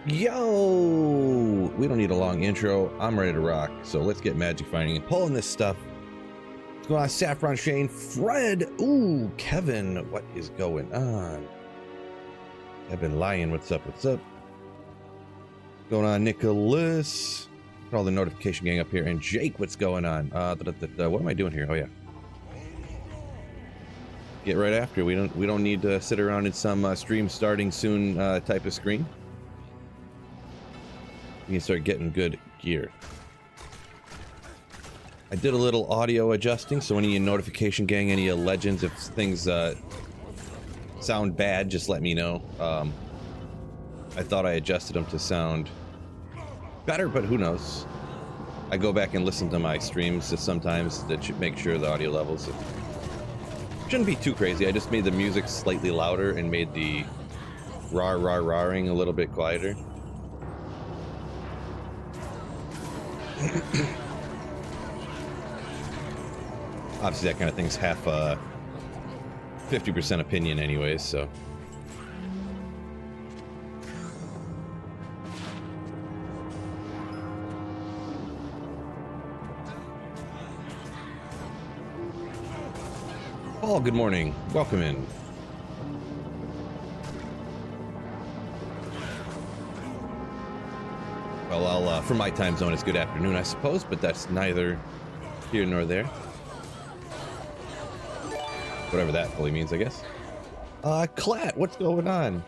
Yo! We don't need a long intro. I'm ready to rock. So let's get magic finding and pulling this stuff. What's going on, Saffron, Shane, Fred? Ooh, Kevin, what is going on? Kevin Lion, what's up? What's up? What's going on, Nicholas? Got all the notification gang up here. And Jake, what's going on? What am I doing here? Oh yeah. Get right after. We don't need to sit around in some stream starting soon type of screen. You can start getting good gear. I did a little audio adjusting, so any notification gang, any legends, if things sound bad, just let me know. I thought I adjusted them to sound better, but who knows? I go back and listen to my streams just sometimes to make sure the audio levels shouldn't be too crazy. I just made the music slightly louder and made the rah-rah-rahing a little bit quieter. Obviously that kind of thing's half 50% opinion anyways, so Paul, good morning, welcome in. Well, for my time zone, it's good afternoon, I suppose, but that's neither here nor there. Whatever that fully means, I guess. Clat, what's going on?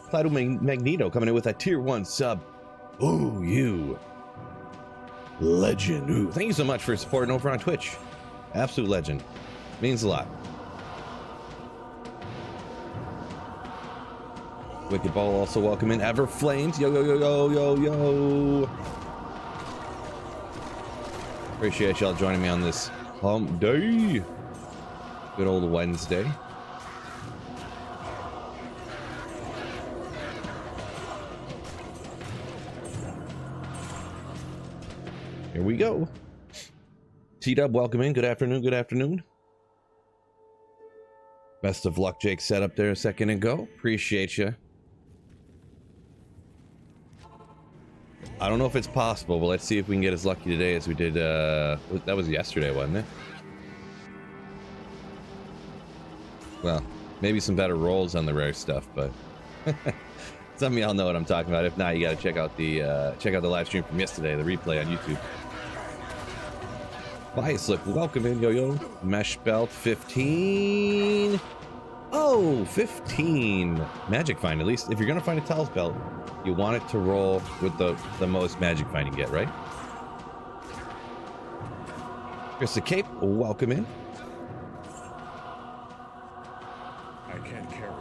Clado Magneto coming in with a tier 1 sub. Ooh, you. Legend. Ooh, thank you so much for supporting over on Twitch. Absolute legend. Means a lot. Wicked Ball also welcome in. Everflames. Yo, yo, yo, yo, yo, yo. Appreciate y'all joining me on this hump day. Good old Wednesday. Here we go. T-Dub, welcome in. Good afternoon. Good afternoon. Best of luck, Jake set up there a second ago. Appreciate you. I don't know if it's possible, but let's see if we can get as lucky today as we did. That was yesterday, wasn't it? Well, maybe some better rolls on the rare stuff, but some of y'all know what I'm talking about. If not, you got to check out the live stream from yesterday, the replay on YouTube. Bias look, welcome in, yo. Mesh belt 15. Oh, 15 magic find. At least if you're gonna find a Tal's belt, you want it to roll with the most magic find you get, right? Here's the cape, welcome in. I can't carry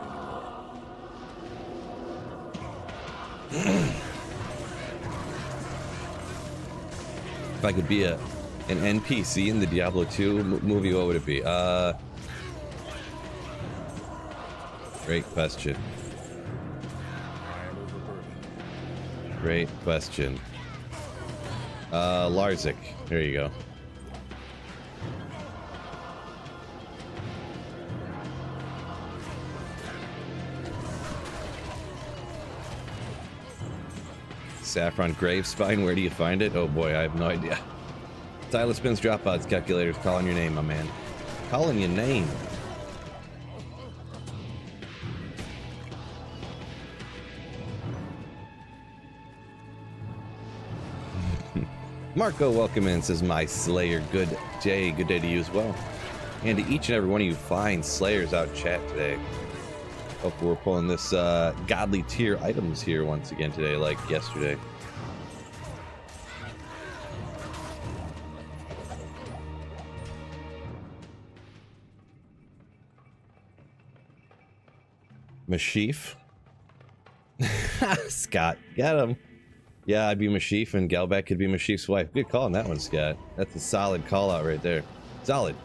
If I could be an NPC in the Diablo 2 movie, what would it be? Great question. Great question. Larzik. There you go. Saffron Gravespine, where do you find it? Oh boy, I have no idea. Tyler Spins Dropouts Calculators, calling your name, my man. Calling your name. Marco, welcome in, says my Slayer. Good day to you as well. And to each and every one of you fine Slayers out in chat today. Hope we're pulling this godly tier items here once again today, like yesterday. Mashif. Scott, get him. Yeah, I'd be Mashif and Galback could be Mashif's wife. Good call on that one, Scott. That's a solid call out right there. Solid.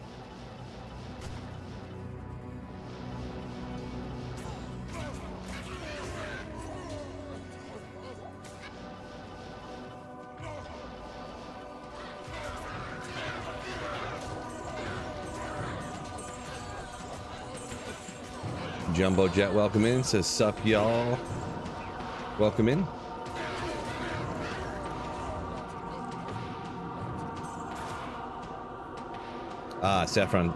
Jumbo Jet, welcome in. Says, sup, y'all. Welcome in. Saffron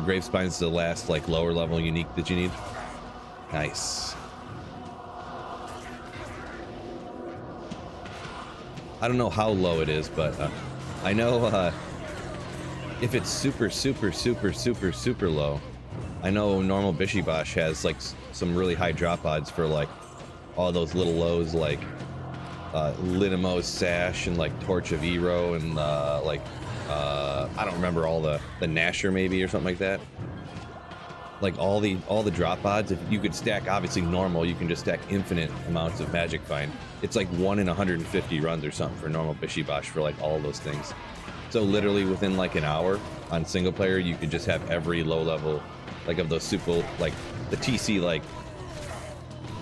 Gravespine's the last like lower level unique that you need. Nice. I don't know how low it is, but I know if it's super low, I know normal Bishibosh has like some really high drop odds for like all those little lows like Linimo's Sash and like Torch of Ero and like I don't remember all the Nasher maybe or something like that. Like all the drop odds, if you could stack obviously normal, you can just stack infinite amounts of Magic Find. It's like 1 in 150 runs or something for normal Bishibosh for like all those things. So literally within like an hour on single player, you could just have every low level like of those super like the TC like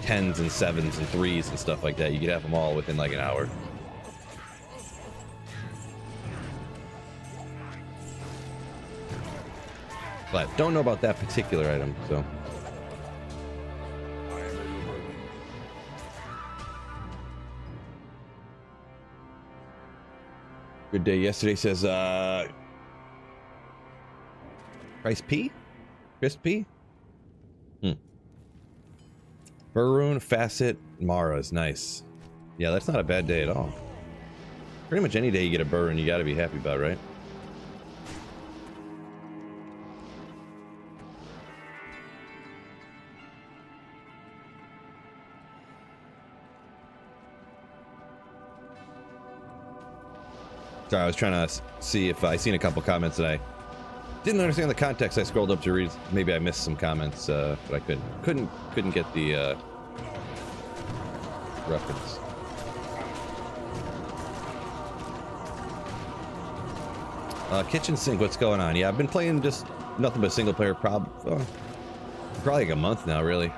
10s and 7s and 3s and stuff like that. You could have them all within like an hour. But don't know about that particular item, so. Good day. Yesterday says, Price P? Chris P? Burroon, Facet, Mara's nice. Yeah, that's not a bad day at all. Pretty much any day you get a Burroon, you gotta be happy about, right? Sorry, I was trying to see if I seen a couple comments that I didn't understand the context. I scrolled up to read. Maybe I missed some comments, but I couldn't get the reference. Kitchen Sink, what's going on? Yeah, I've been playing just nothing but single player. Probably like a month now, really.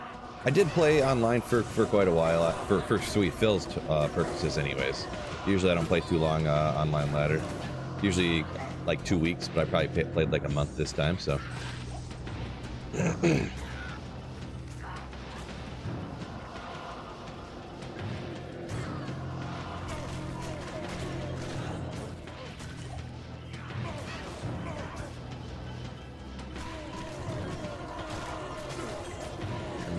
I did play online for quite a while for Sweet Phil's purposes, anyways. Usually I don't play too long online ladder. Usually like 2 weeks, but I probably played like a month this time, so.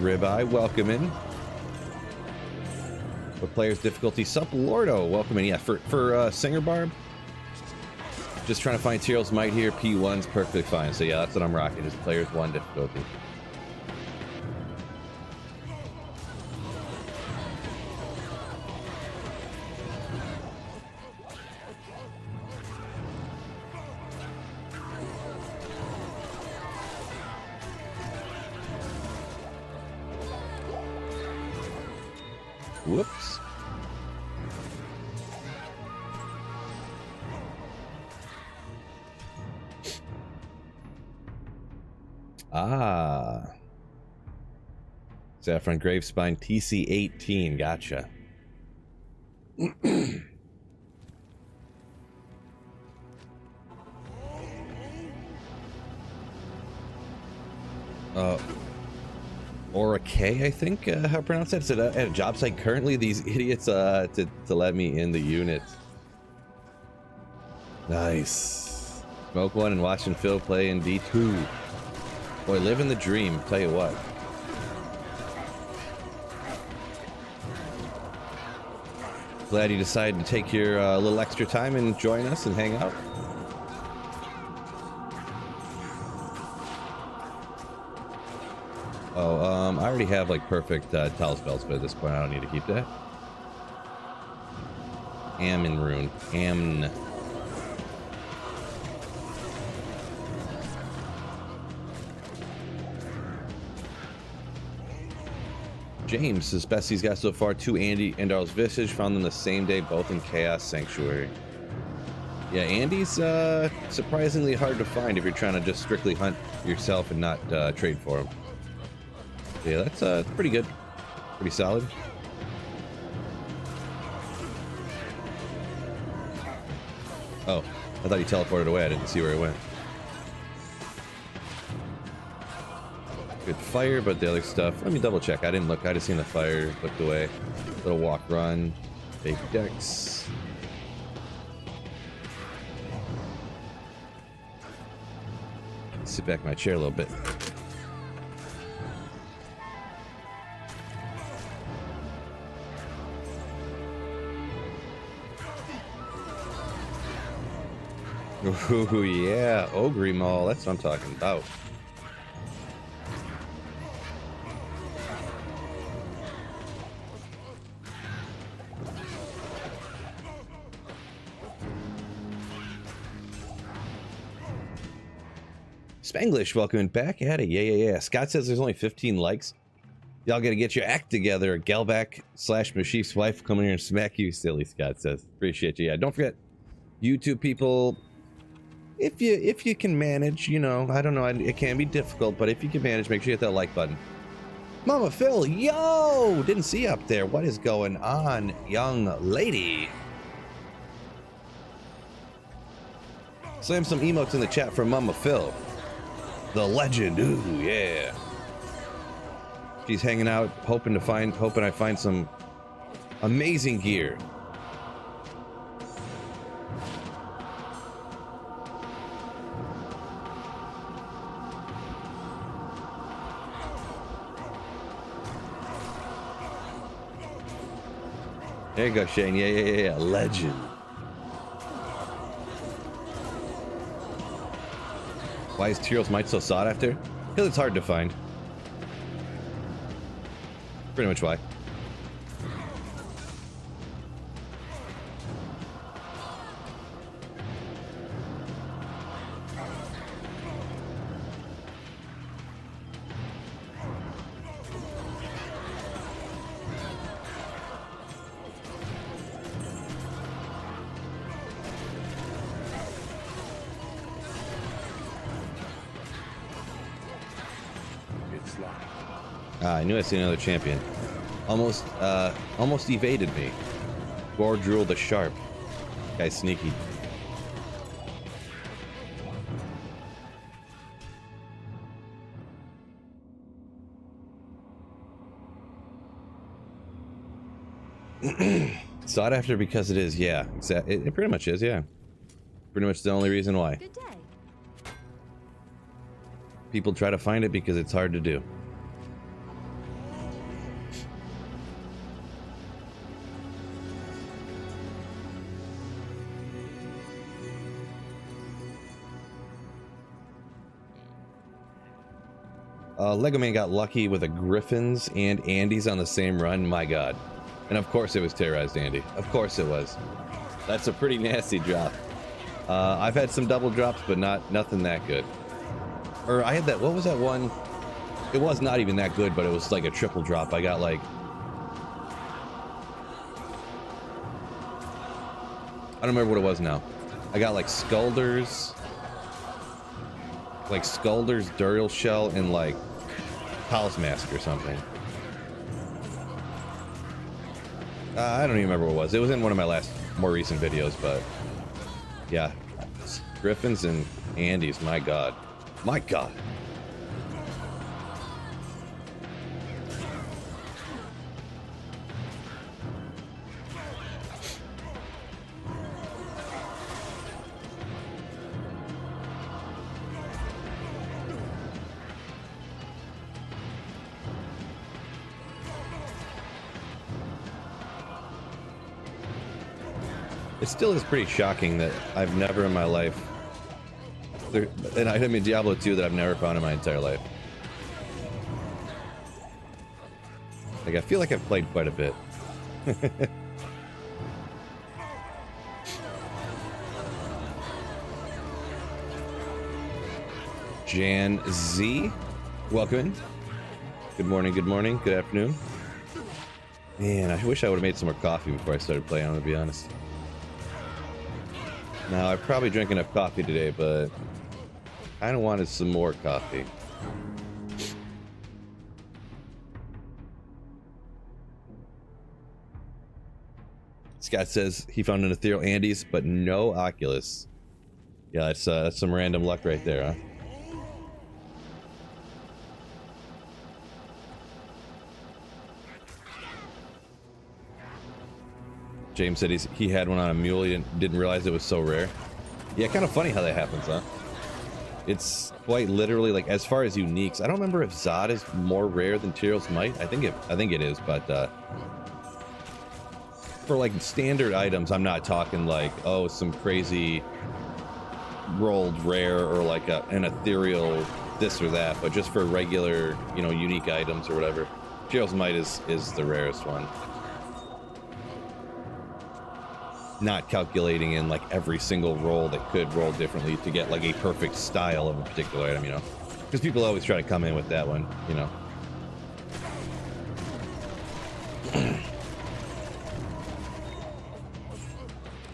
Ribeye, welcome in. What player's difficulty? Sup, Lordo, welcome in. Yeah, for Singer Barb. Just trying to find Tyrael's Might here. P1's perfectly fine. So yeah, that's what I'm rocking. Is players 1 difficulty. Whoops. Ah. Saffron Gravespine TC18. Gotcha. Aura K, I think, how to pronounce that. It's at a job site currently. These idiots to let me in the unit. Nice. Smoke one and watching Phil play in D2. Boy, living the dream, tell you what. Glad you decided to take your little extra time and join us and hang out. Oh, I already have like perfect tell spells, but at this point I don't need to keep that. Ammon rune. Amn. James, his best he's got so far, 2 Andy and Darl's Visage, found them the same day, both in Chaos Sanctuary. Yeah, Andy's surprisingly hard to find if you're trying to just strictly hunt yourself and not trade for him. Yeah, that's pretty good. Pretty solid. Oh, I thought he teleported away. I didn't see where he went. Good fire, but the other stuff, let me double check. I didn't look. I just seen the fire, looked away. Little walk run. Big decks. sit back in my chair a little bit. Ooh, yeah, Ogre Mall. That's what I'm talking about. Spanglish, welcome back at it. Yeah. Scott says there's only 15 likes. Y'all gotta get your act together. Galback / Mashif's wife coming here and smack you, silly, Scott says. Appreciate you. Yeah, don't forget, YouTube people, if you can manage, you know, I don't know, it can be difficult, but if you can manage, make sure you hit that like button. Mama Phil, yo! Didn't see you up there. What is going on, young lady? Slam some emotes in the chat for Mama Phil. The legend, ooh, yeah. She's hanging out, hoping I find some amazing gear. There you go, Shane. Yeah. Legend. Why is Tyrell's might so sought after? Because it's hard to find. Pretty much why. I knew I seen another champion. Almost evaded me. Gordrul the Sharp. Guy's sneaky. Sought after because it is, yeah. It pretty much is, yeah. Pretty much the only reason why. Good day. People try to find it because it's hard to do. Lego Man got lucky with a Griffins and Andy's on the same run. My God. And of course it was Terrorized Andy. Of course it was. That's a pretty nasty drop. I've had some double drops, but nothing that good. Or I had that, what was that one? It was not even that good, but it was like a triple drop. I got like, I don't remember what it was now. I got like Skulders, Duriel Shell, and like Palace Mask or something. I don't even remember what it was. It was in one of my more recent videos, but yeah. Griffins and Andy's, my God. My God. It still is pretty shocking that I've never in my life, an item in Diablo 2 that I've never found in my entire life. Like, I feel like I've played quite a bit. Jan Z, welcome in. Good morning, good afternoon. Man, I wish I would have made some more coffee before I started playing, I'm gonna be honest. Now, I probably drank enough coffee today, but I don't wanted some more coffee. Scott says he found an ethereal Andes, but no Oculus. Yeah, that's some random luck right there, huh? James said he had one on a mule. He didn't realize it was so rare. Yeah, kind of funny how that happens, huh? It's quite literally, like, as far as uniques, I don't remember if Zod is more rare than Tyrell's Might. I think it is, but for like standard items, I'm not talking like, oh, some crazy rolled rare or like an ethereal this or that, but just for regular, you know, unique items or whatever, Tyrell's Might is the rarest one. Not calculating in like every single roll that could roll differently to get like a perfect style of a particular item, you know, because people always try to come in with that one, you know.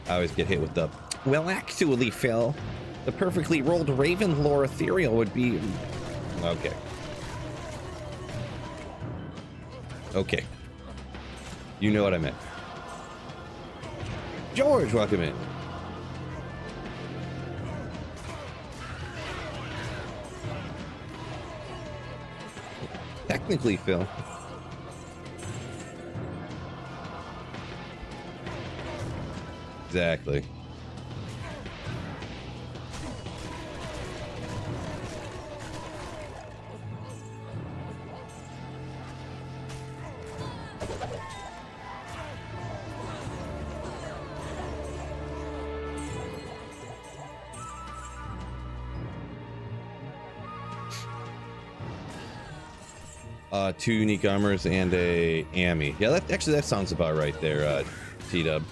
I always get hit with the, well, actually, Phil, the perfectly rolled Raven Lore Ethereal would be, okay. Okay. You know what I meant. George, welcome in. Technically, Phil. Exactly. Two unique armors and a Ami. Yeah, that sounds about right there, T-Dub.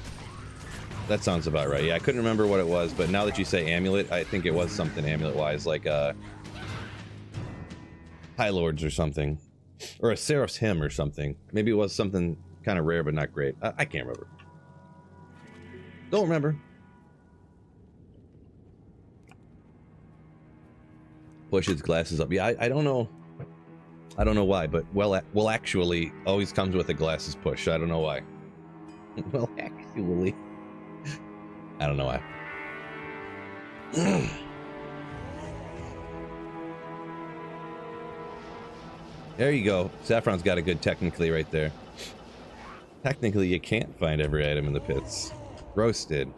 That sounds about right. Yeah, I couldn't remember what it was, but now that you say amulet, I think it was something amulet-wise, like High Lords or something. Or a Seraph's Hymn or something. Maybe it was something kind of rare, but not great. I can't remember. Don't remember. Push its glasses up. Yeah, I don't know. I don't know why, but well, actually, always comes with a glasses push. I don't know why. Well, actually, I don't know why. There you go. Saffron's got a good technically right there. Technically, you can't find every item in the pits. Roasted.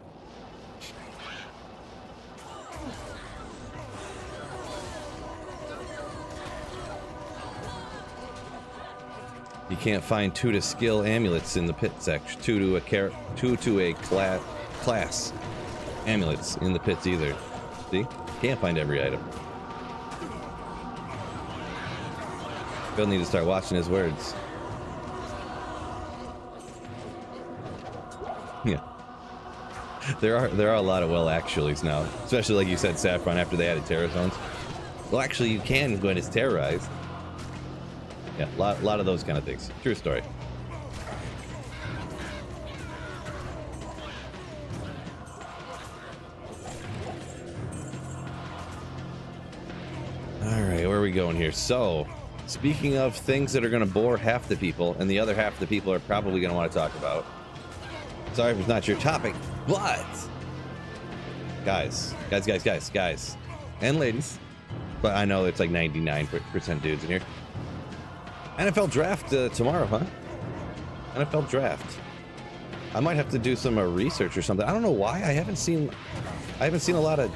You can't find 2 to skill amulets in the pit section. 2 to a class amulets in the pits either. See? Can't find every item. Phil need to start watching his words. Yeah. There are a lot of well actuallys now. Especially like you said, Saffron, after they added terror zones. Well, actually you can when it's terrorized. Yeah, a lot of those kind of things. True story. Alright, where are we going here? So, speaking of things that are going to bore half the people, and the other half of the people are probably going to want to talk about. Sorry if it's not your topic, but... Guys, and ladies. But I know it's like 99% dudes in here. NFL draft tomorrow, huh? NFL draft. I might have to do some research or something. I don't know why. I haven't seen a lot of.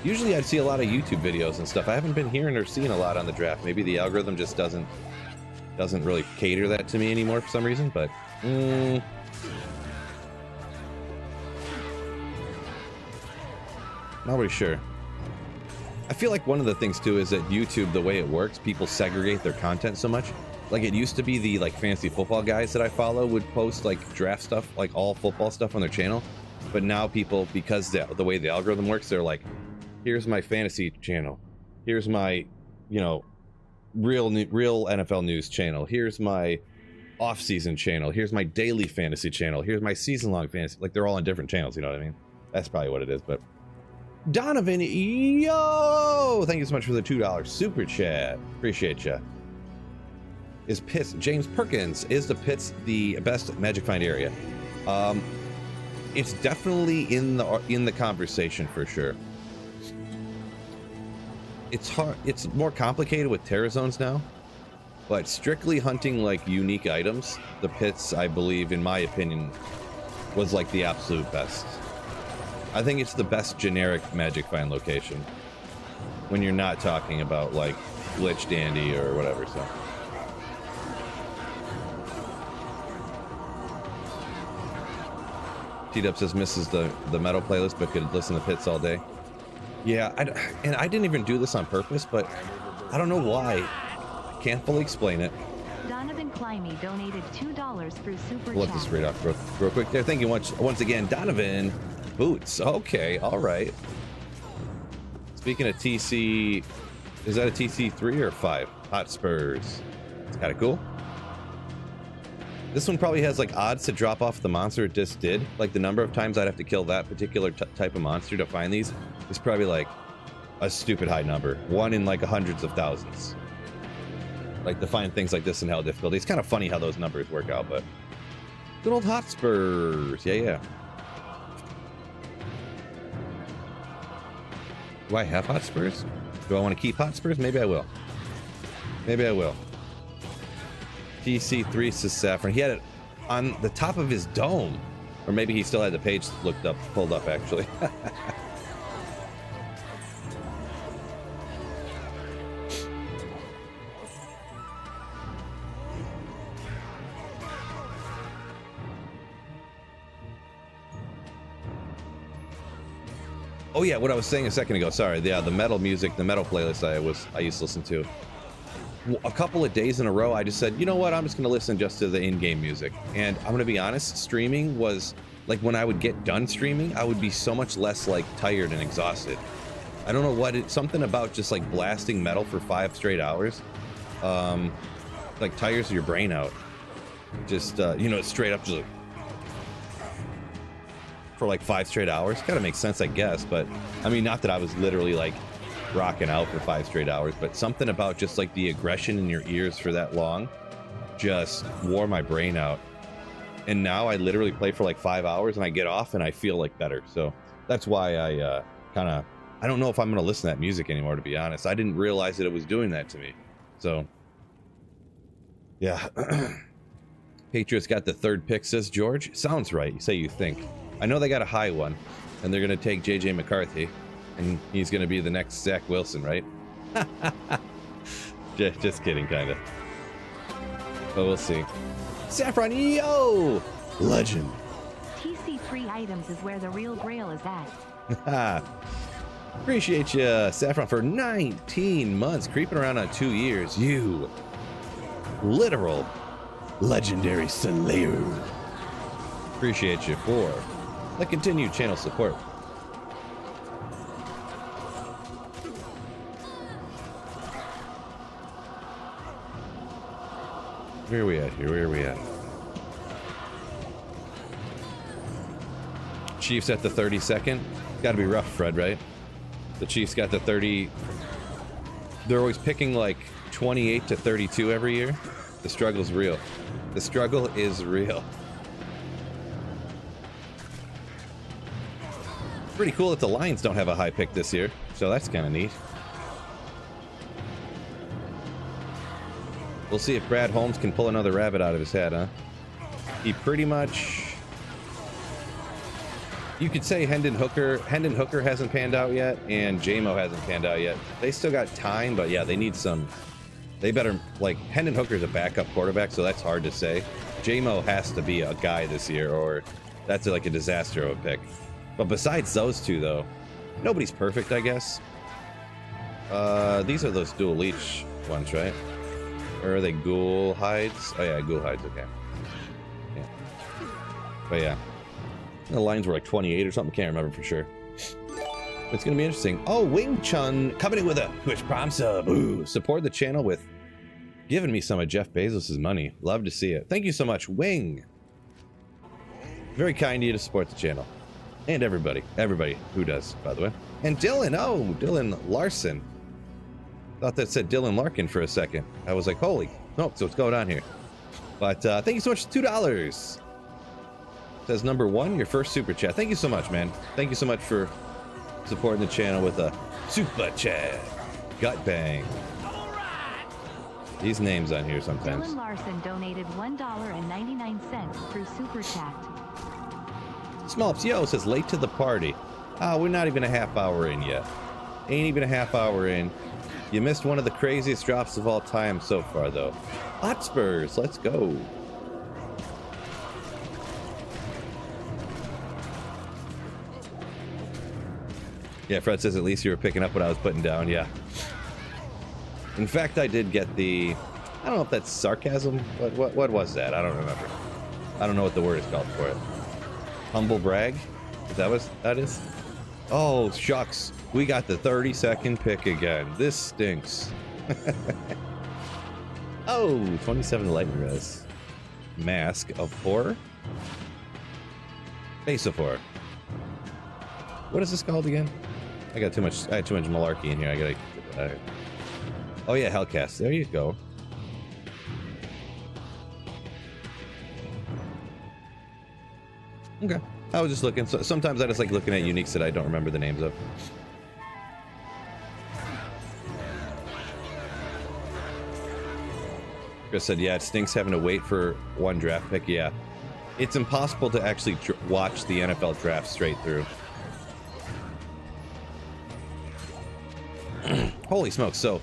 Usually, I'd see a lot of YouTube videos and stuff. I haven't been hearing or seeing a lot on the draft. Maybe the algorithm just doesn't really cater that to me anymore for some reason. But not really sure. I feel like one of the things too is that YouTube, the way it works, people segregate their content so much. Like it used to be the like fantasy football guys that I follow would post like draft stuff, like all football stuff on their channel. But now people, because the way the algorithm works, they're like, here's my fantasy channel. Here's my, you know, real NFL news channel. Here's my off-season channel. Here's my daily fantasy channel. Here's my season-long fantasy. Like they're all on different channels, you know what I mean? That's probably what it is, but... Donovan, yo! Thank you so much for the $2 super chat. Appreciate ya. Is Pits, James Perkins, is the Pits the best Magic Find area? It's definitely in the conversation for sure. It's hard. It's more complicated with Terra Zones now, but strictly hunting like unique items, the Pits, I believe, in my opinion, was like the absolute best. I think it's the best generic Magic Find location. when you're not talking about like Glitch Dandy or whatever. So T-Dub says misses the metal playlist but could listen to Pits all day. Yeah, and I didn't even do this on purpose, but I don't know why. Can't fully explain it. Donovan Climby donated $2 through Super Chat. We'll let this read off real quick there. Thank you once again, Donovan. Boots. Okay, all right. Speaking of TC, is that a TC3 or 5? Hot Spurs. It's kind of cool. This one probably has like odds to drop off the monster it just did. Like the number of times I'd have to kill that particular type of monster to find these is probably like a stupid high number. 1 in like hundreds of thousands. Like to find things like this in hell difficulty. It's kind of funny how those numbers work out, but good old Hotspurs. Yeah. Do I have Hotspurs? Do I want to keep Hotspurs? Maybe I will. TC3 says Saffron. He had it on the top of his dome. Or maybe he still had the page pulled up actually. Oh yeah, what I was saying a second ago. Sorry, the metal music, the metal playlist I used to listen to. A couple of days in a row, I just said, you know what? I'm just gonna listen just to the in-game music. And I'm gonna be honest, streaming was like when I would get done streaming, I would be so much less like tired and exhausted. I don't know what it's something about just like blasting metal for 5 straight hours, like tires your brain out. Just you know, straight up just like, for like 5 straight hours. Kind of makes sense, I guess, but I mean, not that I was literally like rocking out for 5 straight hours, but something about just like the aggression in your ears for that long just wore my brain out. And now I literally play for like 5 hours and I get off and I feel like better. So that's why I I don't know if I'm gonna listen to that music anymore, to be honest. I didn't realize that it was doing that to me. So yeah. Patriots got the 3rd pick, says George. Sounds right. You say you think. I know they got a high one, and they're going to take JJ McCarthy, and he's going to be the next Zach Wilson, right? just kidding, kind of. But we'll see. Saffron, yo! Legend. TC3 items is where the real grail is at. Appreciate you, Saffron, for 19 months, creeping around on 2 years. You literal legendary slayer. Appreciate you for the continued channel support. Where are we at here? Where are we at? Chiefs at the 32nd. Got to be rough, Fred, right? The Chiefs got the 30. They're always picking like 28 to 32 every year. The struggle's real. The struggle is real. Pretty cool that the Lions don't have a high pick this year, so that's kind of neat. We'll see if Brad Holmes can pull another rabbit out of his hat, huh? He pretty much... You could say Hendon Hooker hasn't panned out yet, and JMO hasn't panned out yet. They still got time, but yeah, they need some... They better... Like, Hendon Hooker's a backup quarterback, so that's hard to say. JMO has to be a guy this year, or that's like a disaster of a pick. But besides those two, though, nobody's perfect, I guess. These are those dual leech ones, right? Or are they ghoul hides? Oh yeah, ghoul hides, okay. Yeah. But yeah. The lines were like 28 or something, can't remember for sure. It's gonna be interesting. Oh, Wing Chun coming in with a Twitch Prime sub. Ooh, support the channel with giving me some of Jeff Bezos' money. Love to see it. Thank you so much, Wing. Very kind of you to support the channel. And everybody who does, by the way. And Dylan, oh, Dylan Larson. Thought that said Dylan Larkin for a second. I was like, holy, no, so what's going on here? But thank you so much, $2. Says number 1, your first super chat. Thank you so much, man. Thank you so much for supporting the channel with a super chat. Gut bang. These names on here sometimes. Dylan Larson donated $1.99 through super chat. Small Yo says late to the party. Oh, we're not even a half hour in yet. Ain't even a half hour in. You missed one of the craziest drops of all time so far, though. Hotspurs, let's go. Yeah, Fred says at least you were picking up what I was putting down. Yeah. In fact, I did get the... I don't know if that's sarcasm. What was that? I don't remember. I don't know what the word is called for it. Humble brag? Is that what that is? Oh, shucks. We got the 30-second pick again. This stinks. Oh, 27 lightning res. Mask of Horror? Face of Horror. What is this called again? I had too much malarkey in here. I gotta... oh yeah, Hellcast. There you go. Okay. I was just looking. So sometimes I just like looking at uniques that I don't remember the names of. Chris said, yeah, it stinks having to wait for one draft pick. Yeah. It's impossible to actually watch the NFL draft straight through. Holy smokes. So,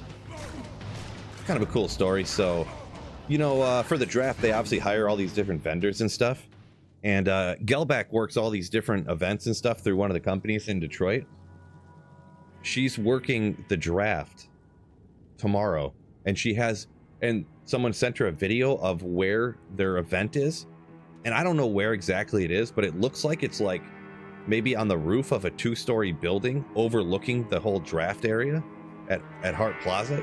kind of a cool story. So, you know, for the draft, they obviously hire all these different vendors and stuff. And Gelback works all these different events and stuff through one of the companies in Detroit. She's working the draft tomorrow. And she has... and someone sent her a video of where their event is. And I don't know where exactly it is, but it looks like it's like maybe on the roof of a 2-story building overlooking the whole draft area at Hart Plaza.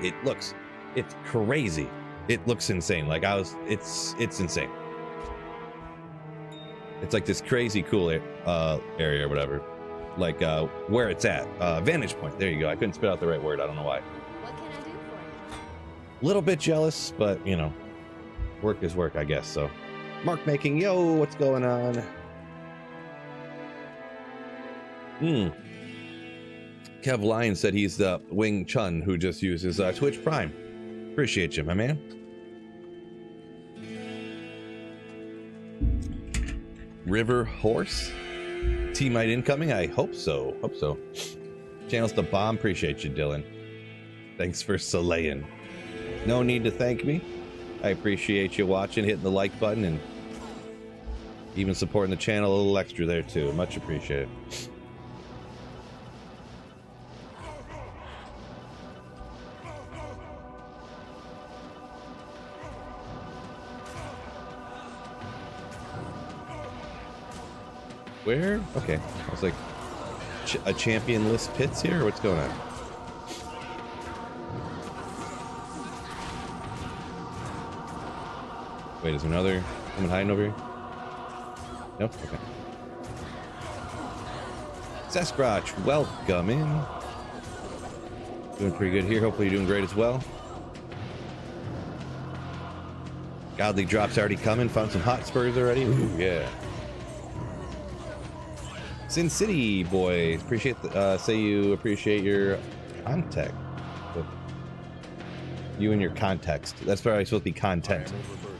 It's crazy. It looks insane. Like it's insane. It's like this crazy cool area or whatever. Like where it's at. Vantage point. There you go. I couldn't spit out the right word. I don't know why. What can I do for you? A little bit jealous, but you know, work is work, I guess. So, mark making, yo, what's going on? Kev Lyon said he's the Wing Chun who just uses Twitch Prime. Appreciate you, my man. River Horse, T-Mite incoming. I hope so. Hope so. Channels the bomb. Appreciate you, Dylan. Thanks for slaying. No need to thank me. I appreciate you watching, hitting the like button, and even supporting the channel a little extra there too. Much appreciated. Where? Okay. I was like, a champion list pits here? Or what's going on? Wait, is there another someone hiding over here? Nope? Okay. Sasquatch, welcome in. Doing pretty good here. Hopefully you're doing great as well. Godly drops already coming. Found some hot spurs already. Ooh, yeah. Sin City boys, appreciate the, say you appreciate your contact. You and your context. That's probably supposed to be content.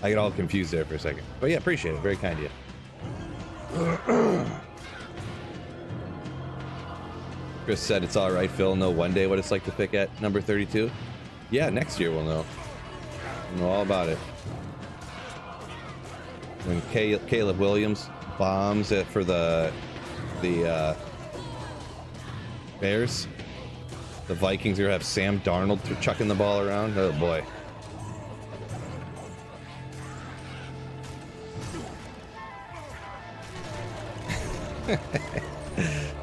I get all confused there for a second. But yeah, appreciate it. Very kind of you. Chris said it's all right, Phil. Know one day what it's like to pick at number 32. Yeah, next year we'll know. We'll know all about it. When Caleb Williams bombs it for the Bears, the Vikings are gonna have Sam Darnold chucking the ball around. Oh boy.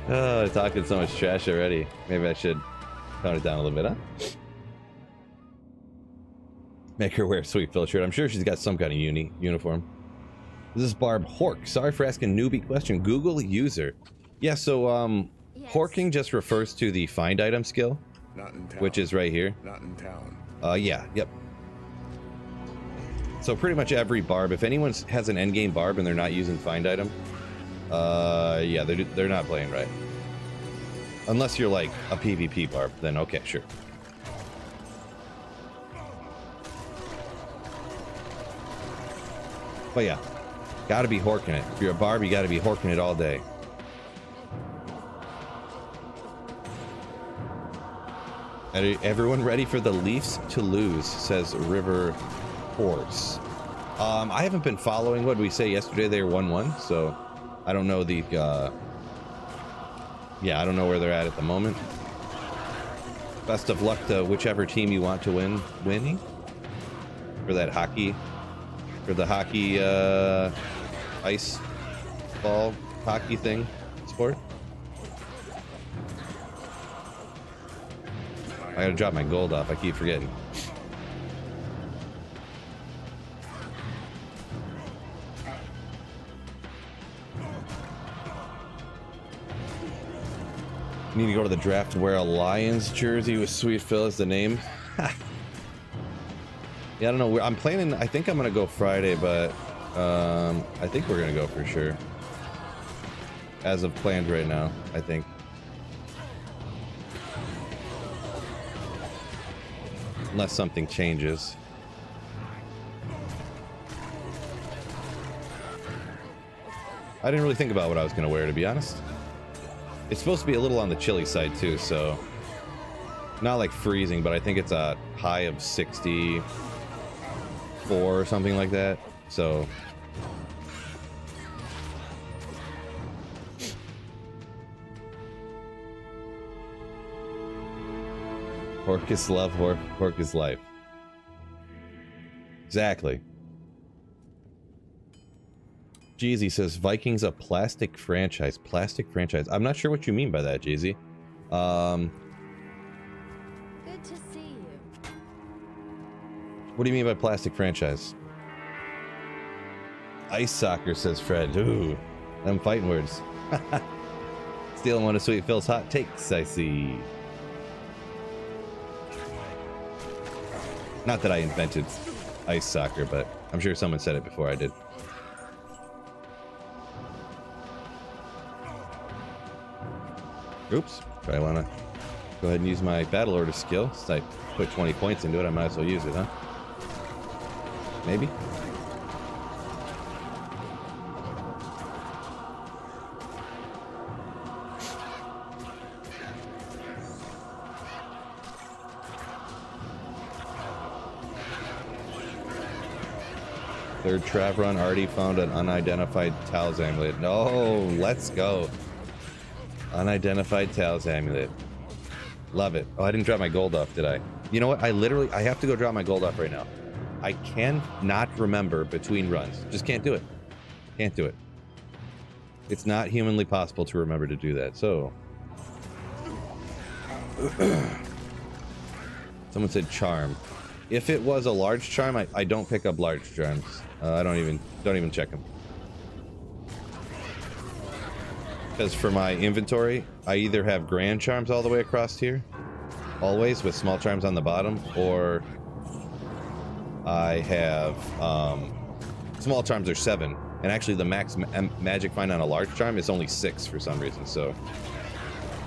Oh, talking so much trash already. Maybe I should tone it down a little bit, huh? Make her wear a sweet Phil shirt. I'm sure she's got some kind of uniform. This is Barb Hork. Sorry for asking newbie question. Google user. Yeah, so Yes. Horking just refers to the find item skill, Not in town. which is right here. Not in town. Yeah, yep. So pretty much every barb, if anyone has an endgame barb and they're not using find item, yeah, they're not playing right. Unless you're like a PvP barb, then okay, sure. But yeah, gotta be horking it. If you're a barb, you gotta be horking it all day. Everyone ready for the Leafs to lose, says River Horse. I haven't been following. What did we say yesterday? They were 1-1, so I don't know the yeah, I don't know where they're at the moment. Best of luck to whichever team you want to winning for that hockey, the hockey ice ball hockey thing sport. I gotta drop my gold off. I keep forgetting. Need to go to the draft and wear a Lions jersey with Sweet Phil as the name. Yeah, I don't know. I'm planning. I think I'm gonna go Friday, but I think we're gonna go for sure. As of planned right now, I think. Unless something changes. I didn't really think about what I was gonna wear, to be honest. It's supposed to be a little on the chilly side too, so not like freezing, but I think it's a high of 64 or something like that. So pork is love, pork is life. Exactly. Jeezy says Vikings a plastic franchise. Plastic franchise. I'm not sure what you mean by that, Jeezy. Good to see you. What do you mean by plastic franchise? Ice soccer, says Fred. Ooh, them fighting words. Stealing one of Sweet Phil's hot takes, I see. Not that I invented ice soccer, but I'm sure someone said it before I did. Oops. Probably want to go ahead and use my battle order skill. Since I put 20 points into it, I might as well use it, huh? Maybe. Third Trav run, already found an unidentified Tao's amulet. No, let's go. Unidentified Tao's amulet. Love it. Oh, I didn't drop my gold off, did I? You know what? I have to go drop my gold off right now. I can not remember between runs. Just can't do it. Can't do it. It's not humanly possible to remember to do that. So. Someone said charm. If it was a large charm, I don't pick up large charms. I don't even check them. Because for my inventory, I either have grand charms all the way across here, always with small charms on the bottom, or I have small charms are 7, and actually the max magic find on a large charm is only 6 for some reason. So,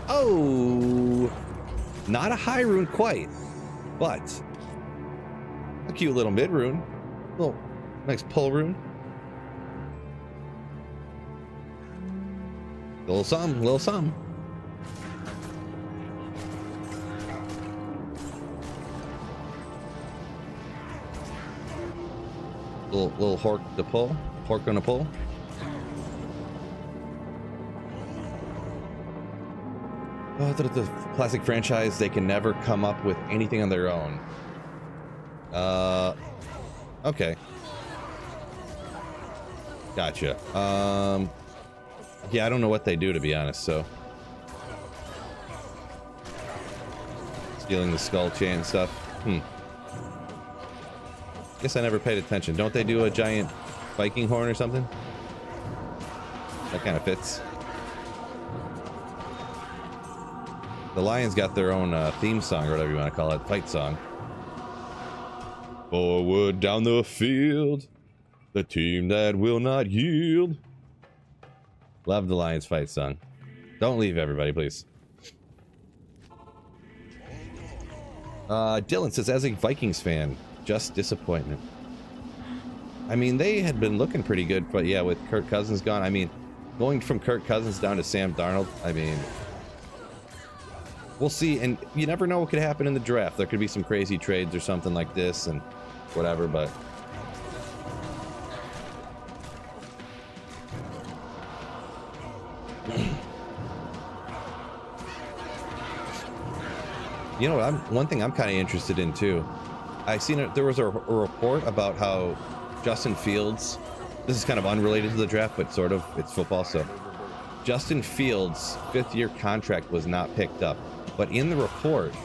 oh, not a high rune quite, but a cute little mid rune, little nice pull rune. Little something, little something. Little hork to pull, hork on a pull. Oh, the classic franchise, they can never come up with anything on their own. Okay. Gotcha. Yeah, I don't know what they do, to be honest, so. Stealing the skull chain and stuff. Guess I never paid attention. Don't they do a giant Viking horn or something? That kind of fits. The Lions got their own theme song, or whatever you want to call it, fight song. Forward down the field, the team that will not yield. Love the Lions fight song. Don't leave, everybody, please. Dylan says, as a Vikings fan, just disappointment. I mean, they had been looking pretty good, but yeah, with Kirk Cousins gone, I mean, going from Kirk Cousins down to Sam Darnold, I mean, we'll see. And you never know what could happen in the draft. There could be some crazy trades or something like this and whatever, but you know, one thing I'm kind of interested in too. I seen it. There was a report about how Justin Fields. This is kind of unrelated to the draft, but sort of. It's football, so Justin Fields' 5th-year contract was not picked up. But in the report,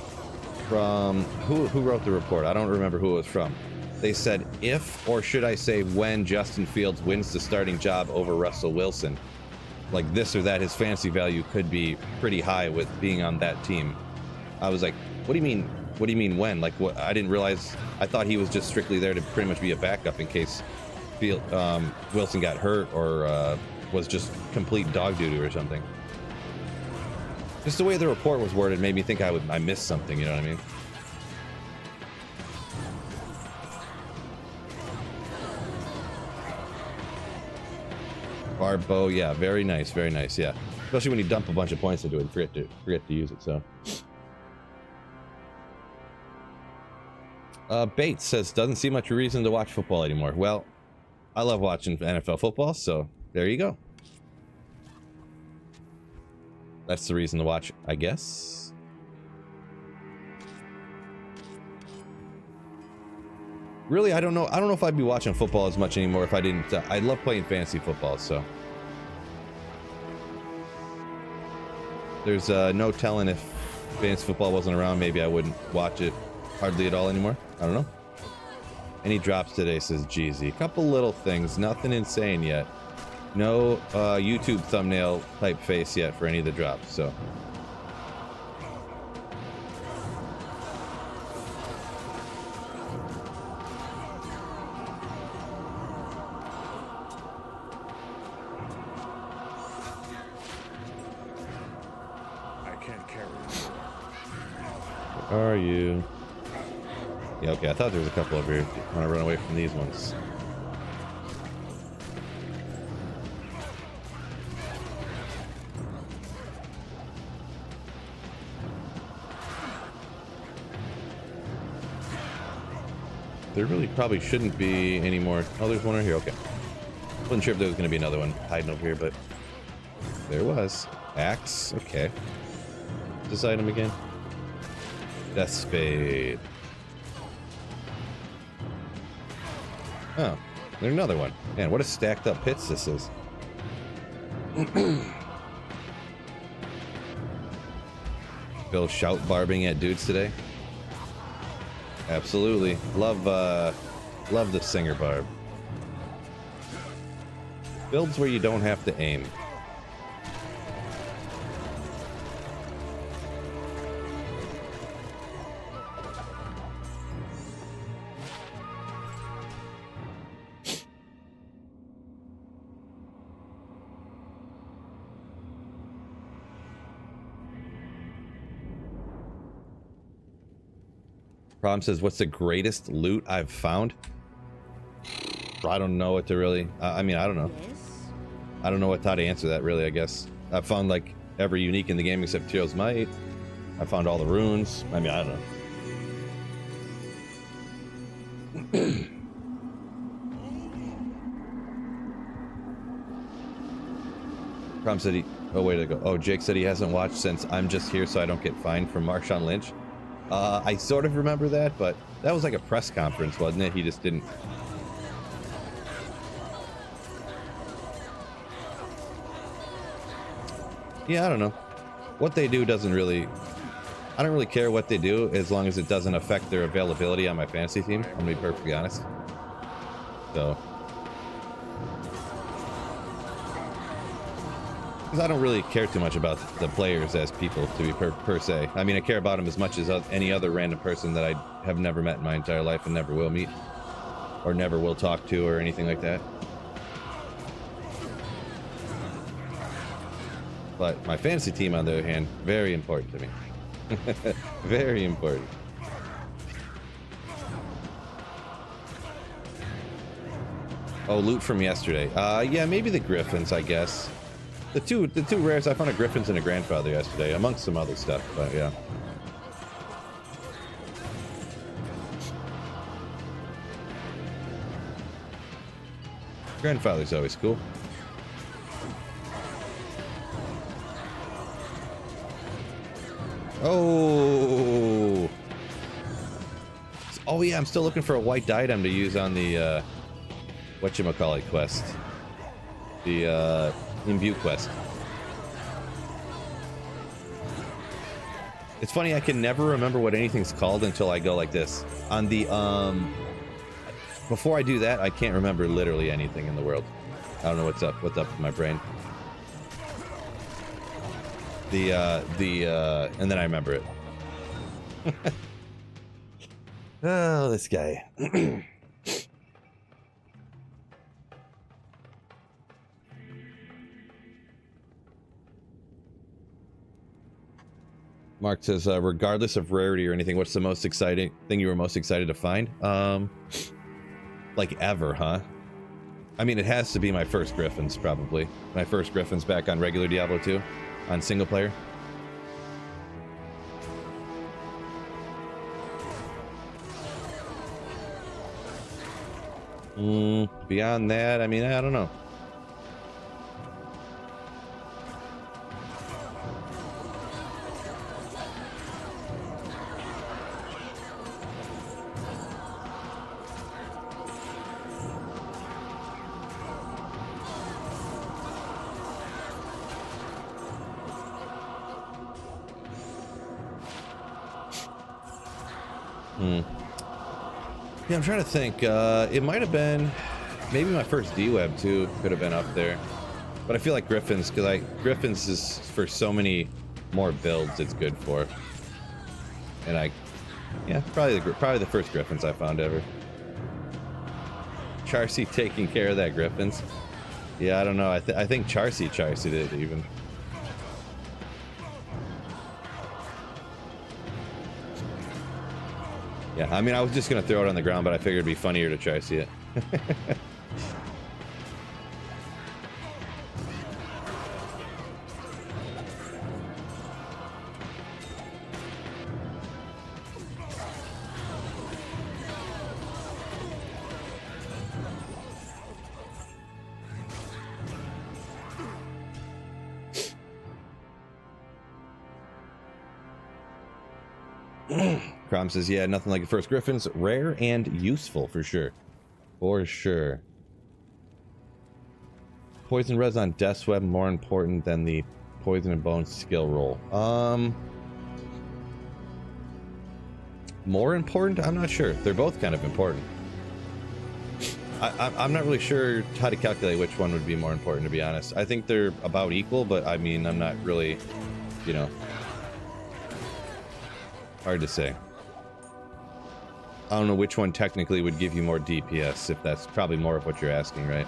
from who wrote the report? I don't remember who it was from. They said if, or should I say when, Justin Fields wins the starting job over Russell Wilson, like this or that, his fantasy value could be pretty high with being on that team. I was like, what do you mean? What do you mean when? Like, what? I didn't realize. I thought he was just strictly there to pretty much be a backup in case Wilson got hurt or was just complete dog doo-doo or something. Just the way the report was worded made me think I missed something. You know what I mean? Barbo, yeah, very nice, yeah. Especially when you dump a bunch of points into it and forget to use it. So. Bates says, doesn't see much reason to watch football anymore. Well, I love watching NFL football, so there you go. That's the reason to watch, I guess. Really, I don't know if I'd be watching football as much anymore if I didn't. I love playing fantasy football, so. There's no telling if fantasy football wasn't around, maybe I wouldn't watch it hardly at all anymore. I don't know. Any drops today, says Jeezy. A couple little things, nothing insane yet. No YouTube thumbnail type face yet for any of the drops, so. I can't carry it. Where are you? Yeah, okay, I thought there was a couple over here. I want to run away from these ones. There really probably shouldn't be any more. Oh, there's one right here. Okay. Wasn't sure if there was going to be another one hiding over here, but there was. Axe. Okay. What's this item again? Death Spade. Oh, there's another one. Man, what a stacked up pits this is. Bill shout barbing at dudes today. Absolutely. Love the singer barb. Builds where you don't have to aim. Problem says, what's the greatest loot I've found? I don't know what to really... I mean, I don't know. I don't know how to answer that, really, I guess. I've found, like, every unique in the game except Teal's Might. I found all the runes. I mean, I don't know. Problem said he... Oh, wait to go. Oh, Jake said he hasn't watched since I'm Just Here So I Don't Get Fined from Marshawn Lynch. I sort of remember that, but that was like a press conference, wasn't it? He just didn't... Yeah, I don't know. What they do doesn't really... I don't really care what they do as long as it doesn't affect their availability on my fantasy team. I'm gonna be perfectly honest. So... because I don't really care too much about the players as people, to be per se. I mean, I care about them as much as any other random person that I have never met in my entire life and never will meet. Or never will talk to or anything like that. But my fantasy team, on the other hand, very important to me. Very important. Oh, loot from yesterday. Yeah, maybe the Griffins, I guess. The two rares, I found a Griffin's and a Grandfather yesterday, amongst some other stuff, but yeah. Grandfather's always cool. Oh! Oh yeah, I'm still looking for a white diadem to use on the, whatchamacallit quest. The, Imbue quest. It's funny, I can never remember what anything's called until I go like this. On the, before I do that, I can't remember literally anything in the world. I don't know what's up with my brain. And then I remember it. Oh, this guy. Mark says, regardless of rarity or anything, what's the most exciting thing you were most excited to find? Like ever, huh? I mean, it has to be my first Griffins, probably. My first Griffins back on regular Diablo 2, on single player. Beyond that, I mean, I don't know. Yeah, I'm trying to think. It might have been maybe my first D-Web too. Could have been up there, but I feel like Griffins, because Griffins is for so many more builds. It's good for, and yeah, probably the first Griffins I found ever. Charcy taking care of that Griffins. Yeah, I don't know. I think Charcy did even. Yeah, I mean, I was just gonna throw it on the ground, but I figured it'd be funnier to try to see it. Crom says, yeah, nothing like the first Griffins. Rare and useful, for sure. For sure. Poison res on Death's Web more important than the Poison and Bones skill roll. More important? I'm not sure. They're both kind of important. I'm not really sure how to calculate which one would be more important, to be honest. I think they're about equal, but I mean, I'm not really, you know, hard to say. I don't know which one technically would give you more DPS, if that's probably more of what you're asking, right?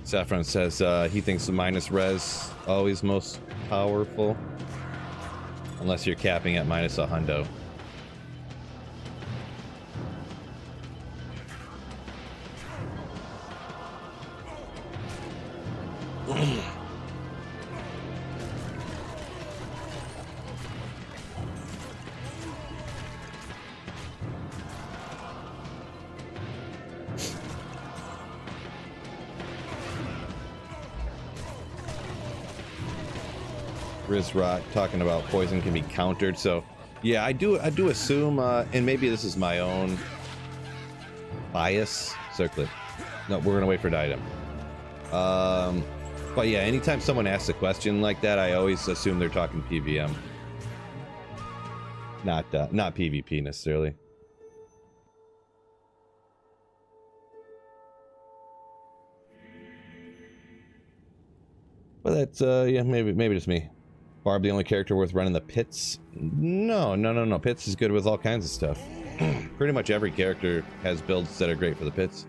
Saffron says he thinks the minus res always most powerful, unless you're capping at minus a hundo. Rizrot talking about poison can be countered, so yeah, I do assume, and maybe this is my own bias. Circlet. No, we're gonna wait for the item. But yeah, anytime someone asks a question like that, I always assume they're talking PVM, not PvP necessarily. But that's, yeah, maybe just me. Barb, the only character worth running the pits? No. Pits is good with all kinds of stuff. Pretty much every character has builds that are great for the pits.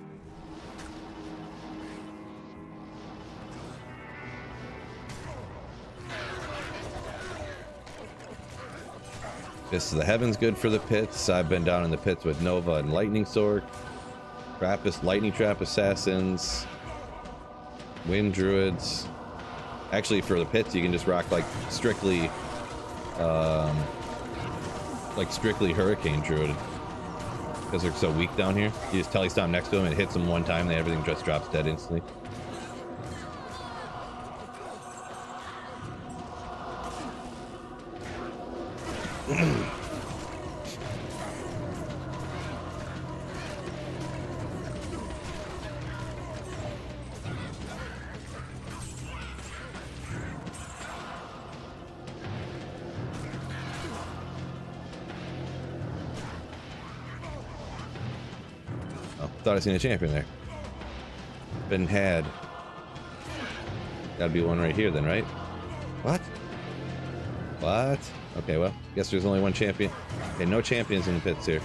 Fist of the Heavens good for the pits. I've been down in the pits with Nova and Lightning Sword. Trappist, Lightning Trap Assassins. Wind Druids. Actually, for the pits, you can just rock like strictly Hurricane Druid. Because they're so weak down here. You just telestomp next to them, it hits them one time, then everything just drops dead instantly. Thought I seen a champion there. Been had. Gotta be one right here then, right? What? What? Okay, well, guess there's only one champion. Okay, no champions in the pits here.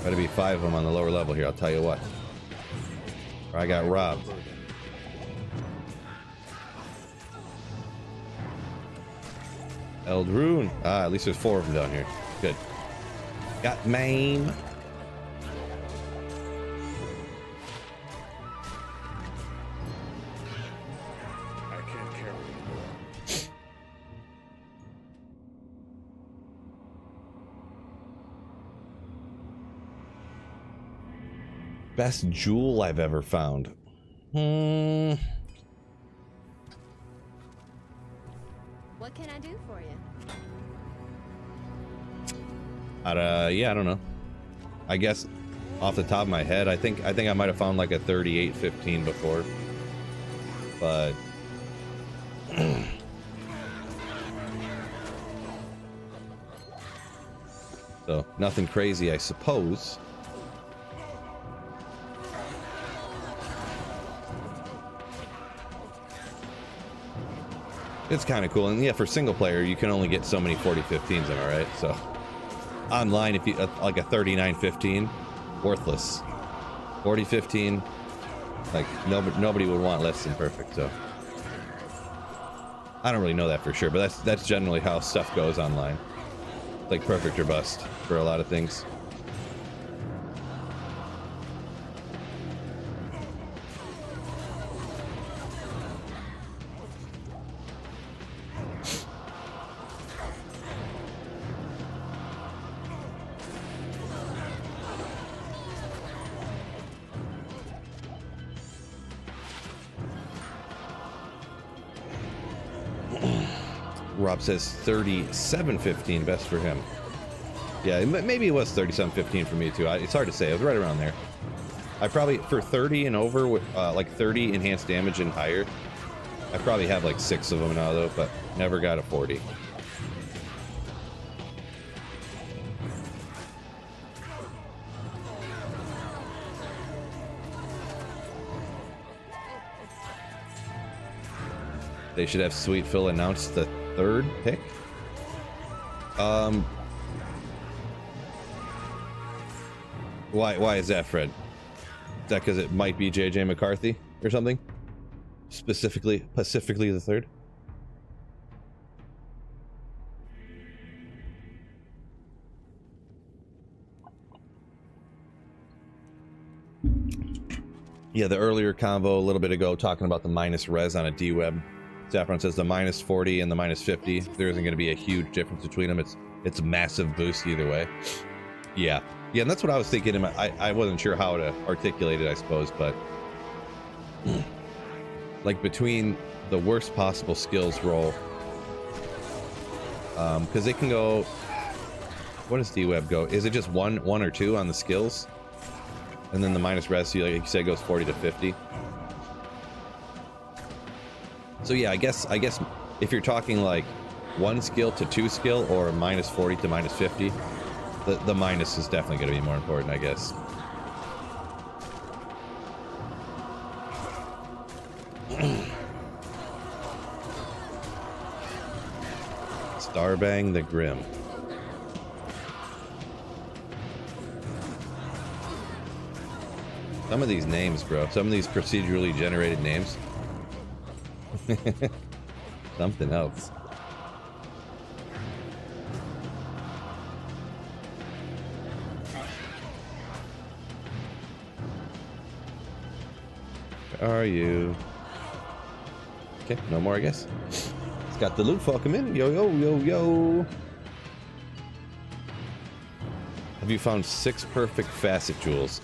Gotta be 5 of them on the lower level here, I'll tell you what. Or I got robbed. Eldrune. Ah, at least there's 4 of them down here. Good. Got maim. I can't carry anymore. Best jewel I've ever found. What can I do for you? Yeah, I don't know. I guess off the top of my head, I think I might have found like a 3815 before, but so nothing crazy, I suppose. It's kind of cool, and yeah, for single player, you can only get so many 4015s, am I right? So online, if you like a 3915, worthless. 4015, like nobody would want less than perfect. So I don't really know that for sure, but that's generally how stuff goes online. It's like perfect or bust for a lot of things. Rob says 3715 best for him. Yeah, maybe it was 3715 for me too. It's hard to say. It was right around there. I probably, for 30 and over, like 30 enhanced damage and higher, I probably have like 6 of them now though, but never got a 40. They should have Sweet Phil announce the 3rd pick. Why is that, Fred? Is that because it might be JJ McCarthy or something? Specifically the 3rd? Yeah, the earlier convo a little bit ago talking about the minus res on a D-Web. Saffron says the minus 40 and the minus 50. There isn't going to be a huge difference between them. It's a massive boost either way. Yeah, and that's what I was thinking. I wasn't sure how to articulate it, I suppose, but like between the worst possible skills roll, because it can go. What does D-Web go? Is it just one or 2 on the skills, and then the minus res, like you said, goes 40 to 50? So yeah, I guess if you're talking like 1 skill to 2 skill or minus 40 to minus 50, the minus is definitely going to be more important, I guess. Starbang the Grim. Some of these names, bro. Some of these procedurally generated names. Something else. Where are you? Okay, no more, I guess. It's got the loot for come in. Yo, yo, yo, yo. Have you found 6 perfect facet jewels?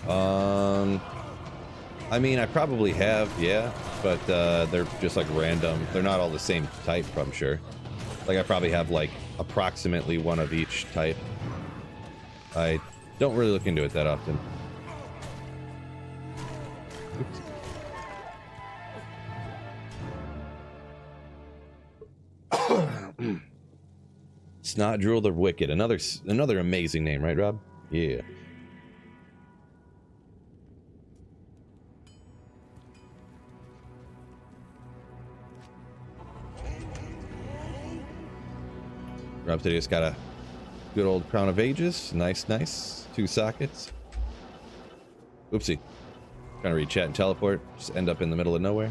I mean, I probably have, yeah, but they're just like random. They're not all the same type, I'm sure. Like, I probably have like approximately one of each type. I don't really look into it that often. Oops. Snot Drool the Wicked. Another amazing name, right, Rob? Yeah. Rob today just got a good old Crown of Ages. Nice, nice. 2 sockets. Oopsie. Trying to read chat and teleport. Just end up in the middle of nowhere.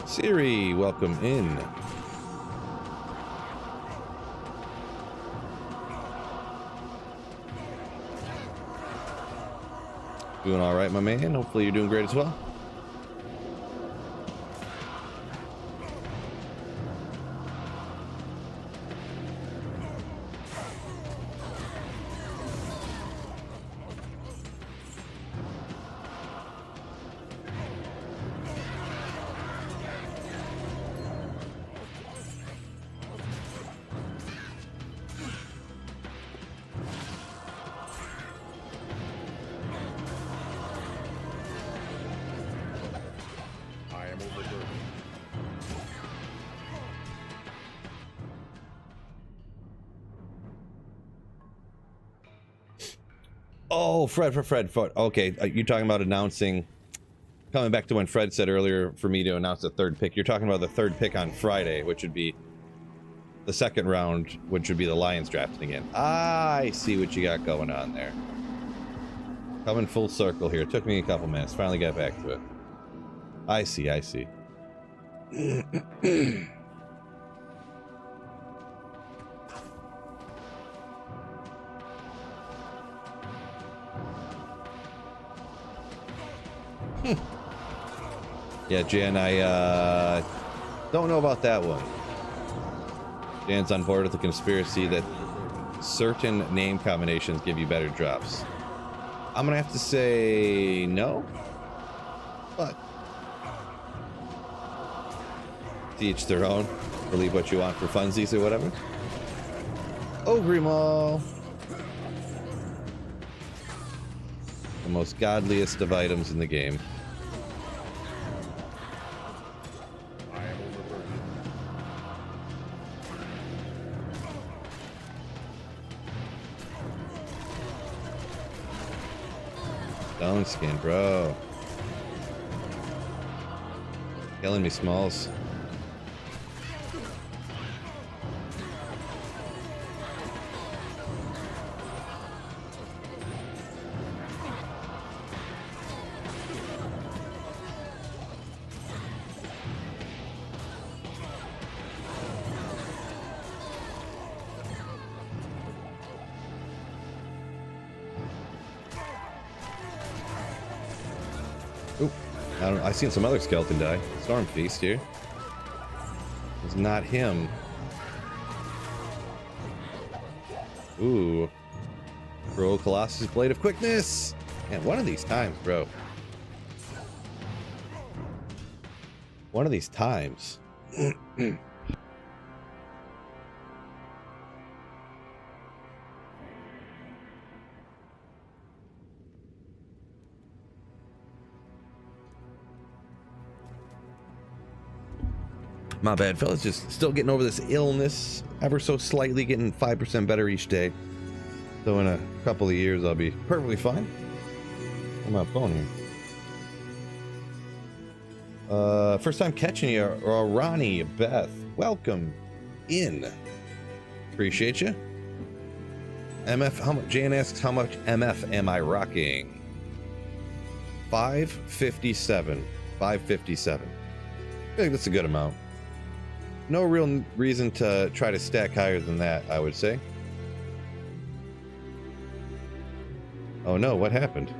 Siri, welcome in. Doing all right, my man. Hopefully you're doing great as well. Oh, Fred. Okay, you're talking about announcing, coming back to when Fred said earlier for me to announce the 3rd pick. You're talking about the 3rd pick on Friday, which would be the 2nd round, which would be the Lions drafting again. I see what you got going on there. Coming full circle here. It took me a couple minutes. Finally got back to it. I see. Yeah, Jan, I don't know about that one. Jan's on board with the conspiracy that certain name combinations give you better drops. I'm gonna have to say no, but to each their own. Believe what you want for funsies or whatever. Oh, Grimaul. The most godliest of items in the game. Stone skin, bro. Killing me, Smalls. I seen some other skeleton die. Storm Feast here. It's not him. Ooh. Bro, Colossus Blade of Quickness! Man, one of these times, bro. One of these times. My bad, fellas. Just still getting over this illness, ever so slightly, getting 5% better each day. So in a couple of years, I'll be perfectly fine. On my phone here. First time catching you, Ronnie, Beth. Welcome in. Appreciate you. MF, how much? Jan asks, how much MF am I rocking? 557. 557. I think that's a good amount. No real reason to try to stack higher than that, I would say. Oh no, what happened?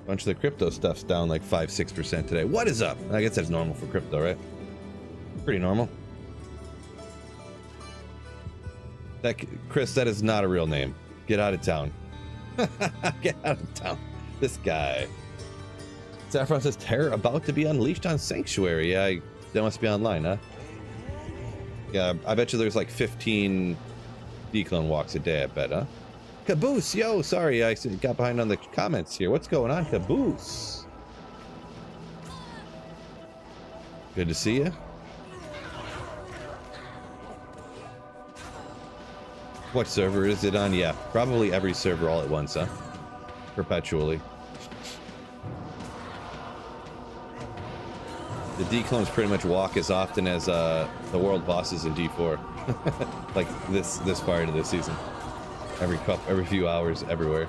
Bunch of the crypto stuff's down like 5-6% today. What is up? I guess that's normal for crypto, right? Pretty normal. That Chris, that is not a real name. Get out of town. Get out of town. This guy. Saffron says terror about to be unleashed on Sanctuary. Yeah, that must be online, huh? Yeah, I bet you there's like 15 declone walks a day, I bet, huh? Caboose, yo, sorry, I got behind on the comments here. What's going on, Caboose? Good to see you. What server is it on? Yeah, probably every server all at once, huh? Perpetually. The declones pretty much walk as often as the world bosses in D4. Like this far into this season. Every few hours, everywhere.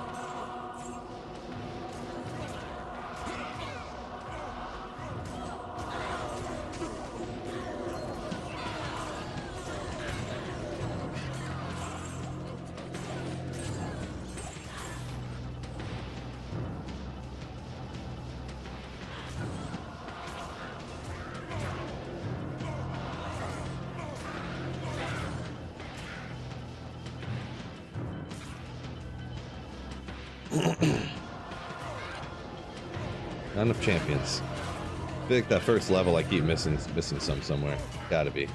Not enough champions. I feel like that first level I keep missing some somewhere. Gotta be.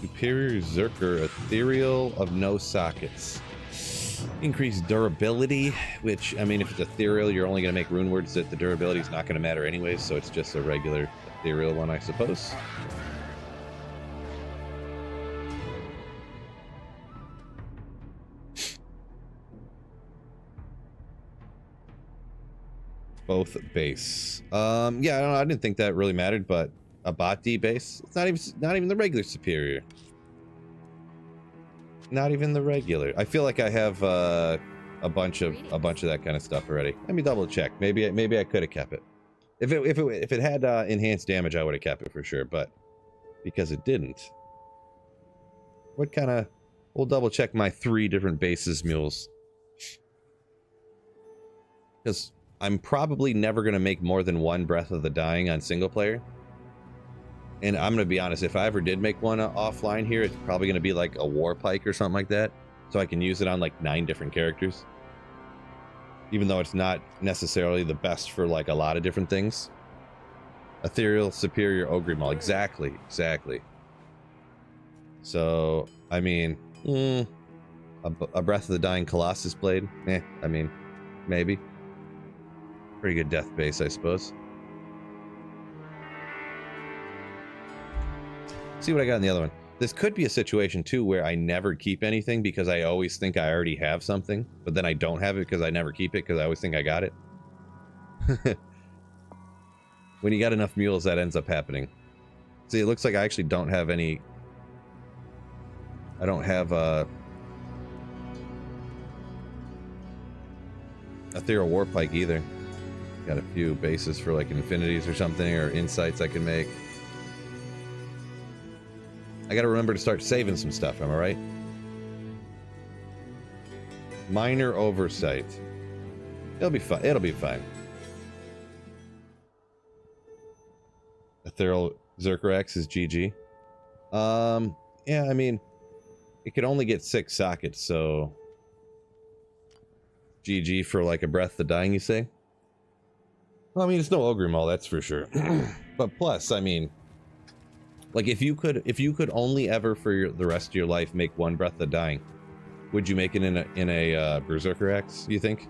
Superior Zerker, ethereal of no sockets. Increased durability, which, I mean, if it's ethereal, you're only going to make rune words that the durability is not going to matter anyways, so it's just a regular ethereal one, I suppose. Both base. Yeah, I don't know, I didn't think that really mattered, but a bot D base. It's not even the regular superior. Not even the regular. I feel like I have a bunch of that kind of stuff already. Let me double check. Maybe I could have kept it. If it had enhanced damage, I would have kept it for sure. But because it didn't, what kind of? We'll double check my 3 different bases mules. Because I'm probably never gonna make more than 1 Breath of the Dying on single player. And I'm gonna be honest, if I ever did make one offline here, it's probably gonna be like a war pike or something like that, so I can use it on like 9 different characters. Even though it's not necessarily the best for like a lot of different things. Ethereal, superior, ogre maul, exactly. So I mean, a Breath of the Dying Colossus blade, I mean, maybe. Pretty good death base, I suppose. See what I got in the other one. This could be a situation too where I never keep anything because I always think I already have something, but then I don't have it because I never keep it because I always think I got it. When you got enough mules, that ends up happening. See, it looks like I actually don't have any. I don't have Ethereal Warpike either. Got a few bases for like infinities or something, or insights I can make. I gotta remember to start saving some stuff, am I right? Minor oversight. It'll be fine. It'll be fine. Ethereal Zerker X is GG. Yeah, I mean, it could only get 6 sockets, so GG for like a Breath of the Dying, you say? Well, I mean, it's no Ogre Mall, that's for sure. But plus, I mean, like if you could only ever for the rest of your life make one Breath of Dying, would you make it in a Berserker X, you think?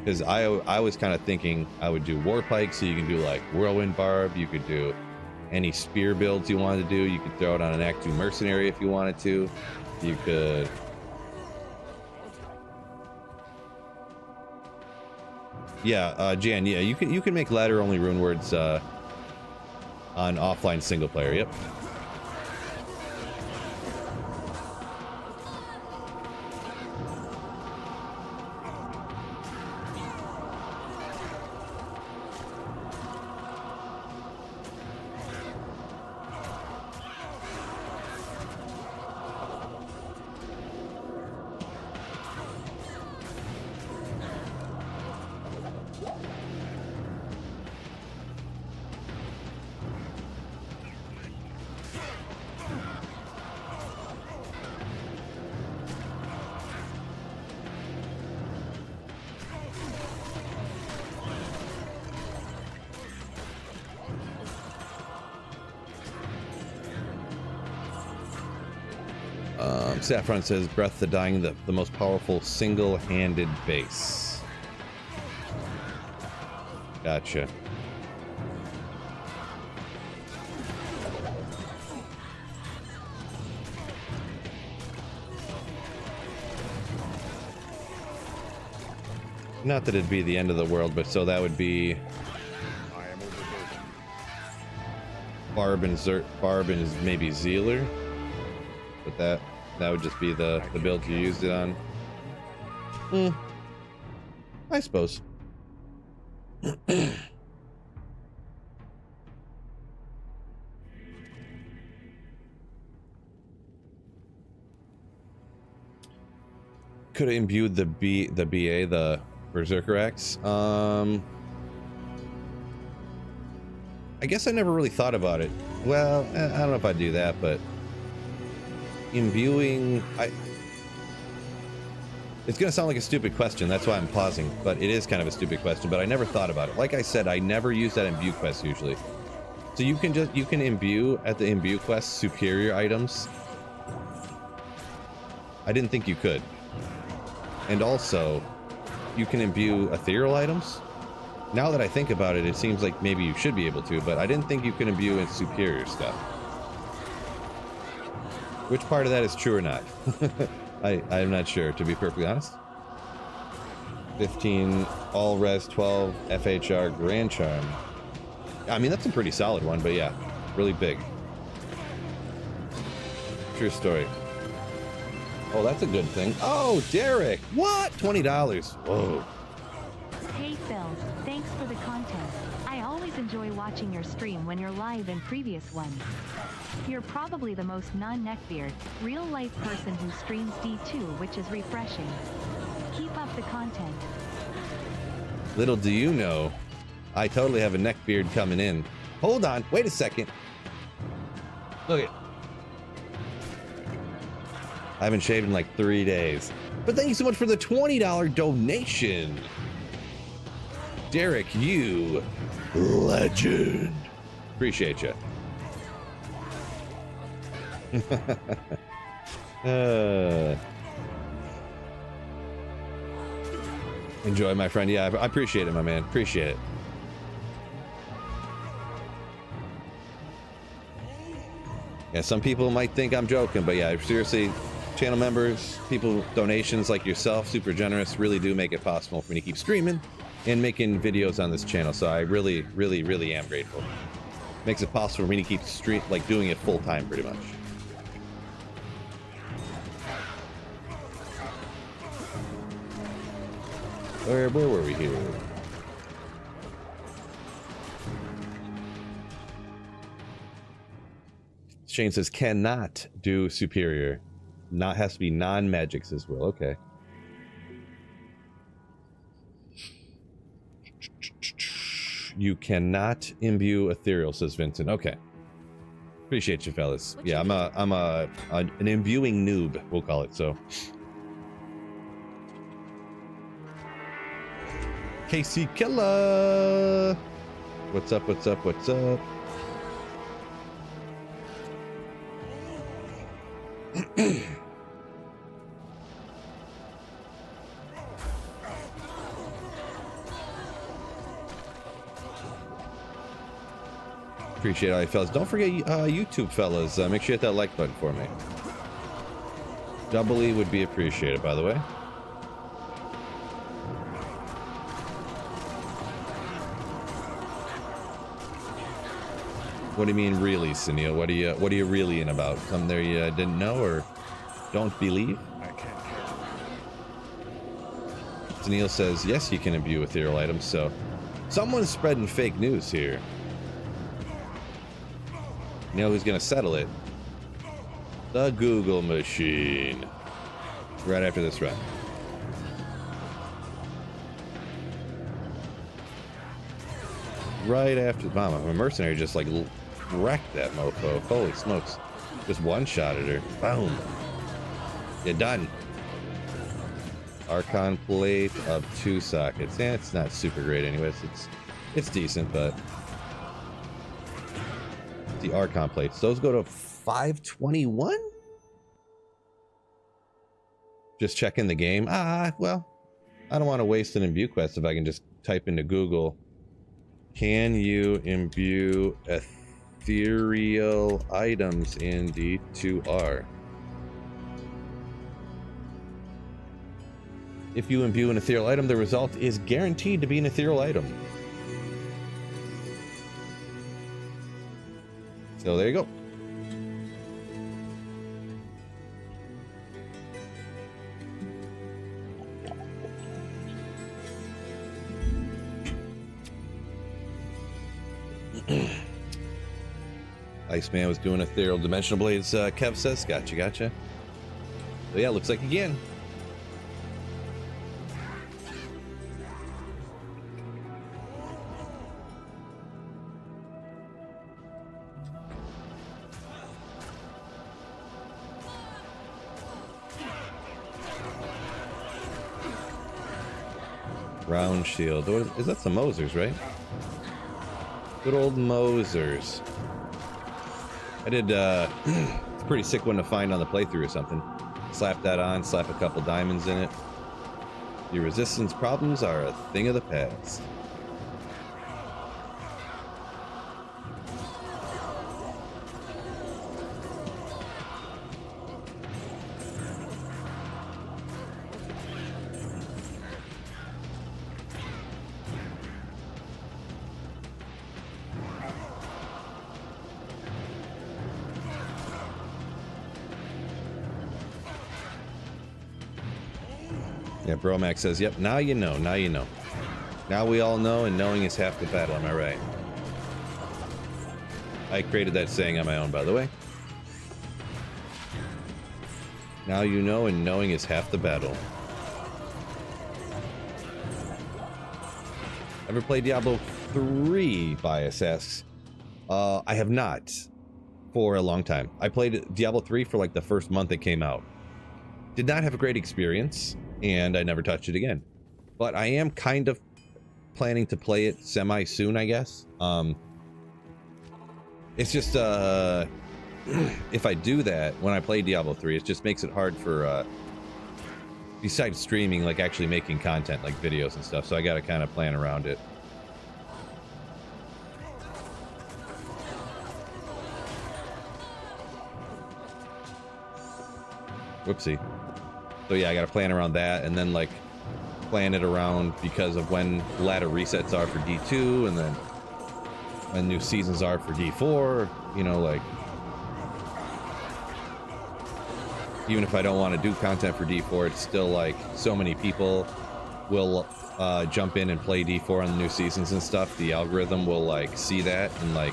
Because I was kind of thinking I would do Warpike, so you can do like Whirlwind Barb, you could do any spear builds you wanted to do, you could throw it on an Act 2 Mercenary if you wanted to, you could... Yeah, Jan, yeah, you can make ladder only rune words on offline single player, yep. Saffron says Breath of the Dying, the most powerful single-handed base. Gotcha. Not that it'd be the end of the world, but so that would be Barb and maybe Zealer, but that would just be the build you used it on. I suppose. Could have imbued the BA, the Berserker X. I guess I never really thought about it. Well, I don't know if I'd do that, but imbuing, it's gonna sound like a stupid question, that's why I'm pausing, but it is kind of a stupid question, but I never thought about it. Like I said, I never use that imbue quest usually. So you can imbue at the imbue quest superior items. I didn't think you could. And also, you can imbue ethereal items. Now that I think about it, it seems like maybe you should be able to, but I didn't think you can imbue in superior stuff. Which part of that is true or not? I'm not sure, to be perfectly honest. 15 all res 12 FHR Grand Charm. I mean, that's a pretty solid one, but yeah, really big. True story. Oh, that's a good thing. Oh, Derek! What? $20. Whoa. Hey Phil, thanks for the content. I always enjoy watching your stream when you're live in previous ones. You're probably the most non-neckbeard, real-life person who streams D2, which is refreshing. Keep up the content. Little do you know, I totally have a neckbeard coming in. Hold on, wait a second. Look it. I haven't shaved in like 3 days. But thank you so much for the $20 donation. Derek, you legend. Appreciate you. Enjoy, my friend. Yeah, I appreciate it, my man. Appreciate it. Yeah, some people might think I'm joking, but yeah, seriously, channel members, people, donations like yourself, super generous, really do make it possible for me to keep streaming and making videos on this channel. So I really, really, really am grateful. Makes it possible for me to keep doing it full time, pretty much. Where were we here? Shane says cannot do superior. Has to be non-magics as well. Okay. You cannot imbue ethereal, says Vincent. Okay. Appreciate you, fellas. Yeah, I'm an imbuing noob, we'll call it so. Casey Killer. What's up? What's up? What's up? Appreciate all you fellas. Don't forget YouTube fellas. Make sure you hit that like button for me. Doubly would be appreciated, by the way. What do you mean, really, Sunil? What are you really in about? Something there you didn't know or don't believe? I can't carry Sunil says, yes, you can imbue ethereal items, so someone's spreading fake news here. You know who's gonna settle it? The Google machine. Right after this run. Right after, mama, a mercenary just like wrecked that mofo. Holy smokes. Just one-shotted her. Boom. You're done. Archon plate of 2 sockets. Yeah, it's not super great anyways. It's decent, but the Archon plates. Those go to 521? Just checking the game. Well, I don't want to waste an imbue quest if I can just type into Google, can you imbue ethereal items in D2R? If you imbue an ethereal item, the result is guaranteed to be an ethereal item. So there you go. Iceman was doing ethereal dimensional blades, Kev says. Gotcha. So yeah, looks like again. Round shield. Is that some Mosers, right? Good old Mosers. I did it's a pretty sick one to find on the playthrough or something. Slap that on, slap a couple diamonds in it. Your resistance problems are a thing of the past. Yeah, Bromax says, yep, now you know, now you know. Now we all know, and knowing is half the battle, am I right? I created that saying on my own, by the way. Now you know, and knowing is half the battle. Ever played Diablo 3, Bias asks? I have not, for a long time. I played Diablo 3 for like the first month it came out. Did not have a great experience, and I never touched it again. But I am kind of planning to play it semi soon, I guess. It's just if I do that when I play Diablo 3, it just makes it hard for besides streaming, like actually making content like videos and stuff. So I got to kind of plan around it. Whoopsie. So yeah, I got to plan around that, and then like plan it around because of when ladder resets are for D2, and then when new seasons are for D4. You know, like even if I don't want to do content for D4, it's still like so many people will jump in and play D4 on the new seasons and stuff. The algorithm will like see that and like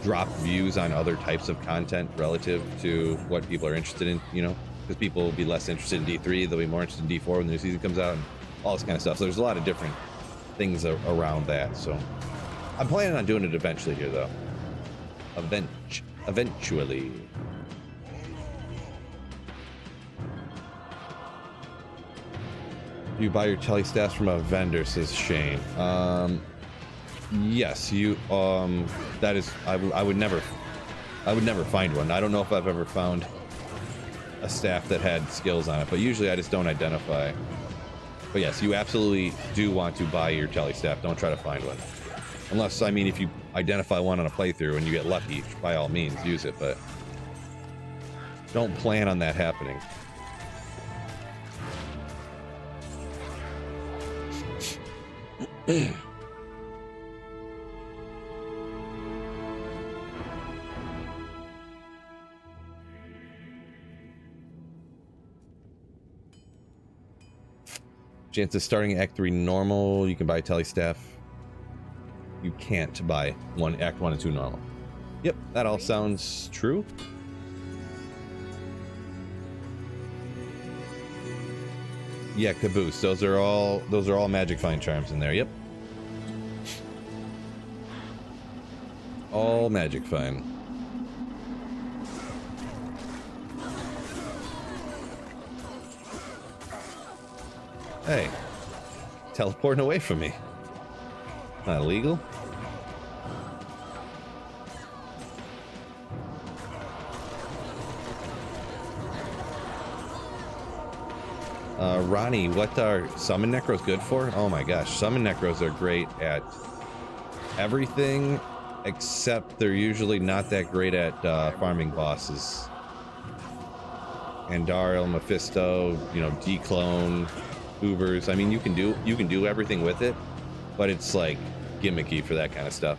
drop views on other types of content relative to what people are interested in, you know, because people will be less interested in D3, they'll be more interested in D4 when the new season comes out, and all this kind of stuff. So there's a lot of different things around that. So I'm planning on doing it eventually here, though. Eventually. You buy your telestaffs from a vendor, says Shane. Yes, you that is I would never find one. I don't know if I've ever found a staff that had skills on it, but usually I just don't identify. But yes, you absolutely do want to buy your telestaff. Don't try to find one. Unless, I mean, if you identify one on a playthrough and you get lucky, by all means use it, but don't plan on that happening. Chances starting Act 3 normal, you can buy telestaff. You can't buy Act 1 and 2 normal. Yep, that all sounds true. Yeah, Caboose. Those are all magic find charms in there. Yep. All magic find. Hey, teleporting away from me. Not illegal. Ronnie, what are summon necros good for? Oh my gosh, summon necros are great at everything, except they're usually not that great at farming bosses. Andariel, Mephisto, you know, declone, Ubers. I mean, you can do everything with it, but it's like gimmicky for that kind of stuff.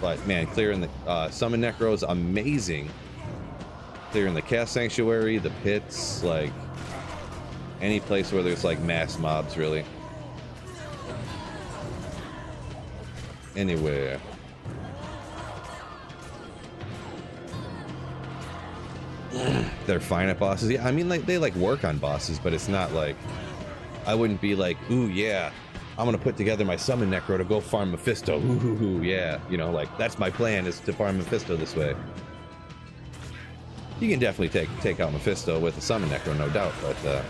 But man, clearing the summon necro is amazing. Clearing the Cast Sanctuary, the pits, like any place where there's like mass mobs, really. Anywhere. They're fine at bosses. Yeah, I mean, like they like work on bosses, but it's not like I wouldn't be like, ooh yeah, I'm gonna put together my summon necro to go farm Mephisto. Ooh, yeah, you know, like that's my plan, is to farm Mephisto this way. You can definitely take out Mephisto with a summon necro, no doubt, but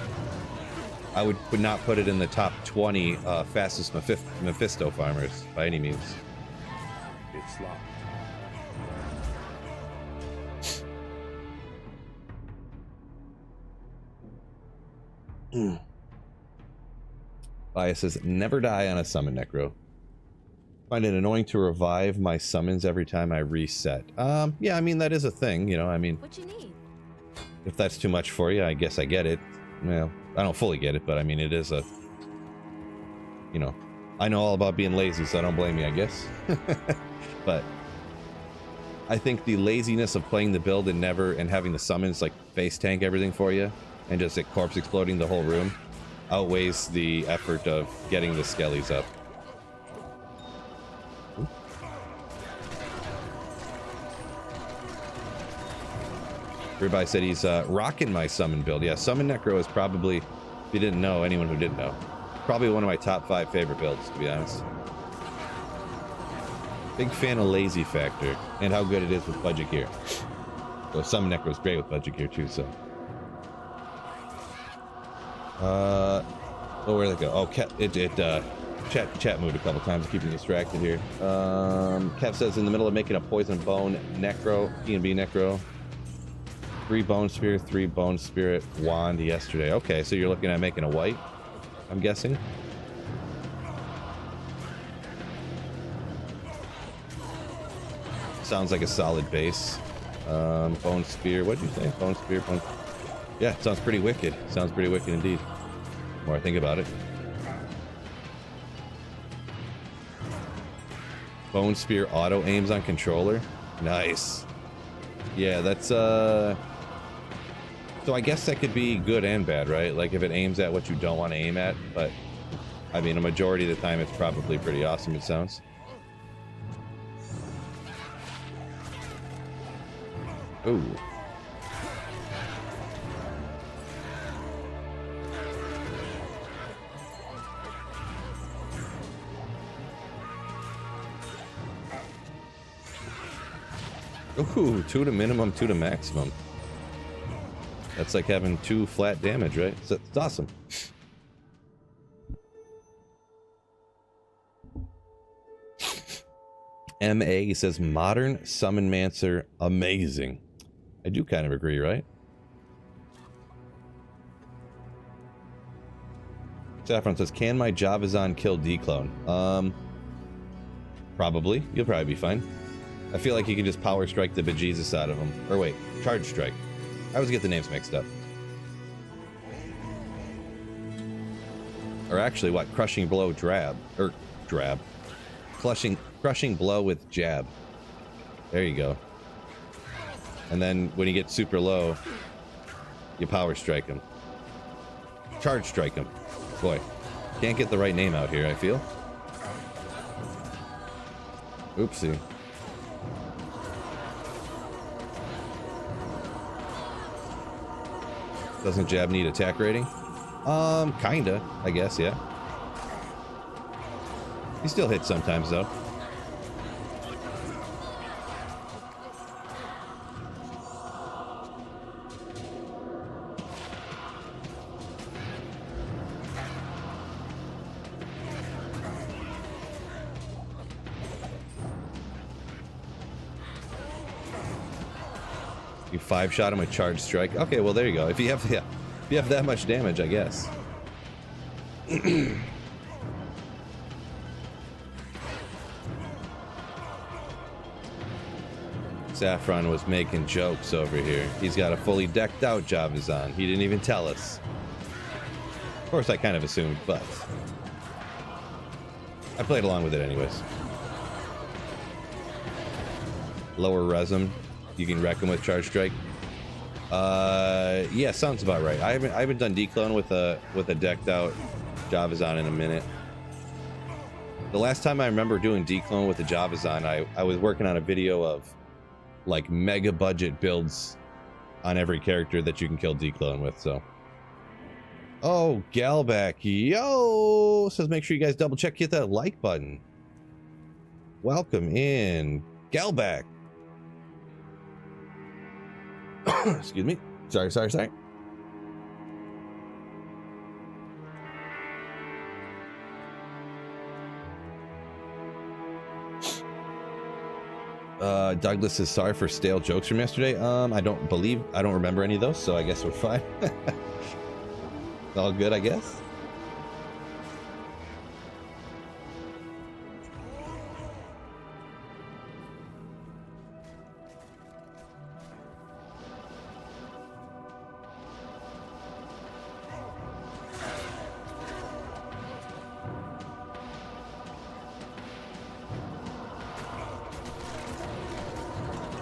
I would not put it in the top 20 fastest Mephisto farmers by any means. It's locked. Bias says, never die on a summon necro. Find it annoying to revive my summons every time I reset. Yeah, I mean, that is a thing, you know, I mean, What you need? if that's too much for you, I guess I get it. Well, I don't fully get it, but I mean, it is a, you know, I know all about being lazy, so I don't blame you, I guess. But I think the laziness of playing the build and having the summons like face tank everything for you and just like corpse exploding the whole room outweighs the effort of getting the skellies up. Everybody said he's rocking my summon build. Yeah, summon necro is probably, if you didn't know, anyone who didn't know, probably one of my top 5 favorite builds, to be honest. Big fan of lazy factor and how good it is with budget gear. So summon necro is great with budget gear too. So, oh, where'd it go? Oh, chat moved a couple times, keeping distracted here. Kev says in the middle of making a poison bone necro, E&B necro. 3 bone spear, 3 bone spirit wand yesterday. Okay, so you're looking at making a white, I'm guessing. Sounds like a solid base. Bone spear, what'd you say? Bone spear, bone... Yeah, it sounds pretty wicked. Sounds pretty wicked indeed. The more I think about it. Bone spear auto aims on controller. Nice. Yeah, that's so I guess that could be good and bad, right? Like if it aims at what you don't want to aim at, but I mean a majority of the time it's probably pretty awesome, it sounds. Ooh. Ooh, 2 to minimum, 2 to maximum. That's like having 2 flat damage, right? So it's awesome. M.A. He says, modern Summon Mancer, amazing. I do kind of agree, right? Saffron says, can my Javazon kill D-Clone? Probably. You'll probably be fine. I feel like you can just power strike the bejesus out of him. Or wait, charge strike. I always get the names mixed up. Or actually, what? Crushing blow drab. Or drab. Crushing blow with jab. There you go. And then when he gets super low, you power strike him. Charge strike him. Boy, can't get the right name out here, I feel. Oopsie. Doesn't jab need attack rating? Kinda, I guess, yeah. He still hits sometimes, though. You 5-shot him with charge strike. Okay, well there you go. If you have if you have that much damage, I guess. Saffron was making jokes over here. He's got a fully decked out Javazon. He didn't even tell us. Of course, I kind of assumed, but I played along with it anyways. Lower resum. You can wreck him with charge strike. Yeah, sounds about right. I haven't done declone with a decked out Javazon in a minute. The last time I remember doing declone with the Javazon, I was working on a video of like mega budget builds on every character that you can kill declone with. So, oh, Galback, yo, says make sure you guys double check, hit that like button. Welcome in, Galback. Excuse me. Sorry. Douglas is sorry for stale jokes from yesterday. I don't remember any of those, so I guess we're fine. All good, I guess.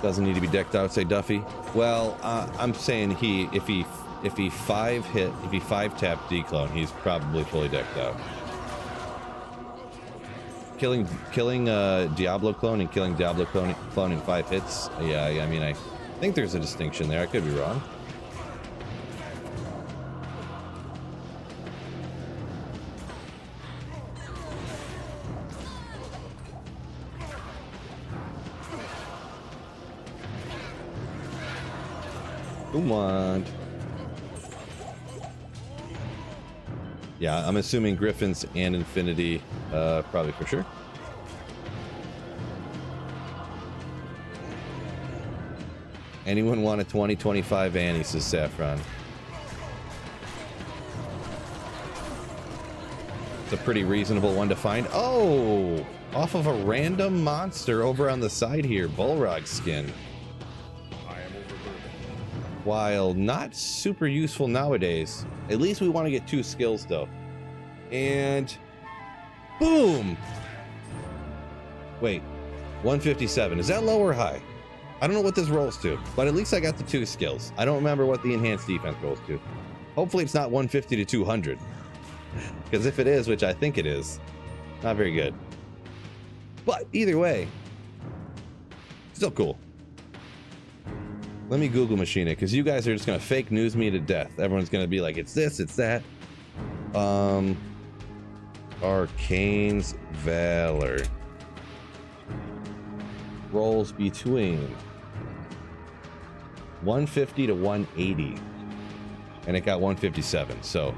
Doesn't need to be decked out, say Duffy. Well, I'm saying if he 5-tap declone, he's probably fully decked out. Killing Diablo clone and killing Diablo clone in 5 hits. Yeah, I mean, I think there's a distinction there. I could be wrong. One. Yeah, I'm assuming Griffins and Infinity, probably for sure. Anyone want a 2025 Annie, says Saffron. It's a pretty reasonable one to find. Oh, off of a random monster over on the side here, Bullrog skin. While not super useful nowadays, at least we want to get 2 skills though. And boom! Wait, 157. Is that low or high? I don't know what this rolls to, but at least I got the 2 skills. I don't remember what the enhanced defense rolls to. Hopefully it's not 150 to 200. Because if it is, which I think it is, not very good. But either way, still cool. Let me Google machine it, because you guys are just going to fake news me to death. Everyone's going to be like, it's this, it's that. Arcane's Valor. Rolls between 150 to 180. And it got 157, so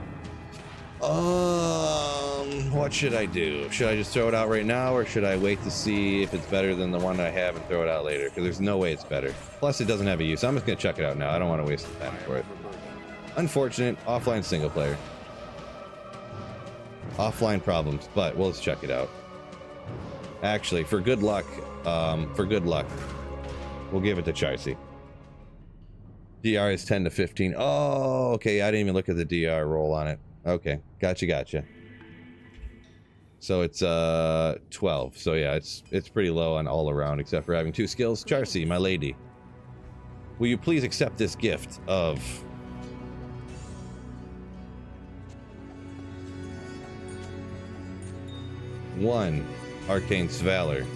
What should I do? Should I just throw it out right now, or should I wait to see if it's better than the one I have and throw it out later? Because there's no way it's better. Plus, it doesn't have a use. I'm just gonna check it out now. I don't want to waste the time for it. Unfortunate offline single player. Offline problems, but we'll just check it out. Actually, for good luck, we'll give it to Charcy. DR is 10 to 15. Oh, okay. I didn't even look at the DR roll on it. Okay, gotcha. So it's 12. So yeah, it's pretty low on all around, except for having 2 skills. Charcy, my lady, will you please accept this gift of 1 Arcane's Valor,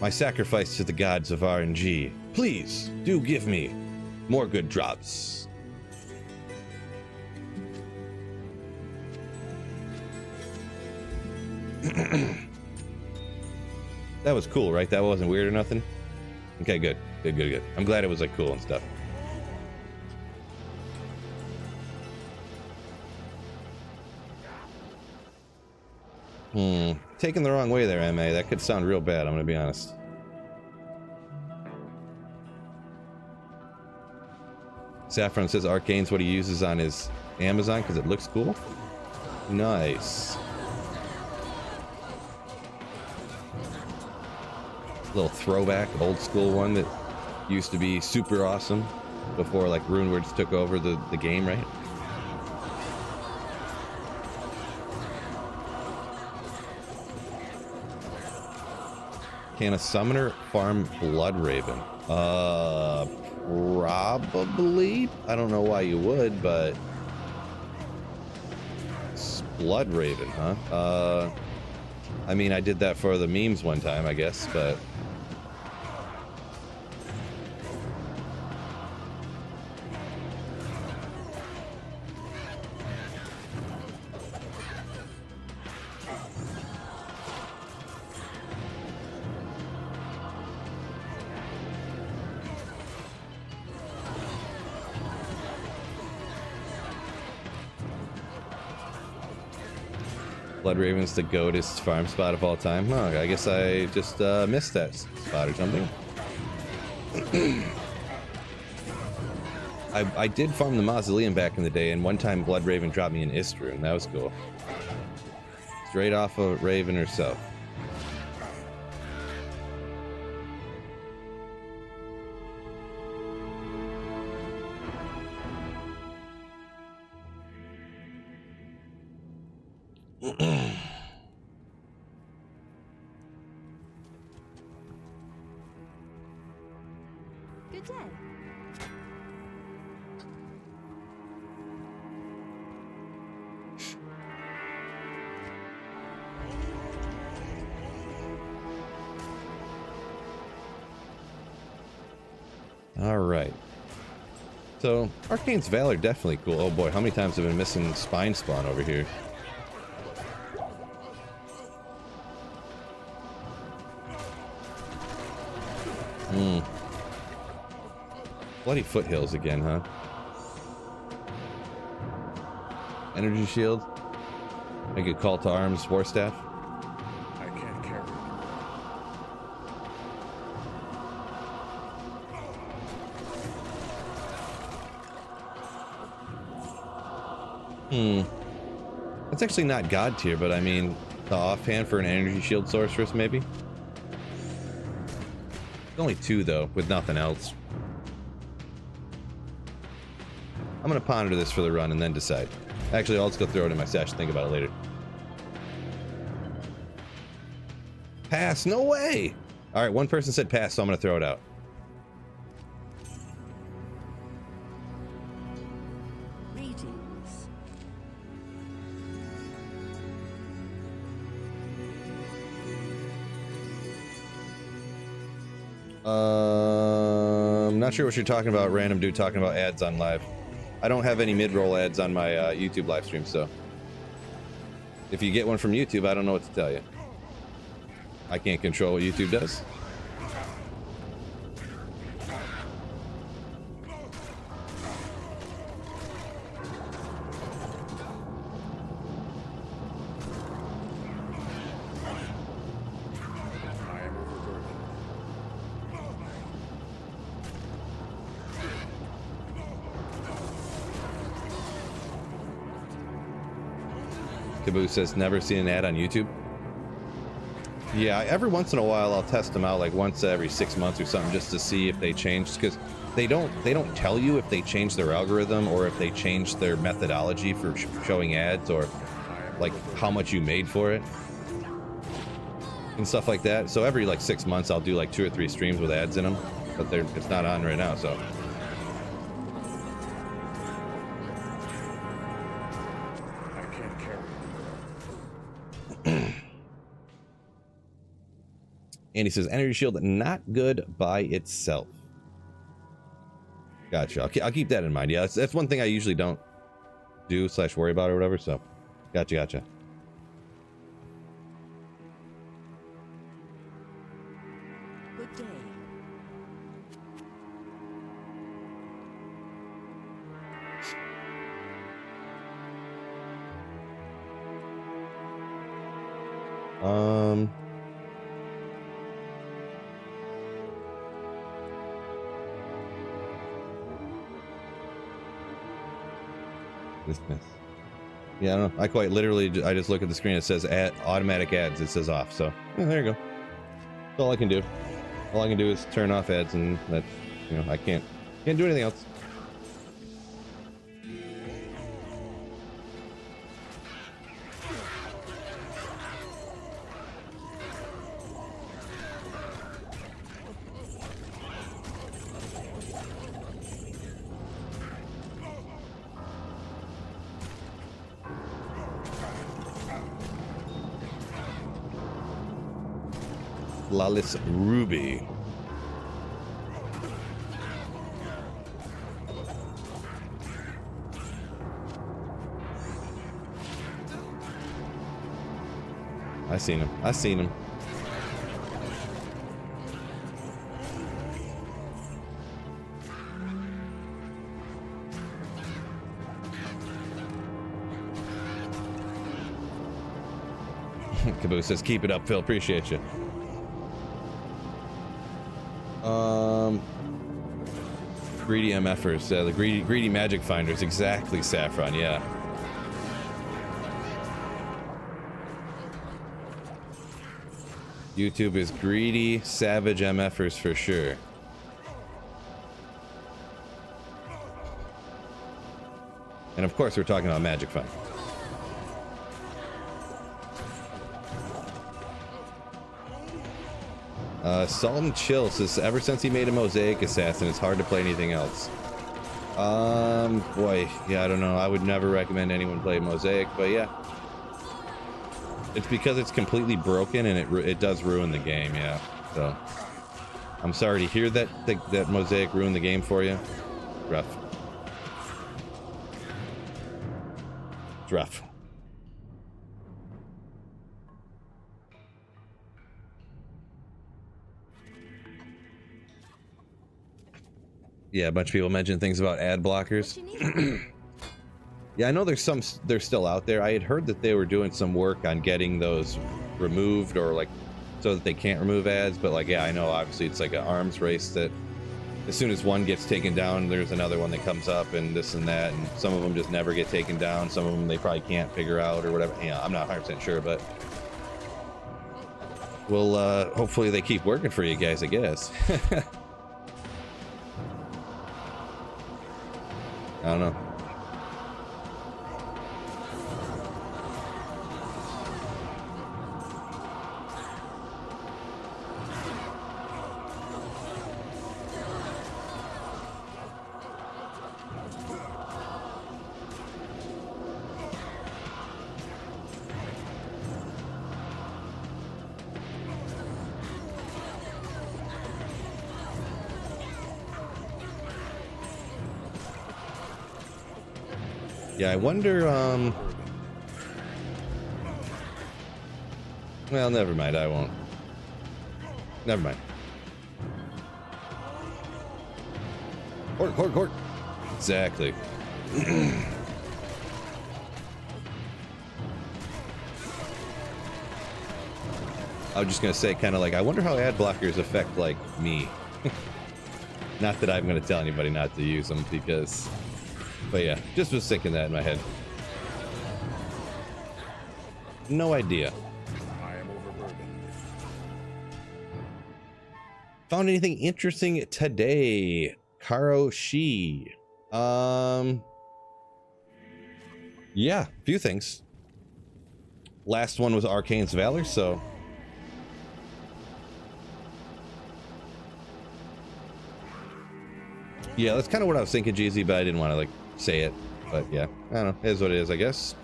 my sacrifice to the gods of RNG. Please do give me more good drops. That was cool, right? That wasn't weird or nothing? Okay, good. I'm glad it was like cool and stuff. Taken the wrong way there, MA. That could sound real bad, I'm gonna be honest. Saffron says Arcane's what he uses on his Amazon because it looks cool. Nice. Little throwback, old school one that used to be super awesome before like Runewords took over the game, right? Can a summoner farm Bloodraven? Probably. I don't know why you would, but Bloodraven, huh? I mean, I did that for the memes one time, I guess, but Bloodraven's the goatest farm spot of all time. Oh, I guess I just missed that spot or something. I did farm the Mausoleum back in the day, and one time Bloodraven dropped me an Istrun. That was cool. Straight off of Raven herself. Good day. All right. So, Arcane's Valor, definitely cool. Oh boy, how many times have I been missing Spine Spawn over here? Bloody foothills again, huh? Energy shield. Make a call to arms, war staff. I can't carry it. That's actually not god tier, but I mean, the offhand for an energy shield sorceress, maybe? Only 2 though, with nothing else. I'm gonna ponder this for the run and then decide. Actually, I'll just go throw it in my stash and think about it later. Pass, no way! Alright, one person said pass, so I'm gonna throw it out. Greetings. I'm not sure what you're talking about, random dude talking about ads on live. I don't have any mid-roll ads on my YouTube live stream, so if you get one from YouTube, I don't know what to tell you. I can't control what YouTube does. Caboose says never seen an ad on YouTube. Yeah, every once in a while I'll test them out, like once every 6 months or something, just to see if they change, because they don't tell you if they change their algorithm or if they change their methodology for showing ads, or like how much you made for it and stuff like that. So every like 6 months I'll do like 2 or 3 streams with ads in them, but it's not on right now, so. I can't carry it. Andy says energy shield not good by itself. Gotcha. I'll keep that in mind. Yeah, that's one thing I usually don't do / worry about or whatever. So, gotcha. Good day. Dismiss. Yeah, I don't know. I quite literally, I just look at the screen. It says automatic ads. It says off. So yeah, there you go. That's all I can do. All I can do is turn off ads, and that, I can't do anything else. Lawless Ruby. I seen him. Caboose says, keep it up, Phil. Appreciate you. Greedy MFers, the greedy magic finders, exactly, Saffron, yeah. YouTube is greedy, savage MFers for sure. And of course we're talking about magic find. Sultan Chill says, ever since he made a Mosaic Assassin, it's hard to play anything else. Boy, yeah, I don't know. I would never recommend anyone play Mosaic, but yeah. It's because it's completely broken, and it does ruin the game, yeah. So, I'm sorry to hear that that Mosaic ruined the game for you. Rough. It's rough. Yeah, a bunch of people mentioned things about ad blockers. Yeah, I know they're still out there. I had heard that they were doing some work on getting those removed, or like so that they can't remove ads, but like, yeah, I know obviously it's like an arms race that as soon as one gets taken down, there's another one that comes up, and this and that, and some of them just never get taken down. Some of them they probably can't figure out or whatever. Yeah, I'm not 100% sure, but well, hopefully they keep working for you guys, I guess. I don't know. Yeah, I wonder, well, never mind, I won't. Never mind. Court. Exactly. I was just gonna say, kind of like, I wonder how ad blockers affect, like, me. Not that I'm gonna tell anybody not to use them, because... But yeah, just was thinking that in my head. No idea. I am overburdened. Found anything interesting today? Karo Shi. Yeah, a few things. Last one was Arcane's Valor, so yeah, that's kind of what I was thinking, GZ, but I didn't want to like say it. But yeah, I don't know. It is what it is, I guess.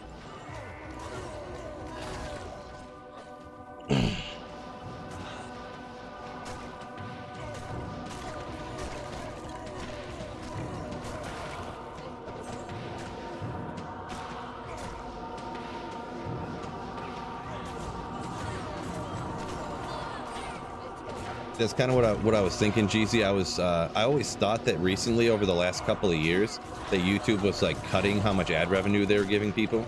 That's kind of what I was thinking, GZ. I always thought that recently, over the last couple of years, that YouTube was like cutting how much ad revenue they were giving people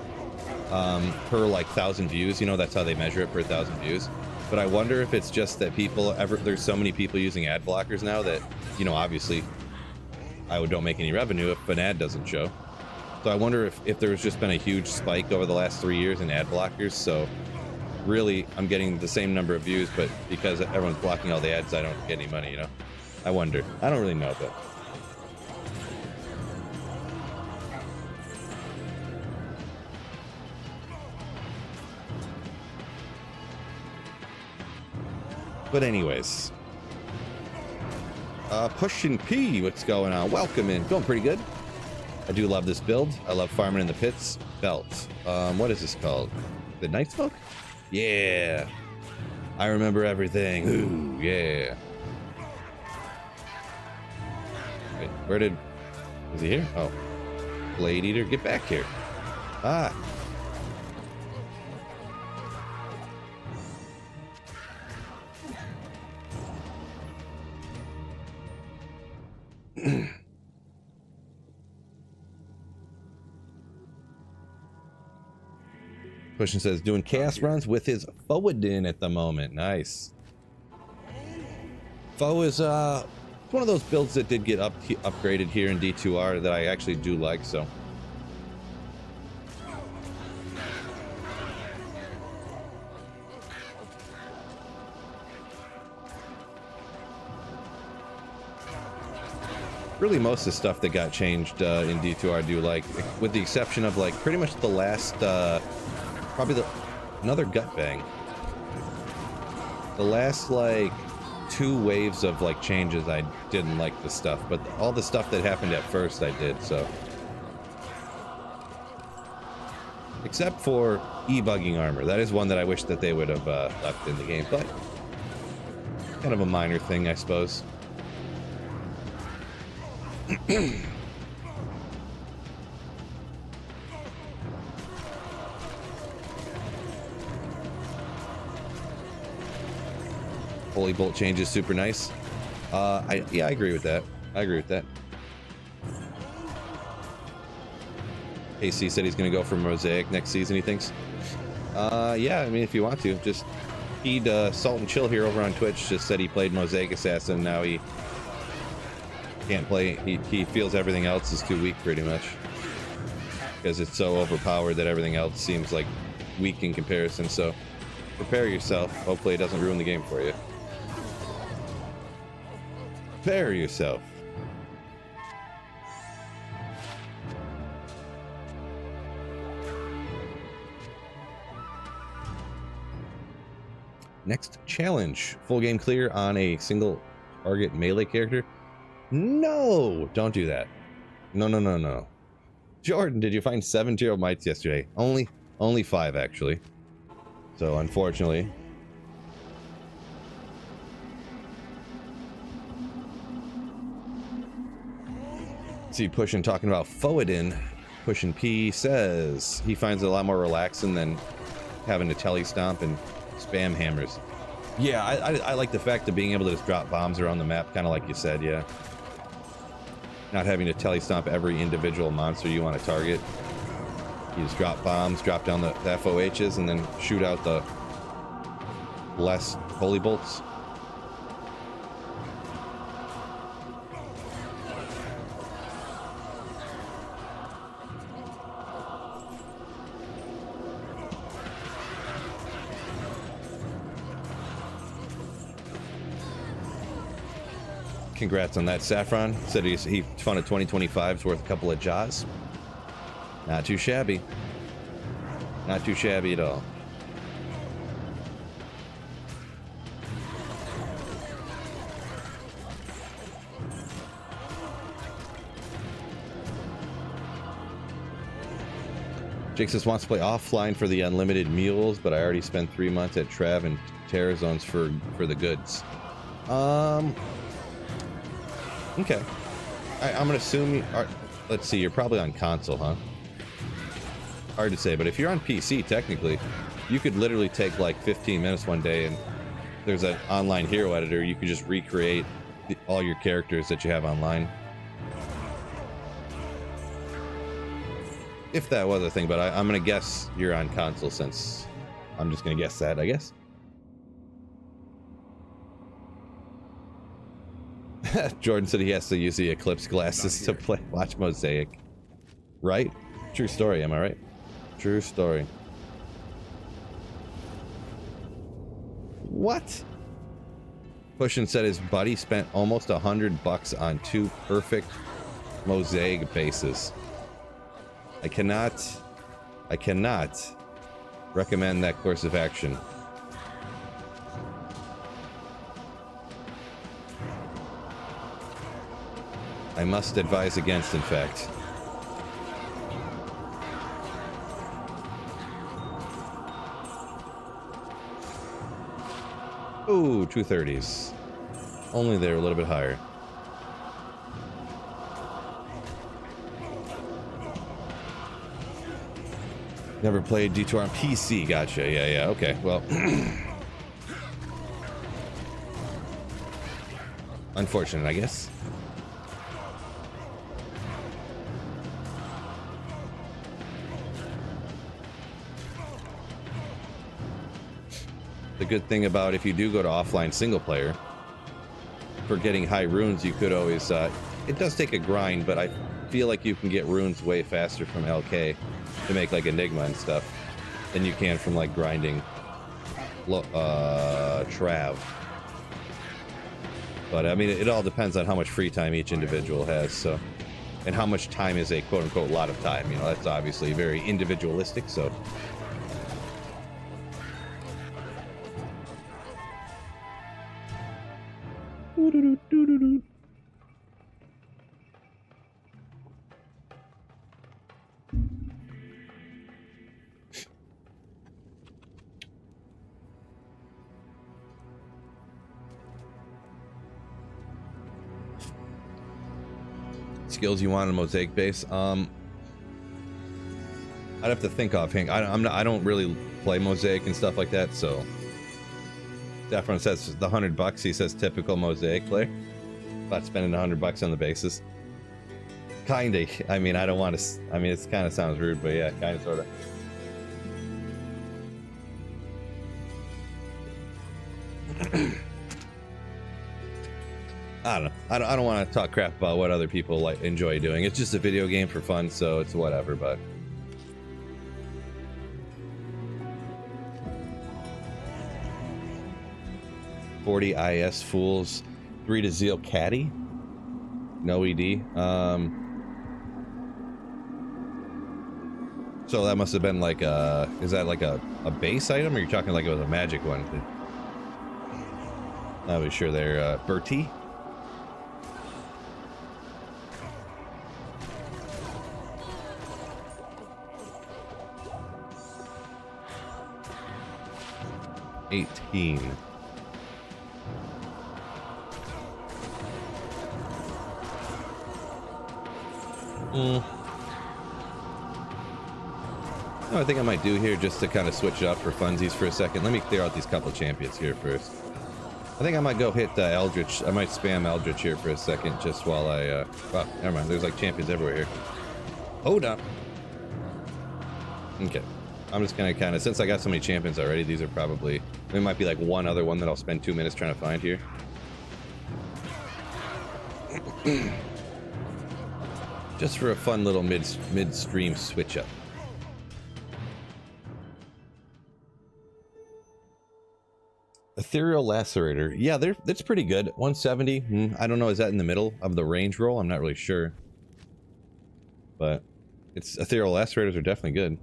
per like 1,000 views. You know, that's how they measure it, per 1,000 views. But I wonder if it's just that there's so many people using ad blockers now that, you know, obviously I don't make any revenue if an ad doesn't show. So I wonder if there's just been a huge spike over the last 3 years in ad blockers. So really, I'm getting the same number of views, but because everyone's blocking all the ads, I don't get any money, you know? I wonder. I don't really know, but... But anyways. Pushing P, what's going on? Welcome in. Going pretty good. I do love this build. I love farming in the pits. Belt. What is this called? The Night Smoke? Yeah, I remember everything. Ooh, yeah. Wait, is he here? Oh, Blade Eater, get back here. Ah. Pushing says doing chaos runs with his Foadin at the moment. Nice. Foe is one of those builds that did get upgraded here in D2R that I actually do like, so. Really, most of the stuff that got changed in D2R I do like, with the exception of like pretty much the last probably another gut bang. The last like 2 waves of like changes, I didn't like the stuff, but all the stuff that happened at first I did, so. Except for e-bugging armor. That is one that I wish that they would have left in the game, but kind of a minor thing, I suppose. Holy Bolt change is super nice. Yeah, I agree with that. AC said he's going to go for Mosaic next season, he thinks. Yeah, I mean, if you want to, just feed Salt and Chill here over on Twitch. Just said he played Mosaic Assassin. Now he can't play. He feels everything else is too weak, pretty much, because it's so overpowered that everything else seems like weak in comparison. So prepare yourself. Hopefully it doesn't ruin the game for you. Prepare yourself. Next challenge. Full game clear on a single target melee character. No! Don't do that. No. Jordan, did you find 7 Tiro Mites yesterday? Only 5, actually. So, unfortunately. See, Pushing talking about Foadin. Pushing P says he finds it a lot more relaxing than having to telly stomp and spam hammers. Yeah, I like the fact of being able to just drop bombs around the map, kind of like you said, yeah. Not having to telly stomp every individual monster you want to target. You just drop bombs, drop down the FOHs, and then shoot out the less holy bolts. Congrats on that, Saffron. Said he found a 2025's worth a couple of jaws. Not too shabby. Not too shabby at all. Jake says wants to play offline for the unlimited mules, but I already spent 3 months at Trav and Terra Zones for the goods. Okay. I'm gonna assume let's see, you're probably on console, huh? Hard to say, but if you're on PC, technically, you could literally take like 15 minutes one day, and there's an online hero editor. You could just recreate all your characters that you have online. If that was a thing, but I'm gonna guess you're on console, since I'm just gonna guess that, I guess. Jordan said he has to use the Eclipse glasses to watch Mosaic. Right? True story, am I right? True story. What? Pushin said his buddy spent almost $100 on 2 perfect Mosaic bases. I cannot recommend that course of action. I must advise against, in fact. Ooh, 230s. Only they're a little bit higher. Never played Detour on PC. Gotcha. Yeah. Okay. Well, unfortunate, I guess. The good thing about if you do go to offline single player, for getting high runes, you could always, it does take a grind, but I feel like you can get runes way faster from LK to make like Enigma and stuff than you can from like grinding Trav. But I mean, it all depends on how much free time each individual has, so, and how much time is a quote-unquote lot of time. You know, that's obviously very individualistic, so. Skills you want on a Mosaic base? I'd have to think offhand. I don't really play Mosaic and stuff like that, so. Saffron says the $100. He says typical Mosaic player. About spending $100 on the bases. Kinda. I mean, I don't want to. I mean, it kind of sounds rude, but yeah, kind of, sort of. I don't know. I don't want to talk crap about what other people like enjoy doing. It's just a video game for fun, so it's whatever. But. $40 IS fools, 3 to Zeal Caddy, no ED. So that must have been like a, is that like a base item, or you're talking like it was a magic one? Not really sure there. Bertie. $18. I think I might do here, just to kind of switch it up for funsies for a second. Let me clear out these couple champions here first. I think I might go hit Eldritch. I might spam Eldritch here for a second, just while I, well, never mind. There's like champions everywhere here. Hold up. Okay. I'm just gonna kind of, since I got so many champions already, these are probably, there might be like one other one that I'll spend 2 minutes trying to find here. Just for a fun little mid-stream switch up. Ethereal Lacerator. Yeah, that's pretty good. 170. I don't know. Is that in the middle of the range roll? I'm not really sure. But it's Ethereal Lacerators are definitely good.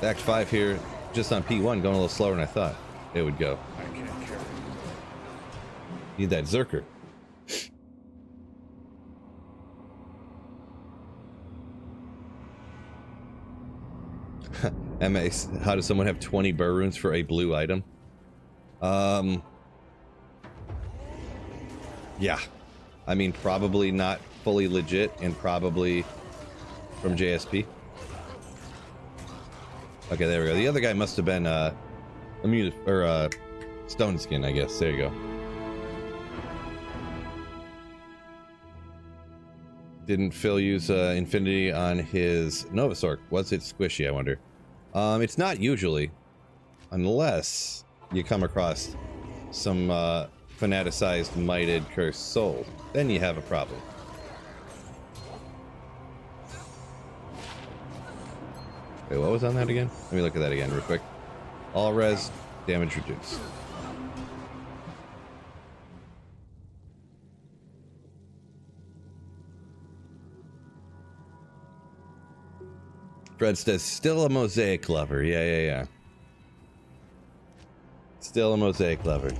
Act 5 here, just on P1, going a little slower than I thought it would go. I can't carry. Need that Zerker. MA, how does someone have 20 burr runes for a blue item? Yeah. I mean, probably not fully legit and probably from JSP. Okay, there we go. The other guy must have been Stone Skin, I guess. There you go. Didn't Phil use Infinity on his Novasork? Was it squishy, I wonder? It's not usually, unless you come across some fanaticized, mighted, cursed soul. Then you have a problem. Wait, what was on that again? Let me look at that again real quick. All res, damage reduced. Fred says, still a mosaic lover. Yeah. Still a mosaic lover.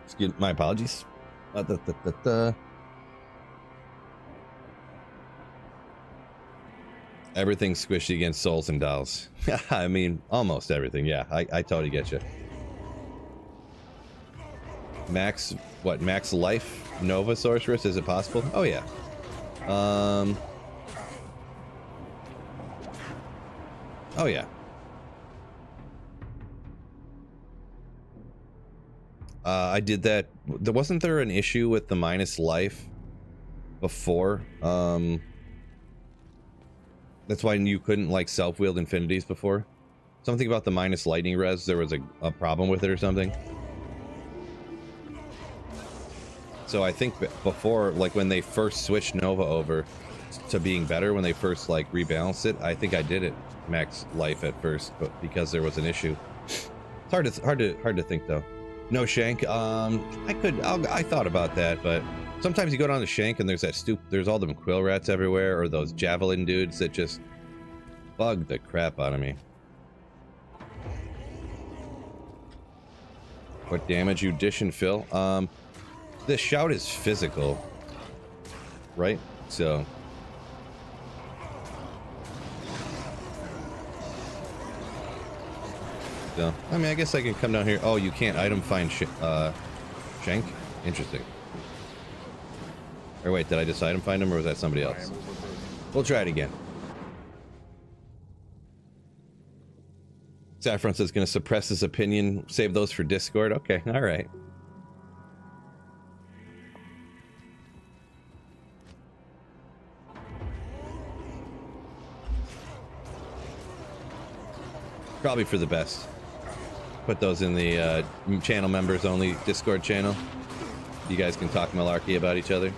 Excuse my apologies. Everything's squishy against souls and dolls. I mean, almost everything. Yeah, I totally get you. Max, what? Max life Nova Sorceress? Is it possible? Oh yeah. Oh yeah. I did that. Wasn't there an issue with the minus life before? That's why you couldn't like self-wield infinities before. Something about the minus lightning res. There was a problem with it or something. So I think before, like when they first switched Nova over to being better, when they first like rebalanced it, I think I did it max life at first, but because there was an issue. It's hard to think though. No Shank. I thought about that, but sometimes you go down to Shank and there's that there's all them quill rats everywhere, or those javelin dudes that just bug the crap out of me. What damage you dish and fill? This shout is physical, right? So I mean, I guess I can come down here. Oh, you can't item find Shank? Interesting. Or wait, did I just item find him, or was that somebody else? We'll try it again. Saffron says gonna suppress his opinion, save those for Discord. Okay, all right. Probably for the best. Put those in the channel members only Discord channel. You guys can talk malarkey about each other.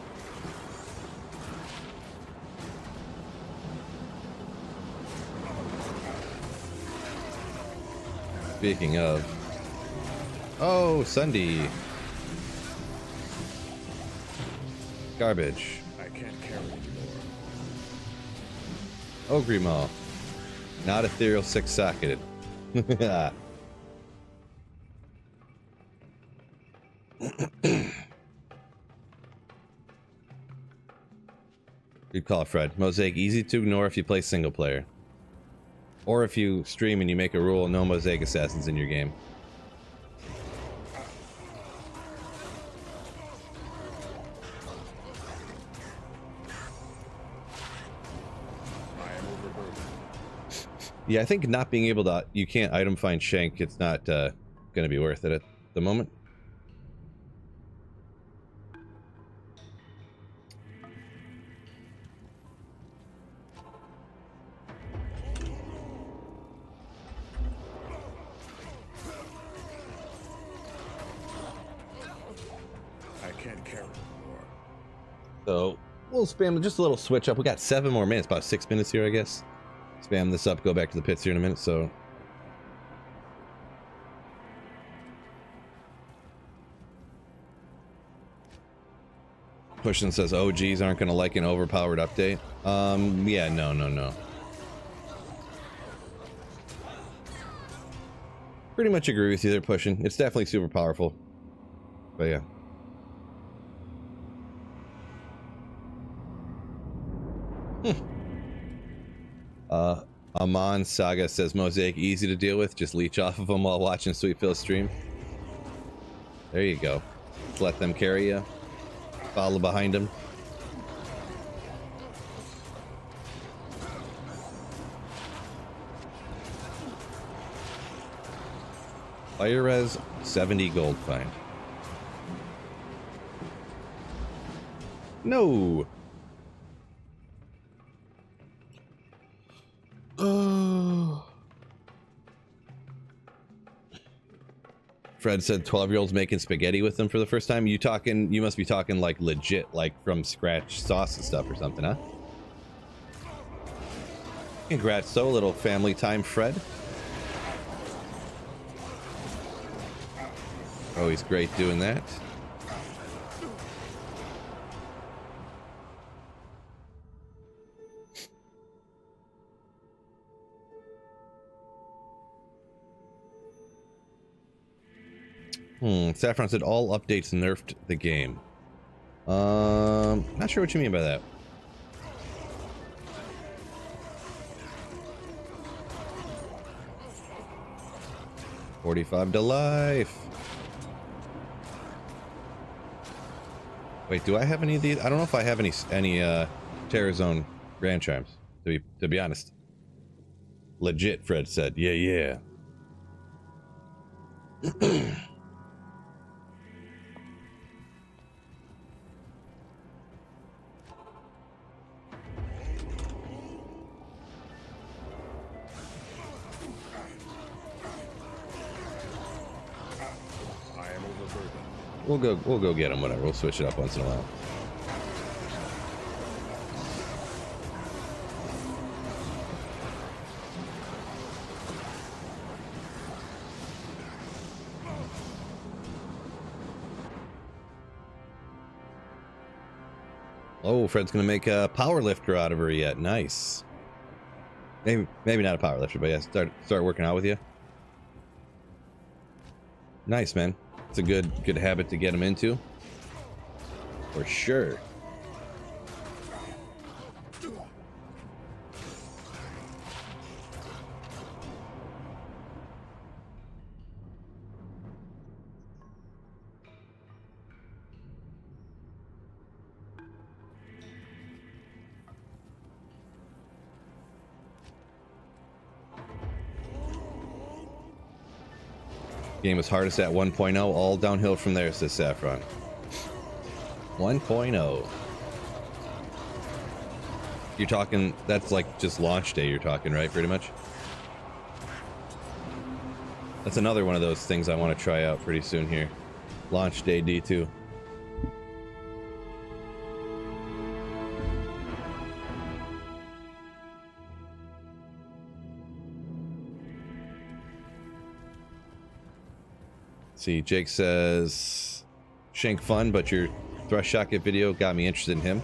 Speaking of, oh, Sunday. Garbage. I can't carry anymore. Ogre Maw. Not ethereal six-socketed. Good call, Fred. Mosaic easy to ignore if you play single player. Or if you stream and you make a rule, no Mosaic assassins in your game. Yeah, I think not being able to, you can't item find Shank, it's not going to be worth it at the moment. So we'll spam just a little switch up. We got 7 more minutes, about 6 minutes here, I guess. Spam this up, go back to the pits here in a minute. So Pushing says OGs aren't going to like an overpowered update. Yeah, no. Pretty much agree with you there, Pushing. It's definitely super powerful. But yeah. Amon Saga says Mosaic easy to deal with. Just leech off of them while watching Sweet Phil stream. There you go. Just let them carry you. Follow behind them. Fire res 70 gold find. No. Fred said 12-year-olds making spaghetti with them for the first time. You must be talking like legit, like from scratch sauce and stuff or something, huh? Congrats, so little family time, Fred. Always great doing that. Saffron said all updates nerfed the game. Not sure what you mean by that. $45 to life. Wait, do I have any of these? I don't know if I have any Terrazone Grand Chimes, to be honest. Legit, Fred said. Yeah. We'll go get them, whatever. We'll switch it up once in a while. Oh, Fred's gonna make a power lifter out of her yet. Nice. Maybe not a power lifter, but yeah, start working out with you. Nice, man. It's a good habit to get them into. For sure. Game was hardest at 1.0, all downhill from there, says Saffron. 1.0. You're talking, that's like just launch day you're talking, right? Pretty much. That's another one of those things I want to try out pretty soon here. Launch day D2. See, Jake says, Shank fun, but your Thrush Shocket video got me interested in him.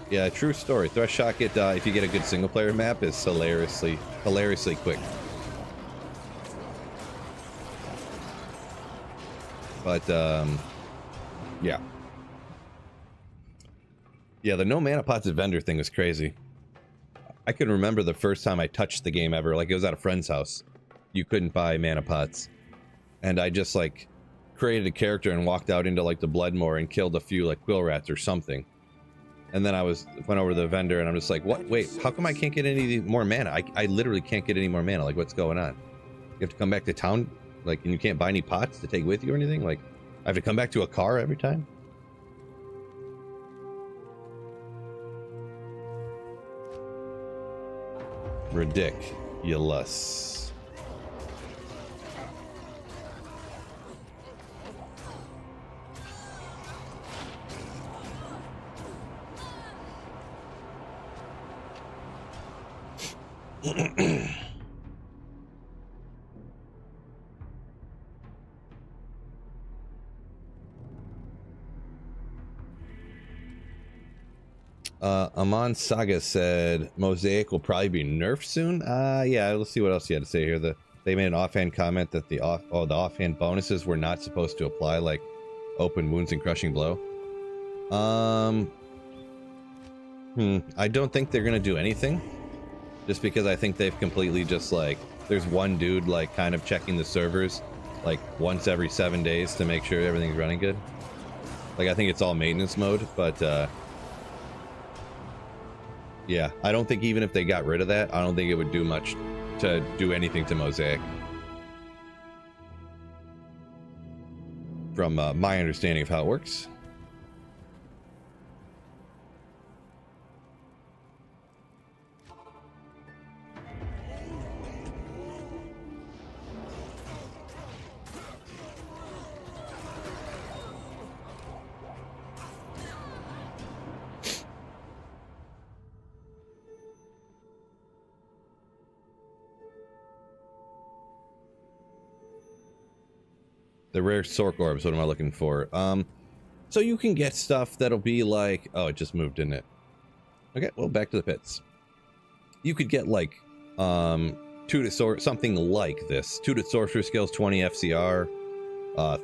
Yeah, true story. Thrush Shocket, if you get a good single player map, is hilariously quick. But, yeah. Yeah, the no mana pots at vendor thing was crazy. I can remember the first time I touched the game ever, like it was at a friend's house. You couldn't buy mana pots. And I just like created a character and walked out into like the Bloodmoor and killed a few like quill rats or something. And then went over to the vendor and I'm just like, what? Wait, how come I can't get any more mana? I literally can't get any more mana. Like, what's going on? You have to come back to town, like, and you can't buy any pots to take with you or anything. Like, I have to come back to a car every time. Ridiculous. Amon Saga said Mosaic will probably be nerfed soon. Yeah, let's see what else he had to say here. They made an offhand comment that the offhand bonuses were not supposed to apply, like open wounds and crushing blow. I don't think they're gonna do anything, just because I think they've completely just like, there's one dude like kind of checking the servers like once every 7 days to make sure everything's running good. Like, I think it's all maintenance mode, but yeah, I don't think even if they got rid of that, I don't think it would do much to do anything to Mosaic. From my understanding of how it works. The rare Sork orbs, what am I looking for? So you can get stuff that'll be like, oh, it just moved, didn't it? Okay, well, back to the pits. You could get like, 2 to something like this. 2 to sorcerer skills, 20 FCR,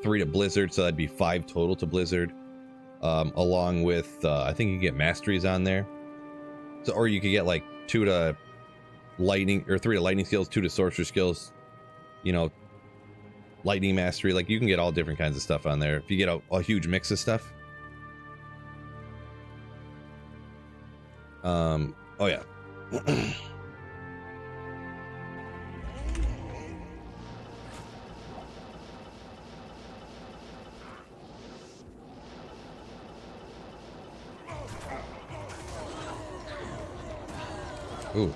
3 to blizzard, so that'd be 5 total to blizzard. Along with, I think you can get masteries on there. So, or you could get like 2 to lightning, or 3 to lightning skills, 2 to sorcerer skills, you know, lightning mastery. Like, you can get all different kinds of stuff on there if you get a huge mix of stuff. Oh yeah. Ooh,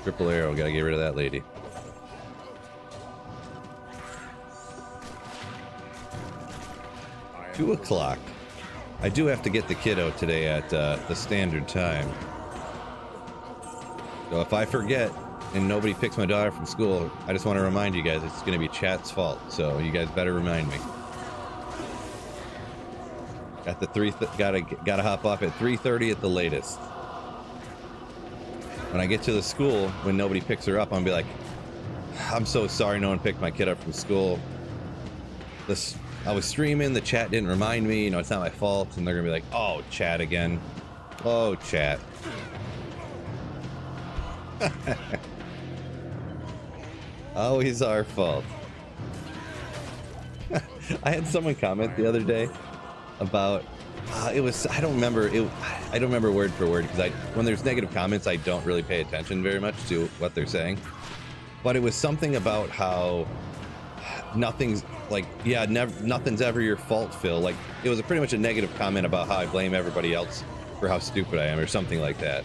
triple arrow, gotta get rid of that lady. I am 2 o'clock. I do have to get the kiddo today at the standard time. So if I forget and nobody picks my daughter from school, I just want to remind you guys it's going to be chat's fault. So you guys better remind me. Got the gotta hop off at 3:30 at the latest. When I get to the school, when nobody picks her up, I'm gonna be like, I'm so sorry no one picked my kid up from school. I was streaming, the chat didn't remind me, you know, it's not my fault. And they're gonna be like, oh, chat again. Oh, chat. Always our fault. I had someone comment the other day about it was, I don't remember word for word, because when there's negative comments, I don't really pay attention very much to what they're saying. But it was something about how nothing's like, yeah, nothing's ever your fault, Phil. Like, it was pretty much a negative comment about how I blame everybody else for how stupid I am, or something like that.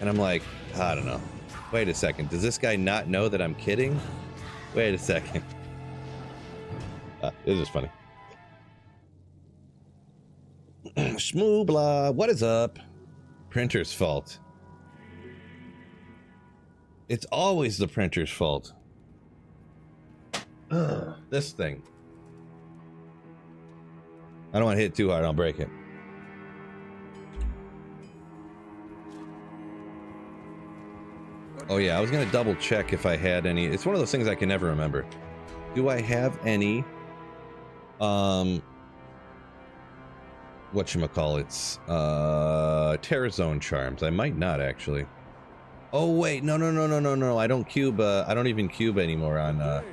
And I'm like, I don't know. Wait a second. Does this guy not know that I'm kidding? Wait a second. This is funny. Shmoobla, what is up? Printer's fault. It's always the printer's fault. Ugh, this thing. I don't want to hit it too hard, I'll break it. Oh yeah, I was gonna double check if I had any. It's one of those things I can never remember. Do I have any whatchamacallits, Terror Zone charms? I might not, actually. Oh wait, no, I don't cube, I don't even cube anymore on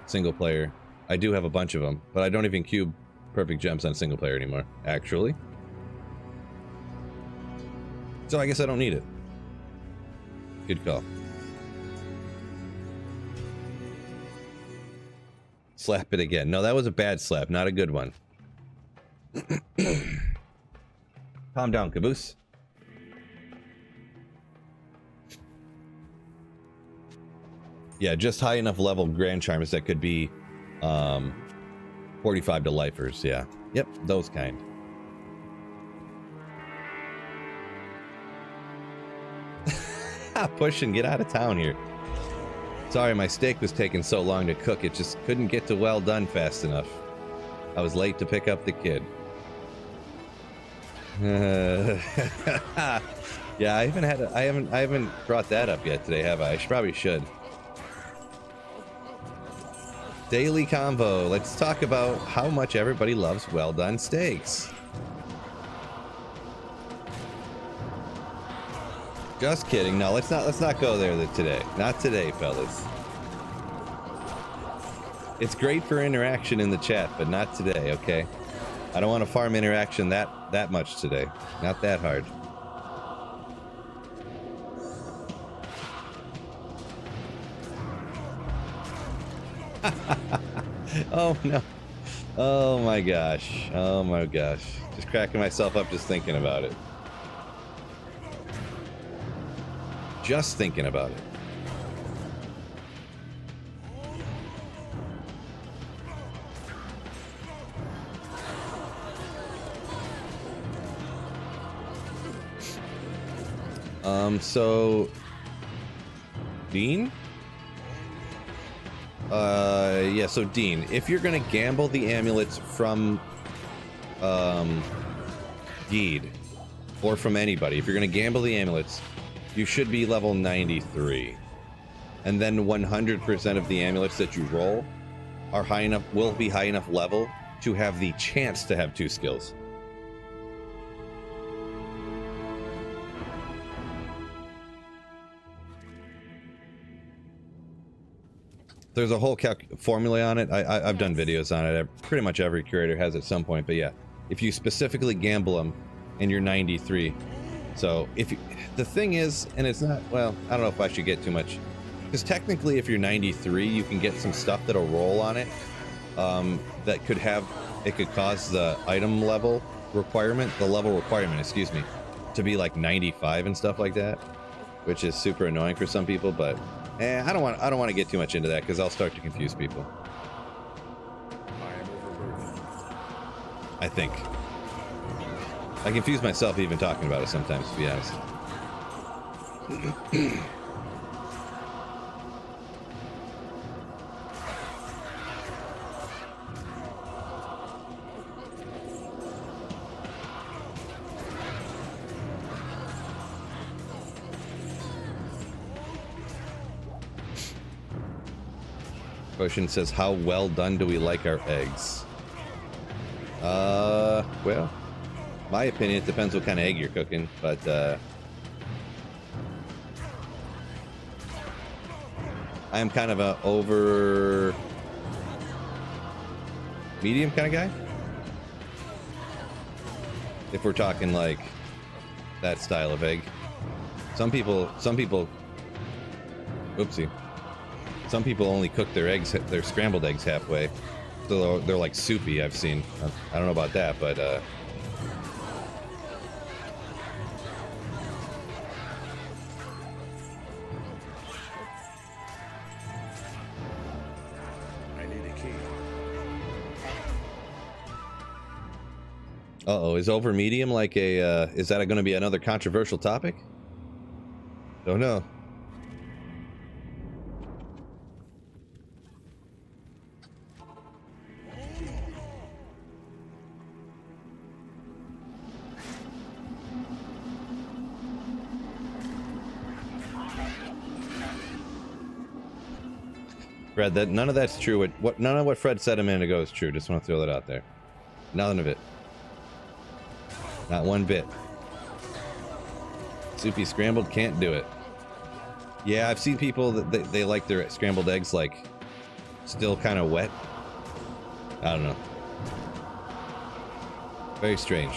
single player. I do have a bunch of them, but I don't even cube perfect gems on single player anymore, actually. So I guess I don't need it. Good call. Slap it again. No, that was a bad slap, not a good one. Calm down, Caboose. Yeah, just high enough level Grand Charmers that could be 45 to lifers, yeah. Yep, those kind. Push and get out of town here. Sorry, my steak was taking so long to cook. It just couldn't get to well done fast enough. I was late to pick up the kid. Yeah, I haven't brought that up yet today, have I? I probably should. Daily Convo. Let's talk about how much everybody loves well done steaks. Just kidding. No, let's not go there today. Not today, fellas. It's great for interaction in the chat, but not today, okay? I don't want to farm interaction that much today. Not that hard. Oh no. Oh my gosh. Oh my gosh. Just cracking myself up just thinking about it. Just thinking about it. So Dean? Yeah, so Dean, if you're gonna gamble the amulets from Geed or from anybody, if you're gonna gamble the amulets, you should be level 93. And then 100% of the amulets that you roll are high enough, will be high enough level to have the chance to have 2 skills. There's a whole formula on it. I've done videos on it. Pretty much every curator has at some point. But yeah, if you specifically gamble them and you're 93. So if you, the thing is, and it's not, well, I don't know if I should get too much. Because technically if you're 93, you can get some stuff that'll roll on it. That could have, it could cause the item level requirement, the level requirement, excuse me, to be like 95 and stuff like that. Which is super annoying for some people, but I don't want to get too much into that because I'll start to confuse people. I am overburdened. I think. I confuse myself even talking about it sometimes, to be honest. Ocean says, how well done do we like our eggs? Well, my opinion, it depends what kind of egg you're cooking, but I am kind of a over medium kind of guy. If we're talking like that style of egg. Some people, oopsie. Some people only cook their eggs, their scrambled eggs halfway. So they're like soupy, I've seen. I don't know about that, but I need a key. uh-oh, is over medium like a, is that going to be another controversial topic? Don't know. Fred, that none of that's true. None of what Fred said a minute ago is true. Just want to throw that out there. None of it. Not one bit. Soupy scrambled, can't do it. Yeah, I've seen people that they like their scrambled eggs like still kind of wet. I don't know. Very strange.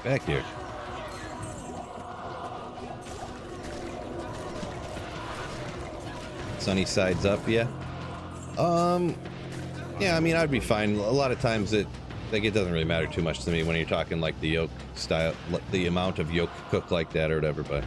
Back here. Sunny sides up, yeah. Yeah, I mean, I'd be fine. A lot of times it doesn't really matter too much to me when you're talking like the yolk style, the amount of yolk cooked like that or whatever, but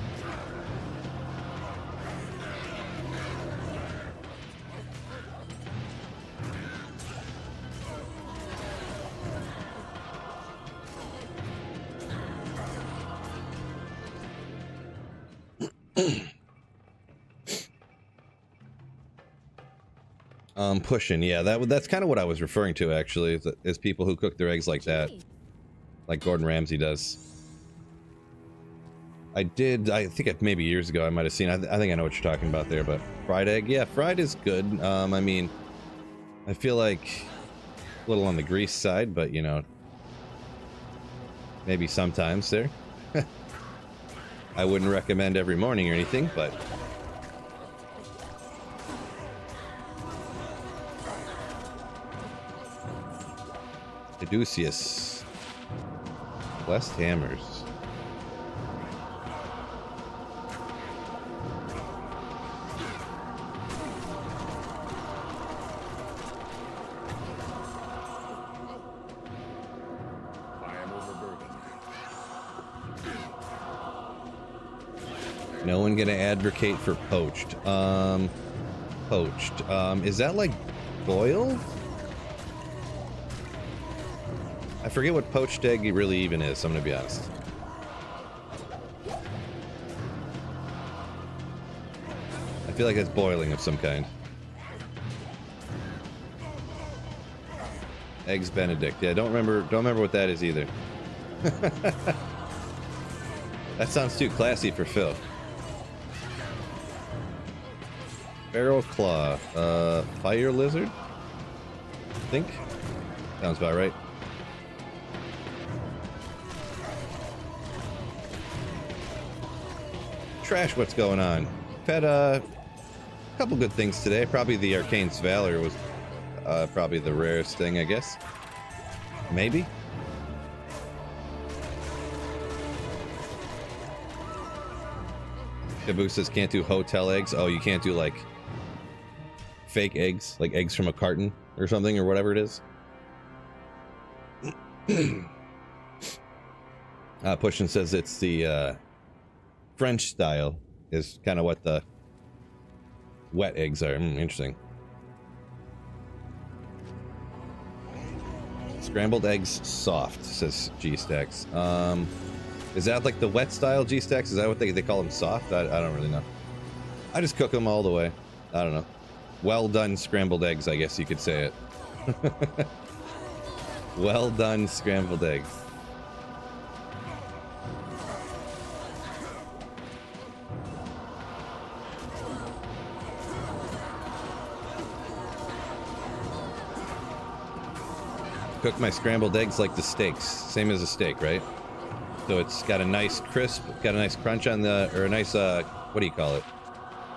Pushing, yeah, that's kind of what I was referring to, actually, is people who cook their eggs like that, like Gordon Ramsay does. I think maybe years ago I might have seen, I think I know what you're talking about there, but fried egg, yeah, fried is good. I mean, I feel like a little on the grease side, but you know, maybe sometimes there. I wouldn't recommend every morning or anything, but Caduceus. Blessed hammers. I am overburdened. No one gonna advocate for poached. Poached. Is that like boiled? I forget what poached egg really even is, I'm gonna be honest. I feel like it's boiling of some kind. Eggs Benedict. Yeah, don't remember what that is either. That sounds too classy for Phil. Barrel claw. Fire lizard? I think. Sounds about right. Trash, what's going on? Had a couple good things today. Probably the Arcane's Valor was probably the rarest thing, I guess. Maybe? Shabu says can't do hotel eggs. Oh, you can't do like fake eggs, like eggs from a carton or something or whatever it is. Pushin says it's the French style is kind of what the wet eggs are. Interesting. Scrambled eggs soft, says G-Stacks. Is that like the wet style G-Stacks? Is that what they call them, soft? I don't really know. I just cook them all the way. I don't know. Well done scrambled eggs, I guess you could say it. Well done scrambled eggs. Cook my scrambled eggs like the steaks, same as a steak, right? So it's got a nice crisp, got a nice crunch on the, or a nice, what do you call it?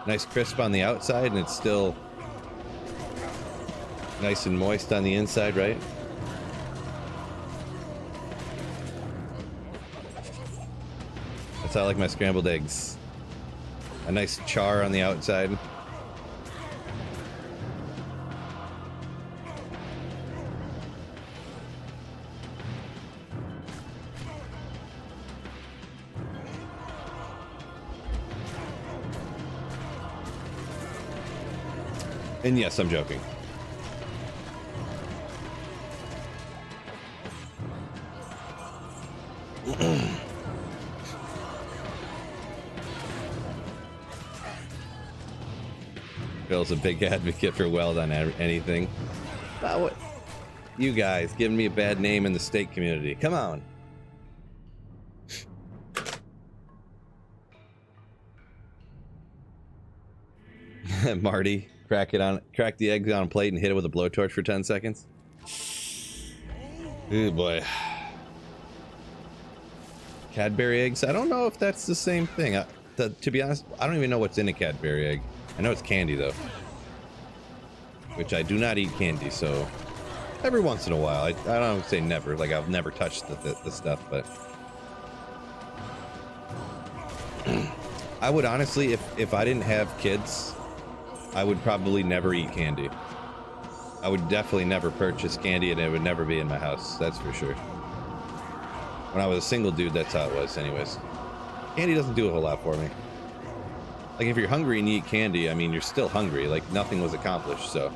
Nice crisp on the outside, and it's still nice and moist on the inside, right? That's how I like my scrambled eggs. A nice char on the outside. And yes, I'm joking. Bill's a big advocate for well done anything. What? You guys giving me a bad name in the steak community. Come on. Marty, crack the eggs on a plate and hit it with a blowtorch for 10 seconds. Oh boy. Cadbury eggs? I don't know if that's the same thing. To be honest, I don't even know what's in a Cadbury egg. I know it's candy though. Which I do not eat candy, so every once in a while. I don't say never, like I've never touched the stuff, but I would honestly, if I didn't have kids, I would probably never eat candy. I would definitely never purchase candy, and it would never be in my house. That's for sure. When I was a single dude, that's how it was anyways. Candy doesn't do a whole lot for me. Like, if you're hungry and you eat candy, I mean, you're still hungry. Like, nothing was accomplished, so.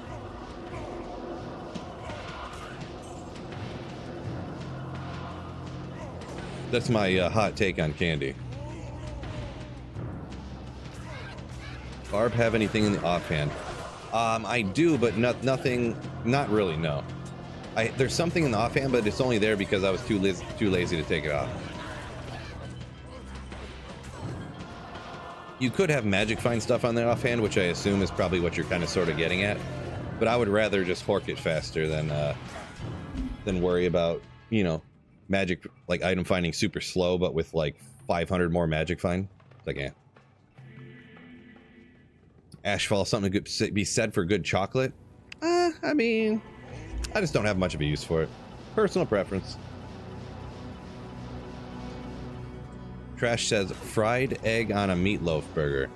That's my hot take on candy. Barb have anything in the offhand? I do, but nothing. Not really. No. There's something in the offhand, but it's only there because I was too lazy to take it off. You could have magic find stuff on the offhand, which I assume is probably what you're kind of sort of getting at. But I would rather just hork it faster than worry about, you know, magic, like item finding super slow, but with like 500 more magic find. It's like, eh. Ashfall, something to be said for good chocolate? I mean, I just don't have much of a use for it. Personal preference. Trash says fried egg on a meatloaf burger.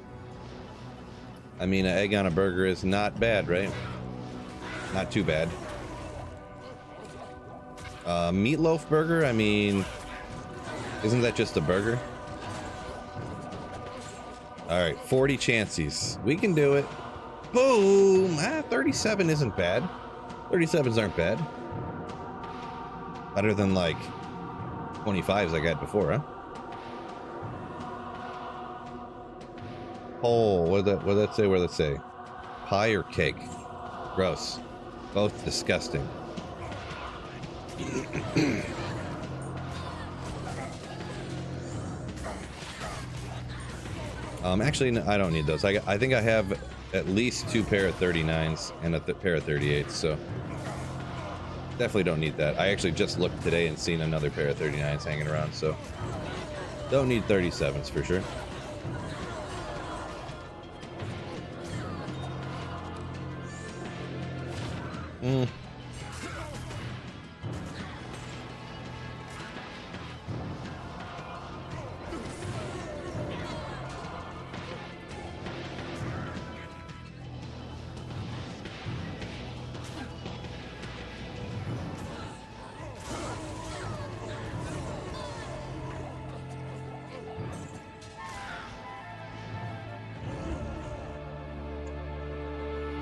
I mean, an egg on a burger is not bad, right? Not too bad. Meatloaf burger, I mean, isn't that just a burger? Alright, 40 chances. We can do it. Boom! 37 isn't bad. 37s aren't bad. Better than like 25s I got before, huh? Oh, what did that say? What did that say? Pie or cake? Gross. Both disgusting. Actually, no, I don't need those. I think I have at least 2 pair of 39s and a pair of 38s, so definitely don't need that. I actually just looked today and seen another pair of 39s hanging around, so don't need 37s for sure.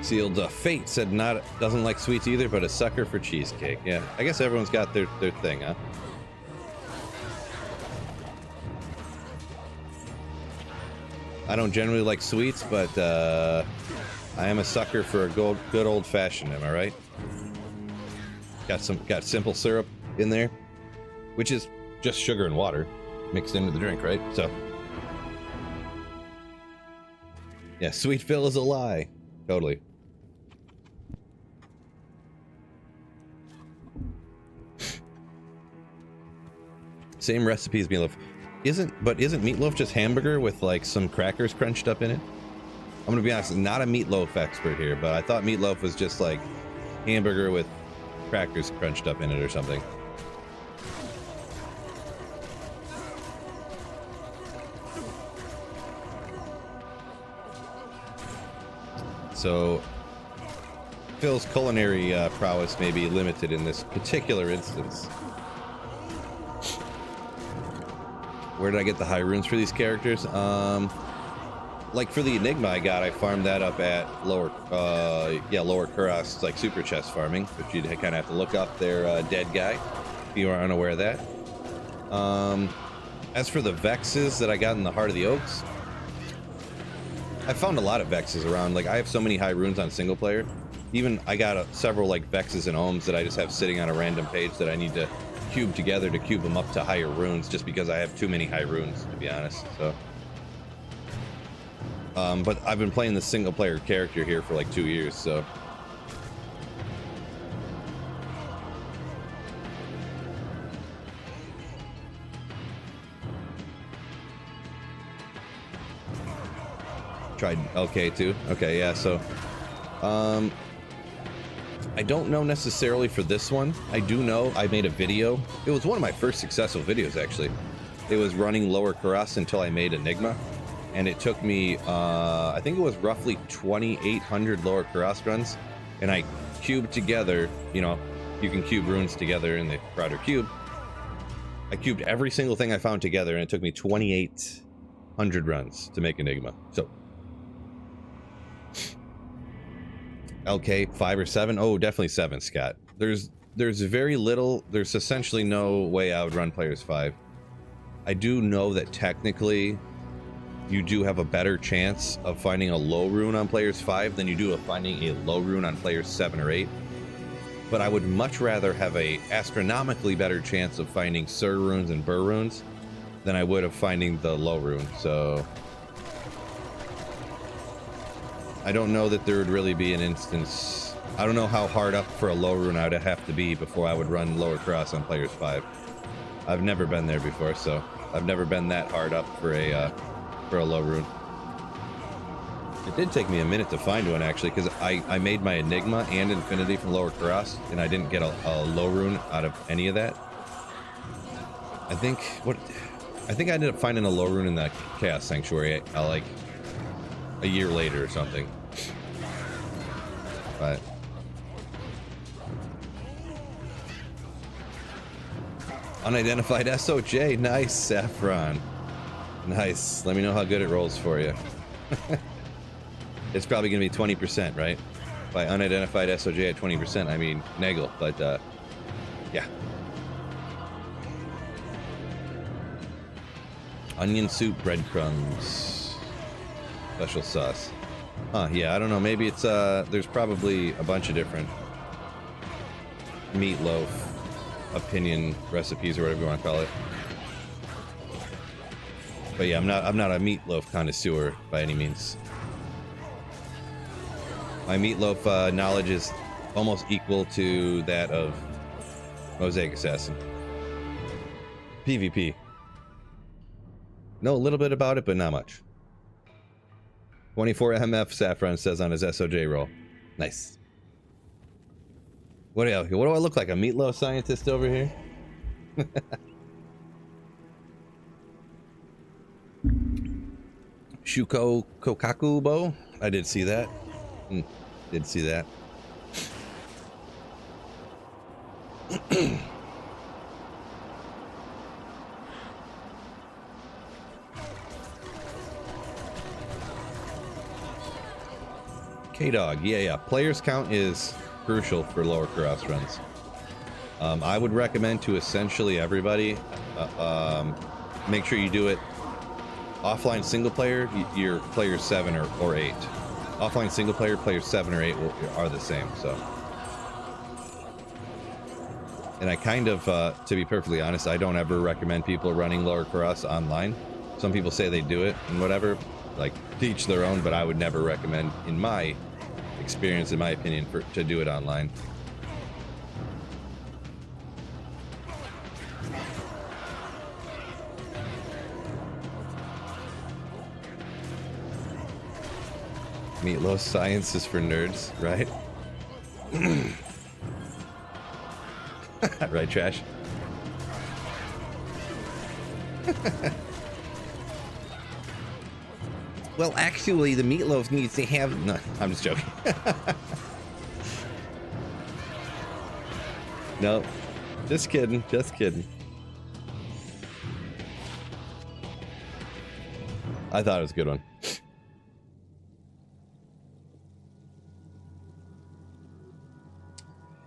Sealed Fate said doesn't like sweets either, but a sucker for cheesecake. Yeah, I guess everyone's got their thing, huh? I don't generally like sweets, but I am a sucker for a good old-fashioned. Am I right? Got simple syrup in there, which is just sugar and water mixed into the drink, right? So yeah, sweet fill is a lie. Totally. Same recipe as meatloaf. Isn't meatloaf just hamburger with like some crackers crunched up in it? I'm gonna be honest, not a meatloaf expert here, but I thought meatloaf was just like hamburger with crackers crunched up in it or something. So Phil's culinary prowess may be limited in this particular instance. Where did I get the high runes for these characters? Like for the Enigma I farmed that up at Lower Kuros, like super chest farming, but you'd kind of have to look up their dead guy if you are unaware of that. As for the Vexes that I got in the Heart of the Oaks, I found a lot of Vexes around. Like I have so many high runes on single player. Even I got several like Vexes and Ohms that I just have sitting on a random page that I need to cube together to cube them up to higher runes, just because I have too many high runes, to be honest. So but I've been playing the single player character here for like 2 years, so tried LK too. Okay, yeah, so I don't know necessarily for this one. I do know I made a video. It was one of my first successful videos, actually. It was running Lower Kuros until I made Enigma. And it took me, I think it was roughly 2,800 Lower Kuros runs. And I cubed together, you know, you can cube runes together in the Crowder Cube. I cubed every single thing I found together, and it took me 2,800 runs to make Enigma. So LK 5 or 7? Oh, definitely 7, Scott. There's very little. There's essentially no way I would run players 5. I do know that technically you do have a better chance of finding a low rune on players 5 than you do of finding a low rune on players 7 or 8. But I would much rather have a astronomically better chance of finding Sur runes and Bur runes than I would of finding the low rune. So I don't know that there would really be an instance. I don't know how hard up for a low rune I would have to be before I would run lower cross on players 5. I've never been there before, so I've never been that hard up for a low rune. It did take me a minute to find one, actually, because I made my Enigma and Infinity from lower cross, and I didn't get a low rune out of any of that. I think I ended up finding a low rune in the Chaos Sanctuary like a year later or something. But unidentified SOJ, nice, Saffron. Nice. Let me know how good it rolls for you. It's probably going to be 20%, right? By unidentified SOJ at 20%, I mean Nagel, but yeah. Onion soup, breadcrumbs, special sauce. Huh, yeah, I don't know. Maybe it's, there's probably a bunch of different meatloaf opinion recipes or whatever you want to call it. But yeah, I'm not a meatloaf connoisseur by any means. My meatloaf knowledge is almost equal to that of Mosaic Assassin. PvP. Know a little bit about it, but not much. 24 MF Saffron says on his SOJ roll. Nice. What do I look like? A meatloaf scientist over here? Shuko Kokaku Bo? I did see that. Did see that. K-Dog, yeah. Players count is crucial for lower cross runs. I would recommend to essentially everybody, make sure you do it offline single player, your players 7 or 8. Offline single player, players 7 or 8 are the same, so. And I kind of, to be perfectly honest, I don't ever recommend people running lower cross online. Some people say they do it and whatever, like teach their own, but I would never recommend, in my experience, in my opinion, to do it online. Meatloaf science is for nerds, right? Right, Trash? Well, actually, the meatloaf needs to have... No, I'm just joking. No, just kidding, just kidding. I thought it was a good one.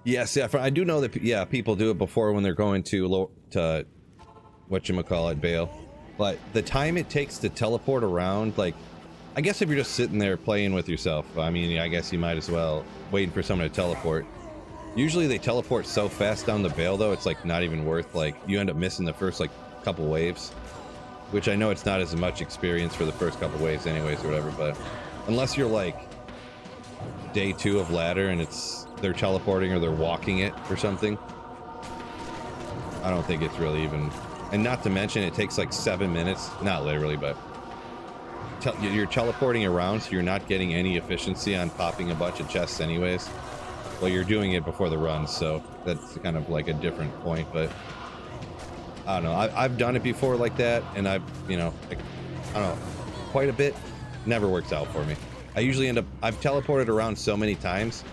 Yes, yeah, I do know that, yeah, people do it before when they're going to whatchamacallit, Bale. But the time it takes to teleport around, like, I guess if you're just sitting there playing with yourself, I mean, I guess you might as well waiting for someone to teleport. Usually they teleport so fast down the Bale, though, it's like not even worth, like, you end up missing the first, like, couple waves. Which I know it's not as much experience for the first couple waves anyways or whatever, but unless you're like day 2 of ladder and they're teleporting or they're walking it or something, I don't think it's really even. And not to mention it takes like 7 minutes, not literally, but you're teleporting around, so you're not getting any efficiency on popping a bunch of chests anyways. Well, you're doing it before the run, so that's kind of like a different point, but I don't know. I've done it before like that, and I've, you know, like, I don't know, quite a bit. Never works out for me. I usually end up, I've teleported around so many times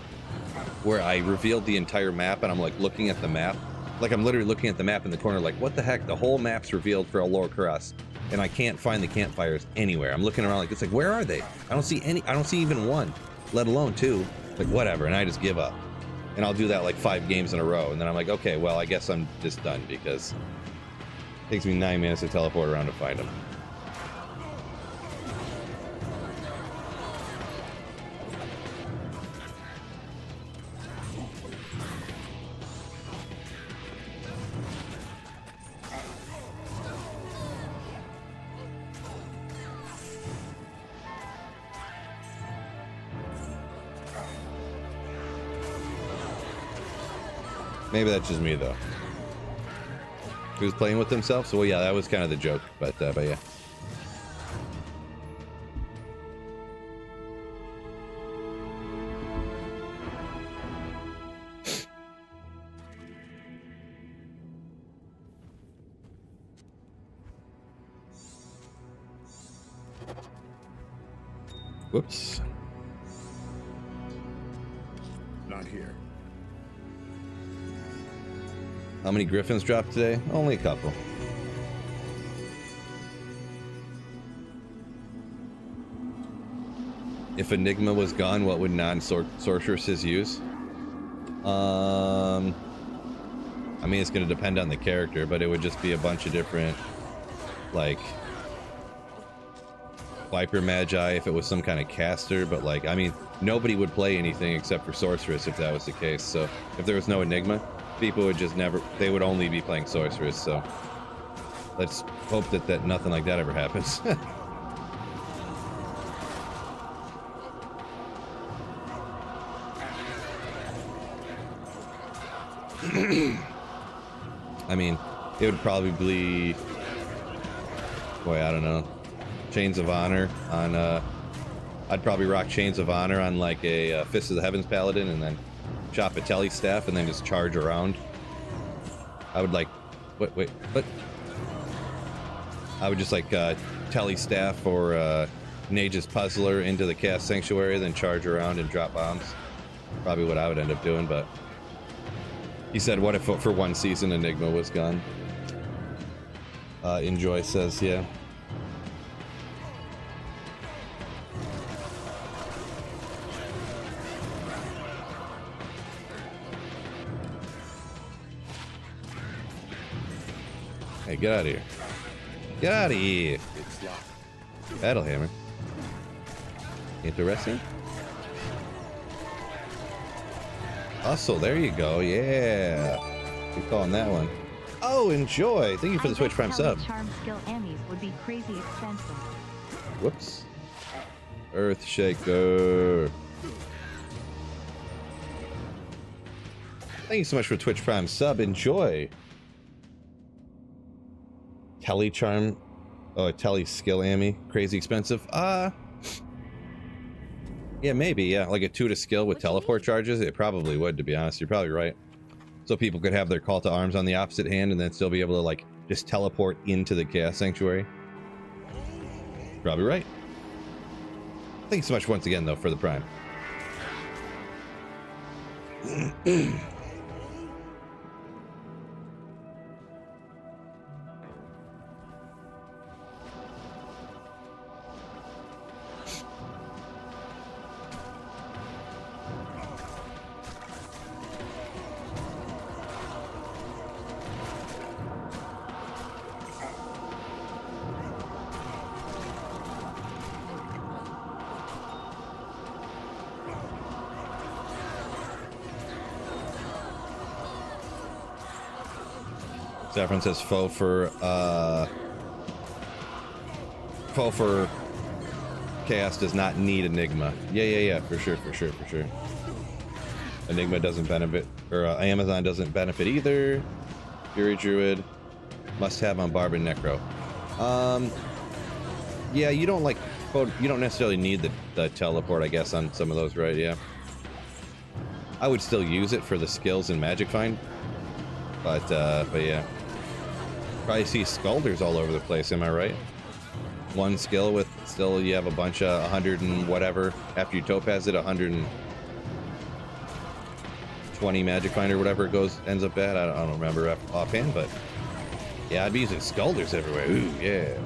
where I revealed the entire map and I'm like looking at the map. Like I'm literally looking at the map in the corner like, what the heck? The whole map's revealed for a lower cross. And I can't find the campfires anywhere. I'm looking around like, it's like, where are they? I don't see any, I don't see even one, let alone 2. Like whatever, and I just give up. And I'll do that like 5 games in a row. And then I'm like, okay, well, I guess I'm just done because it takes me 9 minutes to teleport around to find them. Maybe that's just me though. He was playing with himself, so well, yeah, that was kind of the joke, but yeah. Whoops. Not here. How many griffins dropped today? Only a couple. If Enigma was gone, what would non-sorceresses use? I mean, it's going to depend on the character, but it would just be a bunch of different, like, Viper Magi if it was some kind of caster, but like, I mean, nobody would play anything except for Sorceress if that was the case. So if there was no Enigma, people would just never, they would only be playing Sorceress. So let's hope that nothing like that ever happens. I mean, it would probably be, boy, I don't know, Chains of Honor on, I'd probably rock Chains of Honor on like a Fist of the Heavens Paladin, and then chop a Telly Staff and then just charge around. I would like, what? I would just like Telly Staff or Nage's Puzzler into the Cast Sanctuary, then charge around and drop bombs. Probably what I would end up doing, but he said, what if for one season Enigma was gone? Enjoy says, yeah. Hey, get out of here. Get out of here. It's locked. Battle Hammer. Interesting. Hustle, there you go. Yeah. Keep calling that one. Oh, enjoy. Thank you for the Twitch Prime sub. Charm skill Ammies would be crazy expensive. Whoops. Earthshaker. Thank you so much for Twitch Prime sub. Enjoy. Telly Charm. Oh, Telly skill Ammy. Crazy expensive. Yeah, maybe. Yeah, like a 2 to skill with teleport charges. It probably would, to be honest. You're probably right. So people could have their call to arms on the opposite hand and then still be able to like just teleport into the Chaos Sanctuary. Probably right. Thanks so much once again though for the Prime. Saffron says faux for Chaos does not need Enigma. Yeah, for sure. Enigma doesn't benefit, or Amazon doesn't benefit either. Fury Druid must have on Barb and Necro. Yeah, you don't necessarily need the teleport, I guess, on some of those, right? Yeah. I would still use it for the skills in Magic Find, but yeah. Probably see Skulders all over the place, am I right? One skill with still you have a bunch of 100 and whatever. After you topaz it, 120 Magic Finder, whatever it ends up at. I don't remember offhand, but yeah, I'd be using Skulders everywhere. Ooh, yeah.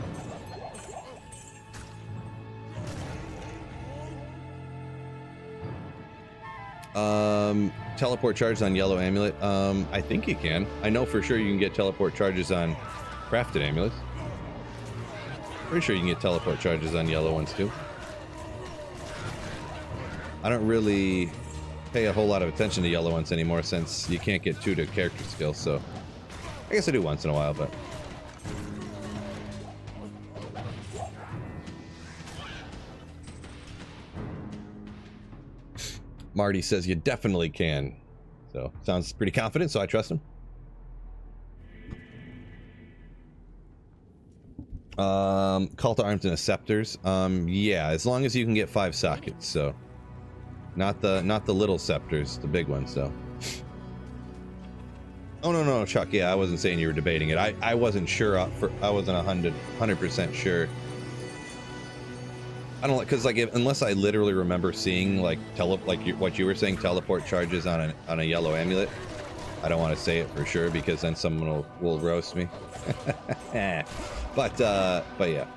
Teleport charges on yellow amulet. I think you can. I know for sure you can get teleport charges on crafted amulets. Pretty sure you can get teleport charges on yellow ones too. I don't really pay a whole lot of attention to yellow ones anymore since you can't get 2 to character skills, so I guess I do once in a while, but Marty says you definitely can. So sounds pretty confident, so I trust him. Call to arms and scepters. Yeah, as long as you can get 5 sockets. So not the little scepters, the big ones though. Oh no, Chuck. Yeah, I wasn't saying you were debating it. I wasn't sure. I wasn't 100% sure. I don't, because like unless I literally remember seeing like what you were saying, teleport charges on a yellow amulet. I don't want to say it for sure because then someone will roast me. But yeah.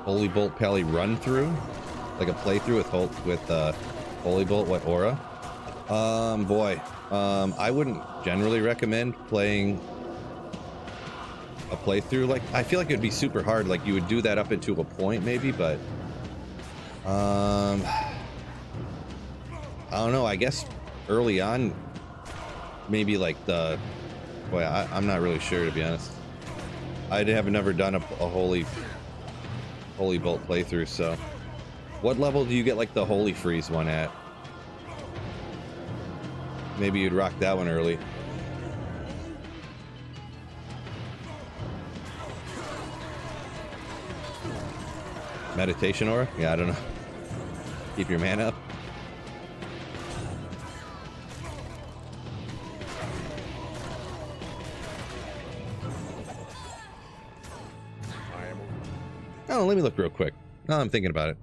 Holy Bolt Pally run through, like a playthrough with Holy Bolt. What aura? Boy, I wouldn't generally recommend playing a playthrough. Like, I feel like it'd be super hard. Like, you would do that up into a point maybe, but I don't know. I guess early on, maybe like I'm not really sure, to be honest. I have never done a Holy Bolt playthrough, so what level do you get like the Holy Freeze one at? Maybe you'd rock that one early. Meditation aura? Yeah, I don't know. Keep your mana up. Oh, let me look real quick. No, I'm thinking about it.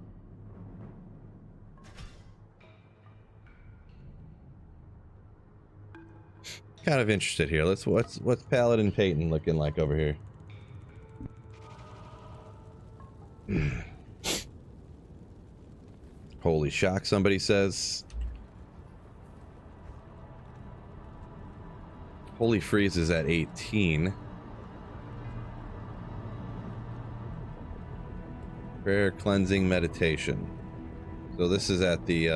Kind of interested here. What's Paladin Peyton looking like over here? Holy shock, somebody says. Holy Freeze is at 18. Prayer, cleansing, meditation. So this is at the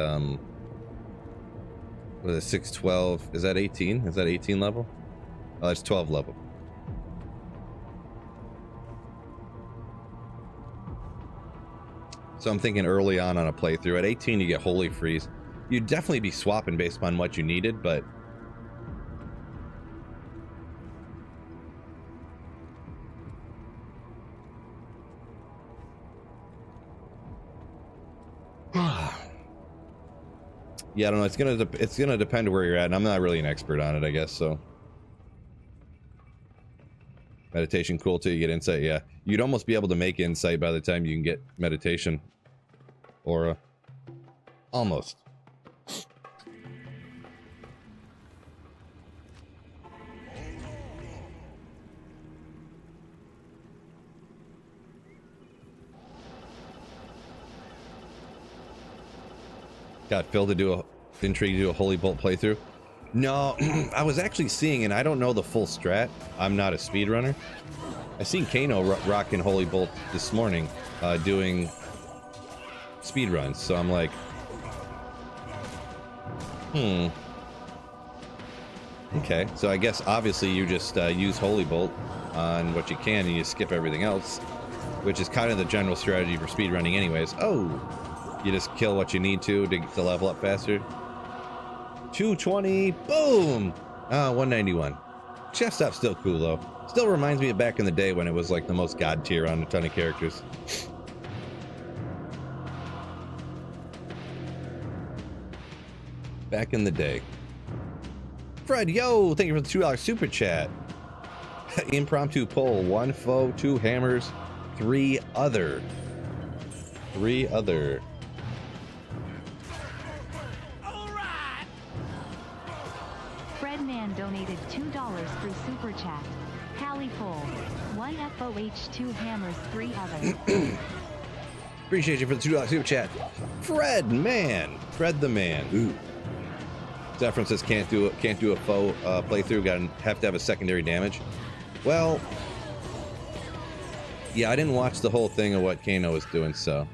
what is it, 612? Is that 18? Is that 18 level? Oh, that's 12 level. So I'm thinking early on a playthrough. At 18, you get Holy Freeze. You'd definitely be swapping based upon what you needed, but yeah, I don't know. It's gonna depend where you're at, and I'm not really an expert on it, I guess. So, meditation cool till you get insight. Yeah, you'd almost be able to make insight by the time you can get meditation aura. Almost. Got Phil to do intrigued to do a Holy Bolt playthrough. No, I was actually seeing, and I don't know the full strat. I'm not a speedrunner. I seen Kano rocking Holy Bolt this morning, doing speedruns. So I'm like, okay. So I guess obviously you just use Holy Bolt on what you can, and you skip everything else, which is kind of the general strategy for speedrunning, anyways. Oh. You just kill what you need to level up faster. 220, boom! 191. Chef Stop's still cool though. Still reminds me of back in the day when it was like the most god tier on a ton of characters. Back in the day. Fred, yo! Thank you for the $2 super chat. Impromptu poll. 1 foe, 2 hammers, 3 other. 3 other. Fredman donated $2 through Super Chat. Pally Poll. 1 FOH, 2 hammers, 3 others. Appreciate you for the $2 super chat. Fred, man. Fred the man. Ooh. Zephyrin says can't do a foe playthrough. Have to have a secondary damage. Well, yeah, I didn't watch the whole thing of what Kano was doing, so,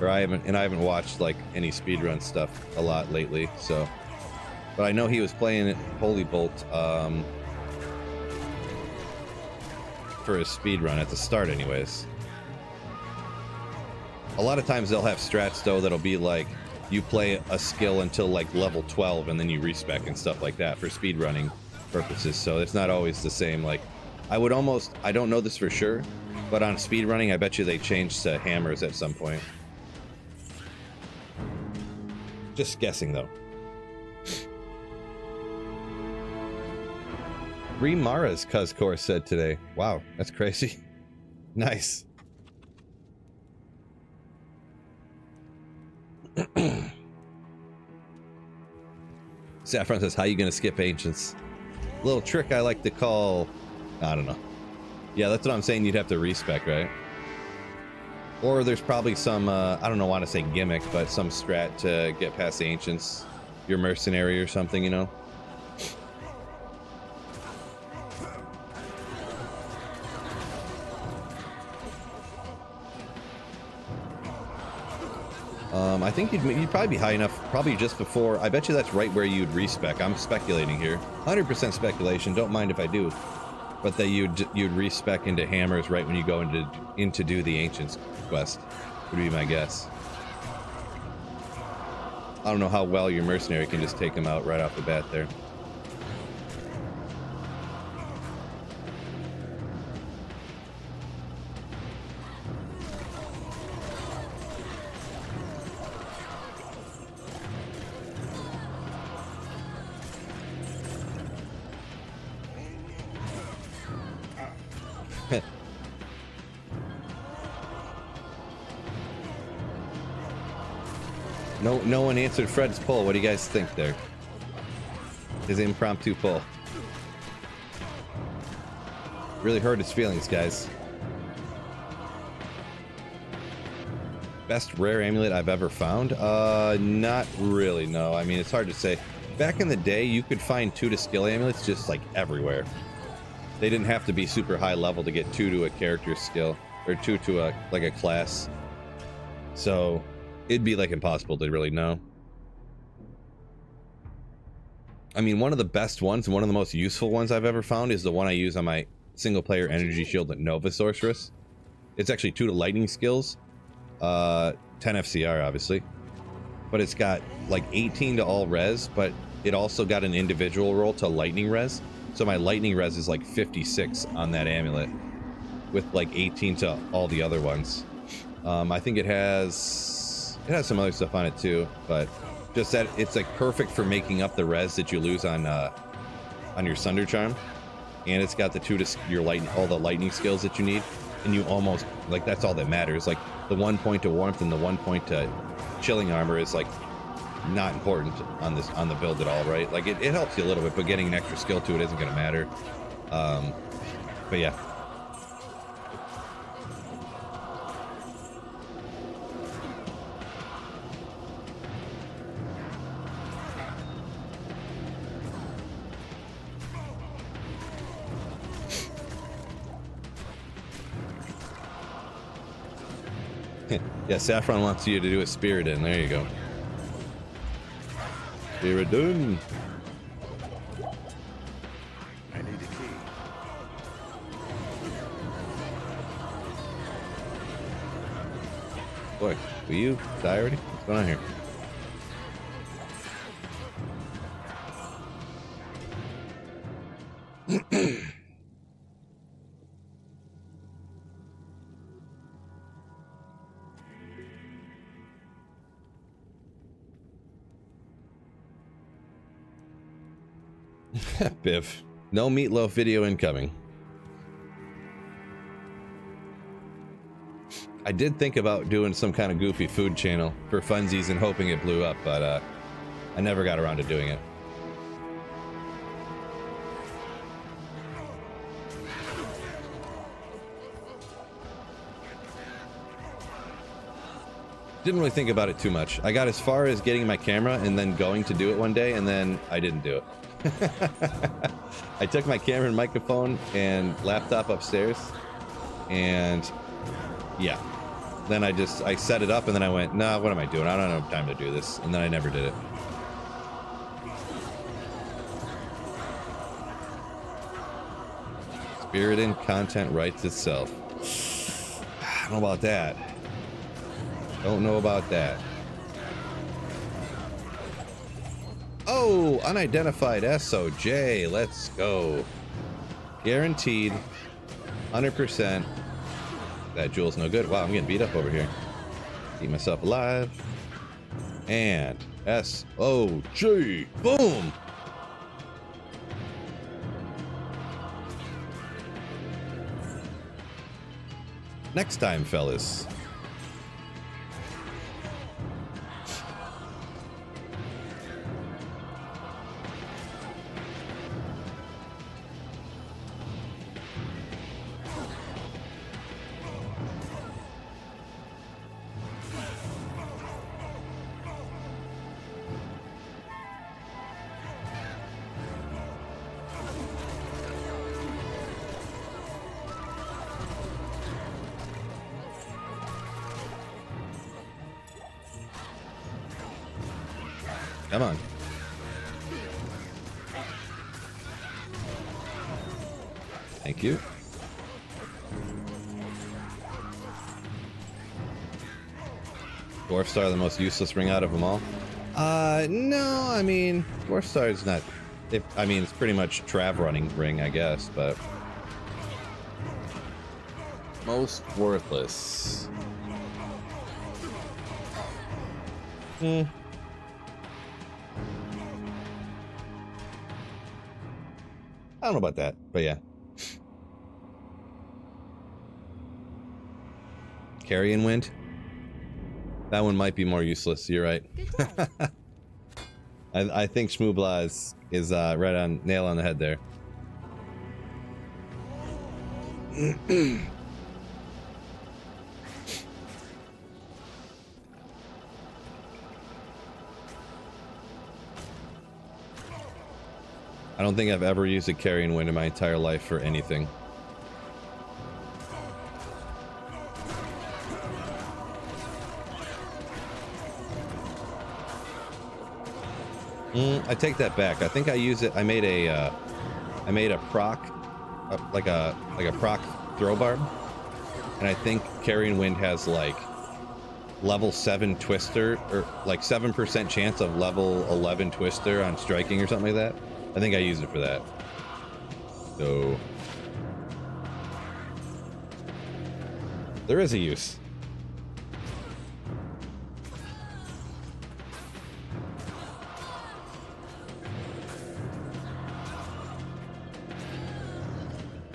I haven't watched like any speedrun stuff a lot lately, so. But I know he was playing Holy Bolt for his speed run at the start anyways. A lot of times they'll have strats though that'll be like you play a skill until like level 12 and then you respec and stuff like that for speed running purposes. So it's not always the same. Like I don't know this for sure, but on speed running I bet you they changed to hammers at some point. Just guessing though. Remara's Cuzcore said today. Wow, that's crazy. Nice. Saffron says, how you gonna skip ancients? Little trick I like to call, I don't know. Yeah, that's what I'm saying. You'd have to respec, right? Or there's probably some, I don't know, want to say gimmick, but some strat to get past the ancients. Your mercenary or something, you know? I think you'd probably be high enough, probably just before. I bet you that's right where you'd respec. I'm speculating here, 100% speculation. Don't mind if I do, but that you'd respec into hammers right when you go into do the ancients quest. Would be my guess. I don't know how well your mercenary can just take them out right off the bat there. No one answered Fred's poll. What do you guys think there? His impromptu poll. Really hurt his feelings, guys. Best rare amulet I've ever found? Not really, no. I mean, it's hard to say. Back in the day, you could find 2 to skill amulets just like everywhere. They didn't have to be super high level to get 2 to a character skill, or 2 to a class. So it'd be like impossible to really know. I mean, one of the best ones, one of the most useful ones I've ever found is the one I use on my single player energy shield at Nova Sorceress. It's actually 2 to lightning skills, 10 FCR obviously, but it's got like 18 to all res, but it also got an individual roll to lightning res. So my lightning res is like 56 on that amulet with like 18 to all the other ones. I think it has some other stuff on it too, but just that it's like perfect for making up the res that you lose on your Sunder Charm, and it's got the 2 to your all the lightning skills that you need, and you almost like that's all that matters. Like the 1 point to warmth and the 1 point to chilling armor is like not important on the build at all, right? Like it helps you a little bit, but getting an extra skill to it isn't going to matter. But yeah. Yeah, Saffron wants you to do a Spiridon. There you go. Spiridon. I need a key. Boy, will you die already? What's going on here? Biff, no meatloaf video incoming. I did think about doing some kind of goofy food channel for funsies and hoping it blew up, but I never got around to doing it. Didn't really think about it too much. I got as far as getting my camera and then going to do it one day, and then I didn't do it. I took my camera and microphone and laptop upstairs, and yeah, then I set it up, and then I went, nah, what am I doing? I don't have time to do this, and then I never did it. Spirit and content writes itself. I don't know about that. Don't know about that. Oh, unidentified SOJ. Let's go. Guaranteed. 100%. That jewel's no good. Wow, I'm getting beat up over here. Keep myself alive. And SOJ. Boom. Next time, fellas. Come on. Thank you. Dwarf Star, the most useless ring out of them all? No, I mean, Dwarf Star is not... I mean, it's pretty much Trav running ring, I guess, but... Most worthless. I don't know about that, but yeah. Carrion Wind? That one might be more useless, you're right. I think Shmoobla is right on, nail on the head there. I don't think I've ever used a Carrion Wind in my entire life for anything. I take that back. I think I use it. I made a proc, like a proc throw barb, and I think Carrion Wind has like level 7 twister, or like 7% chance of level 11 twister on striking or something like that. I think I used it for that. So there is a use.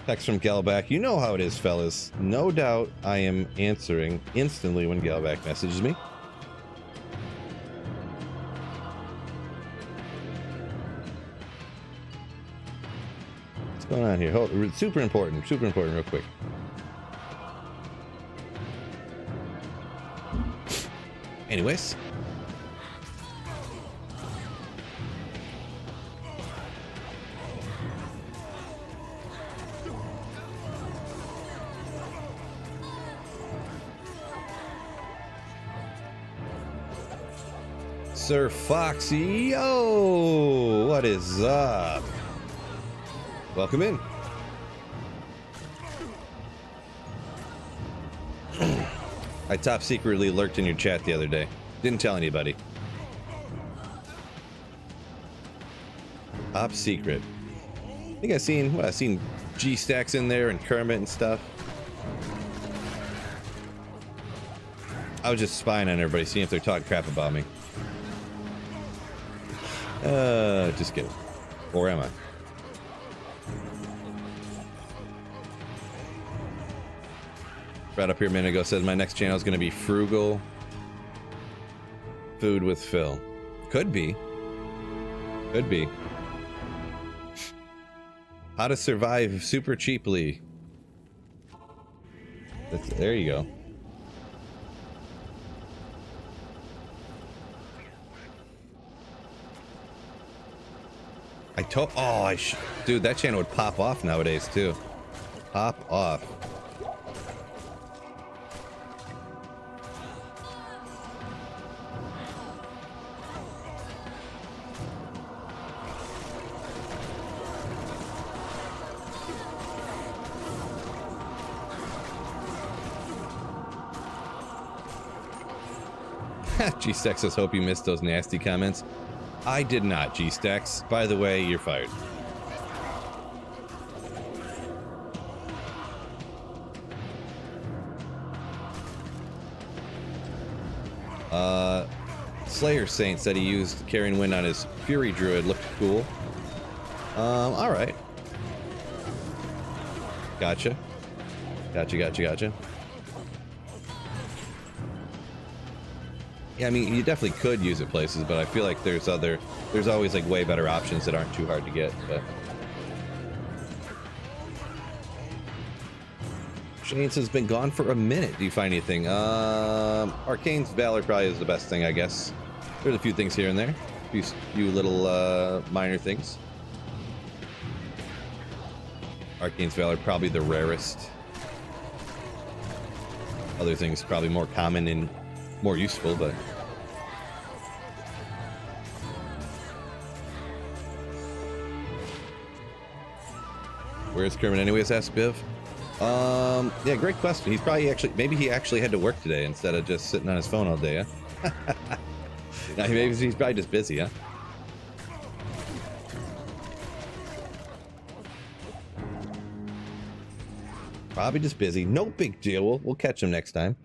Text from Galback. You know how it is, fellas. No doubt I am answering instantly when Galback messages me. What's going on here? Hold, super important real quick. Anyways. Sir Foxy, yo, what is up? Welcome in. I top secretly lurked in your chat the other day. Didn't tell anybody. Top secret. I think I've seen G-Stacks in there and Kermit and stuff. I was just spying on everybody, seeing if they're talking crap about me. Just kidding. Or am I? Right up here a minute ago says my next channel is going to be Frugal Food with Phil. Could be. Could be. How to survive super cheaply. There you go. Dude, that channel would pop off nowadays too. Pop off. G-Stack says, hope you missed those nasty comments. I did not, G-Stacks. By the way, you're fired. Slayer Saint said he used Carrying Wind on his Fury Druid. Looked cool. Alright. Gotcha. Gotcha. Yeah, I mean, you definitely could use it places, but I feel like there's always like way better options that aren't too hard to get. But Shane says, been gone for a minute. Do you find anything? Arcane's Valor probably is the best thing, I guess. There's a few things here and there. A few little minor things. Arcane's Valor probably the rarest. Other things probably more common and more useful, but where's Kermit anyways? Asked Biv. Yeah, great question. He's probably maybe he actually had to work today instead of just sitting on his phone all day, huh? No, maybe he's probably just busy, huh? Probably just busy. No big deal. We'll catch him next time.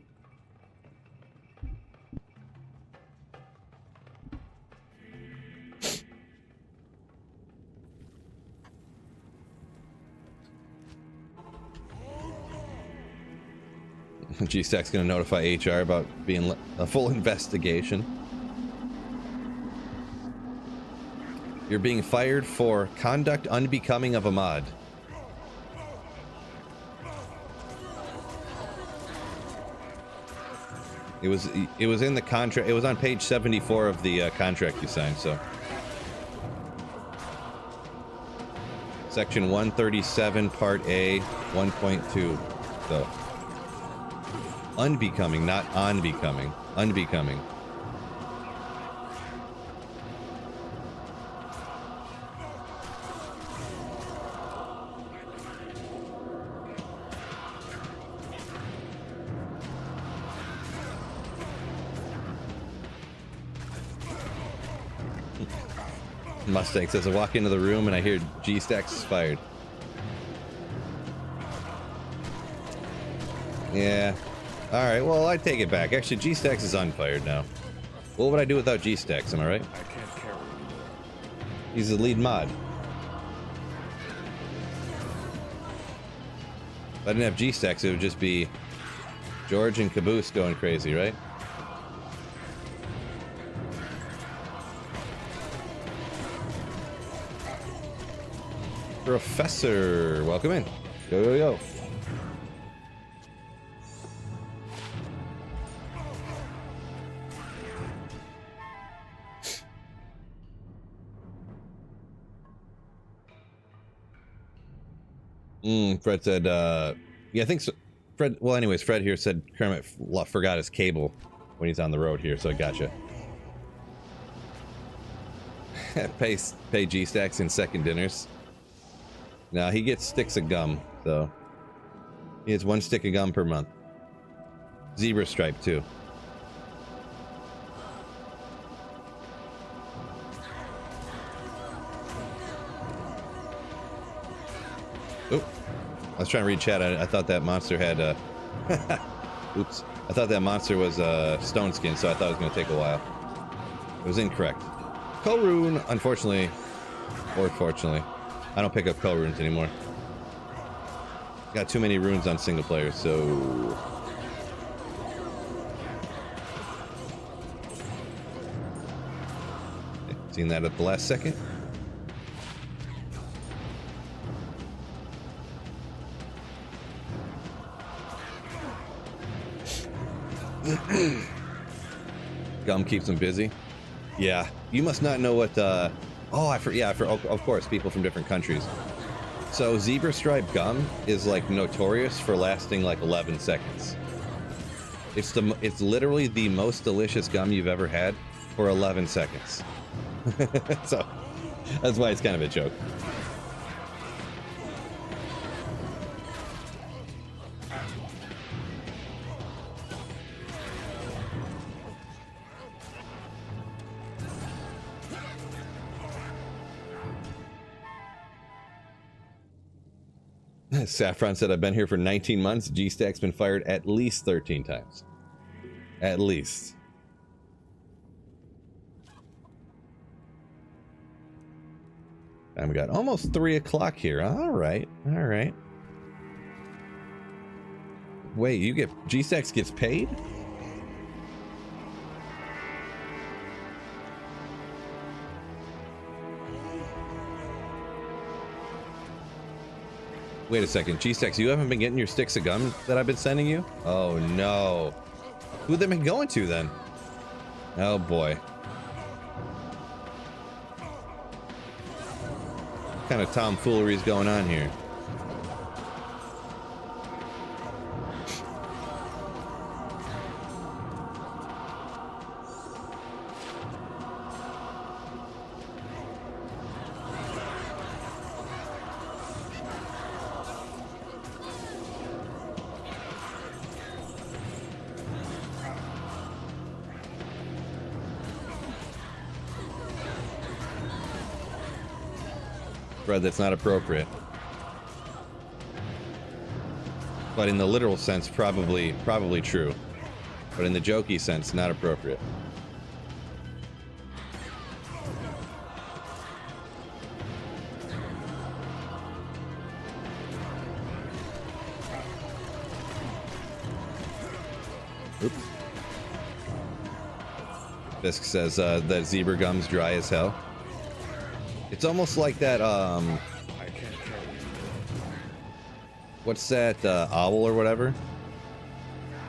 G-Stack's gonna notify HR about being a full investigation. You're being fired for conduct unbecoming of a mod. It was in the contract. It was on page 74 of the contract you signed. So, section 137, part A, 1.2. So, unbecoming, not unbecoming. Unbecoming. Mustang says, I walk into the room and I hear G-Stacks is fired. Yeah. Alright, well, I take it back. Actually, G-Stacks is unfired now. What would I do without G-Stacks, am I right? I can't carry anymore. He's the lead mod. If I didn't have G-Stacks, it would just be George and Caboose going crazy, right? Professor, welcome in. Yo. Fred said, yeah, I think so. Fred, well, anyways, Fred here said Kermit forgot his cable when he's on the road here, so I gotcha. Pay G-Stacks in second dinners. Now he gets sticks of gum, so he gets 1 stick of gum per month. Zebra stripe too. Oh, I was trying to read chat. I thought that monster had oops. I thought that monster was stone skin, so I thought it was going to take a while. It was incorrect. Korun, unfortunately, or fortunately, I don't pick up Kull runes anymore. Got too many runes on single player, so seen that at the last second. Gum keeps him busy. Yeah, you must not know what. Of course, people from different countries. So zebra stripe gum is like notorious for lasting like 11 seconds. It's literally the most delicious gum you've ever had for 11 seconds. So that's why it's kind of a joke. Saffron said, I've been here for 19 months. G-Stack's been fired at least 13 times. At least. And we got almost 3 o'clock here. All right. All right. Wait, you get... G-Stacks gets paid? Wait a second, G-Stacks, you haven't been getting your sticks of gum that I've been sending you? Oh no. Who have they been going to then? Oh boy. What kind of tomfoolery is going on here? That's not appropriate, but in the literal sense probably true, but in the jokey sense not appropriate. Oops. Fisk says that zebra gum's dry as hell. It's almost like that, I can't carry you. what's that, owl or whatever?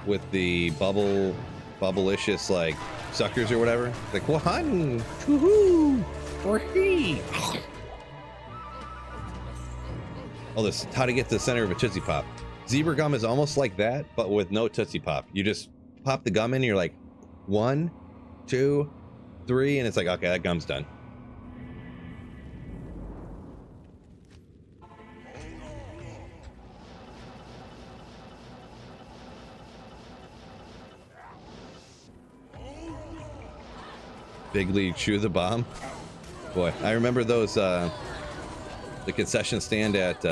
With the bubblicious, like, suckers or whatever? Like, one, woohoo, three. Oh, this, how to get to the center of a Tootsie Pop. Zebra gum is almost like that, but with no Tootsie Pop. You just pop the gum in, and you're like, 1, 2, 3, and it's like, okay, that gum's done. Big League Chew the Bomb. Boy, I remember those, the concession stand at,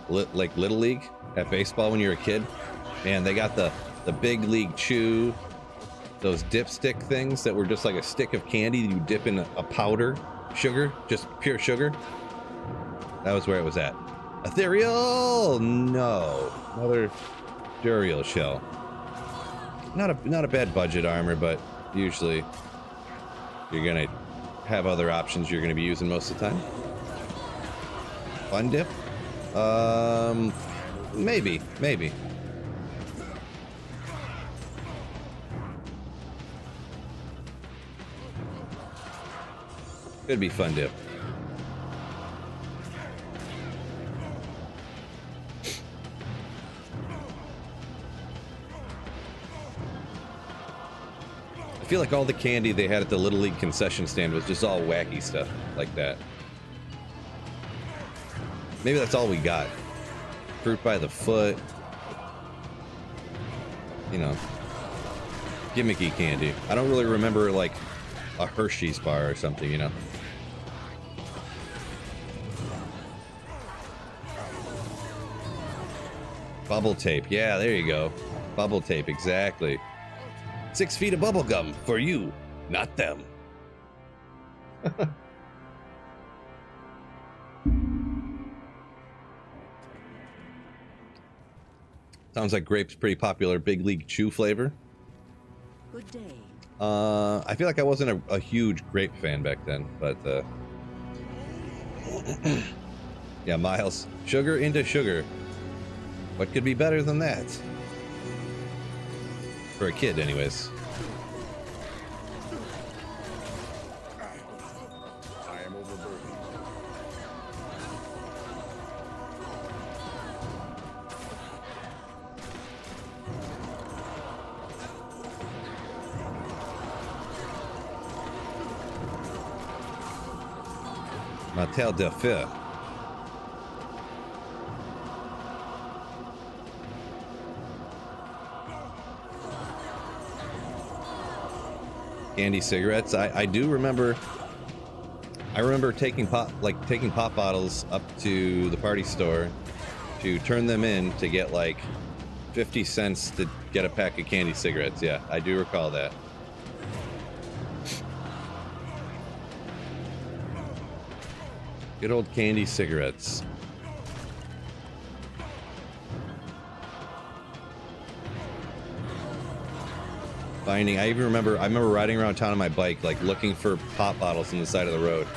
like Little League at baseball when you were a kid. Man, they got the Big League Chew, those dipstick things that were just like a stick of candy you dip in a powder, sugar, just pure sugar. That was where it was at. Ethereal! No. Another Duriel shell. Not a bad budget armor, but usually you're gonna have other options you're gonna be using most of the time. Fun dip? Maybe. Could be fun dip. I feel like all the candy they had at the Little League concession stand was just all wacky stuff like that. Maybe that's all we got. Fruit by the foot. You know, gimmicky candy. I don't really remember like a Hershey's bar or something, you know. Bubble tape. Yeah, there you go. Bubble tape, exactly. 6 feet of bubble gum for you, not them. Sounds like grape's pretty popular Big League Chew flavor. Good day. I feel like I wasn't a huge grape fan back then, but yeah, Miles, sugar into sugar. What could be better than that? For a kid, anyways. I am overburdened. Martel de Feu. Candy cigarettes. I do remember. I remember taking pop bottles up to the party store to turn them in to get like 50 cents to get a pack of candy cigarettes. Yeah, I do recall that. Good old candy cigarettes. I even remember riding around town on my bike, like looking for pop bottles on the side of the road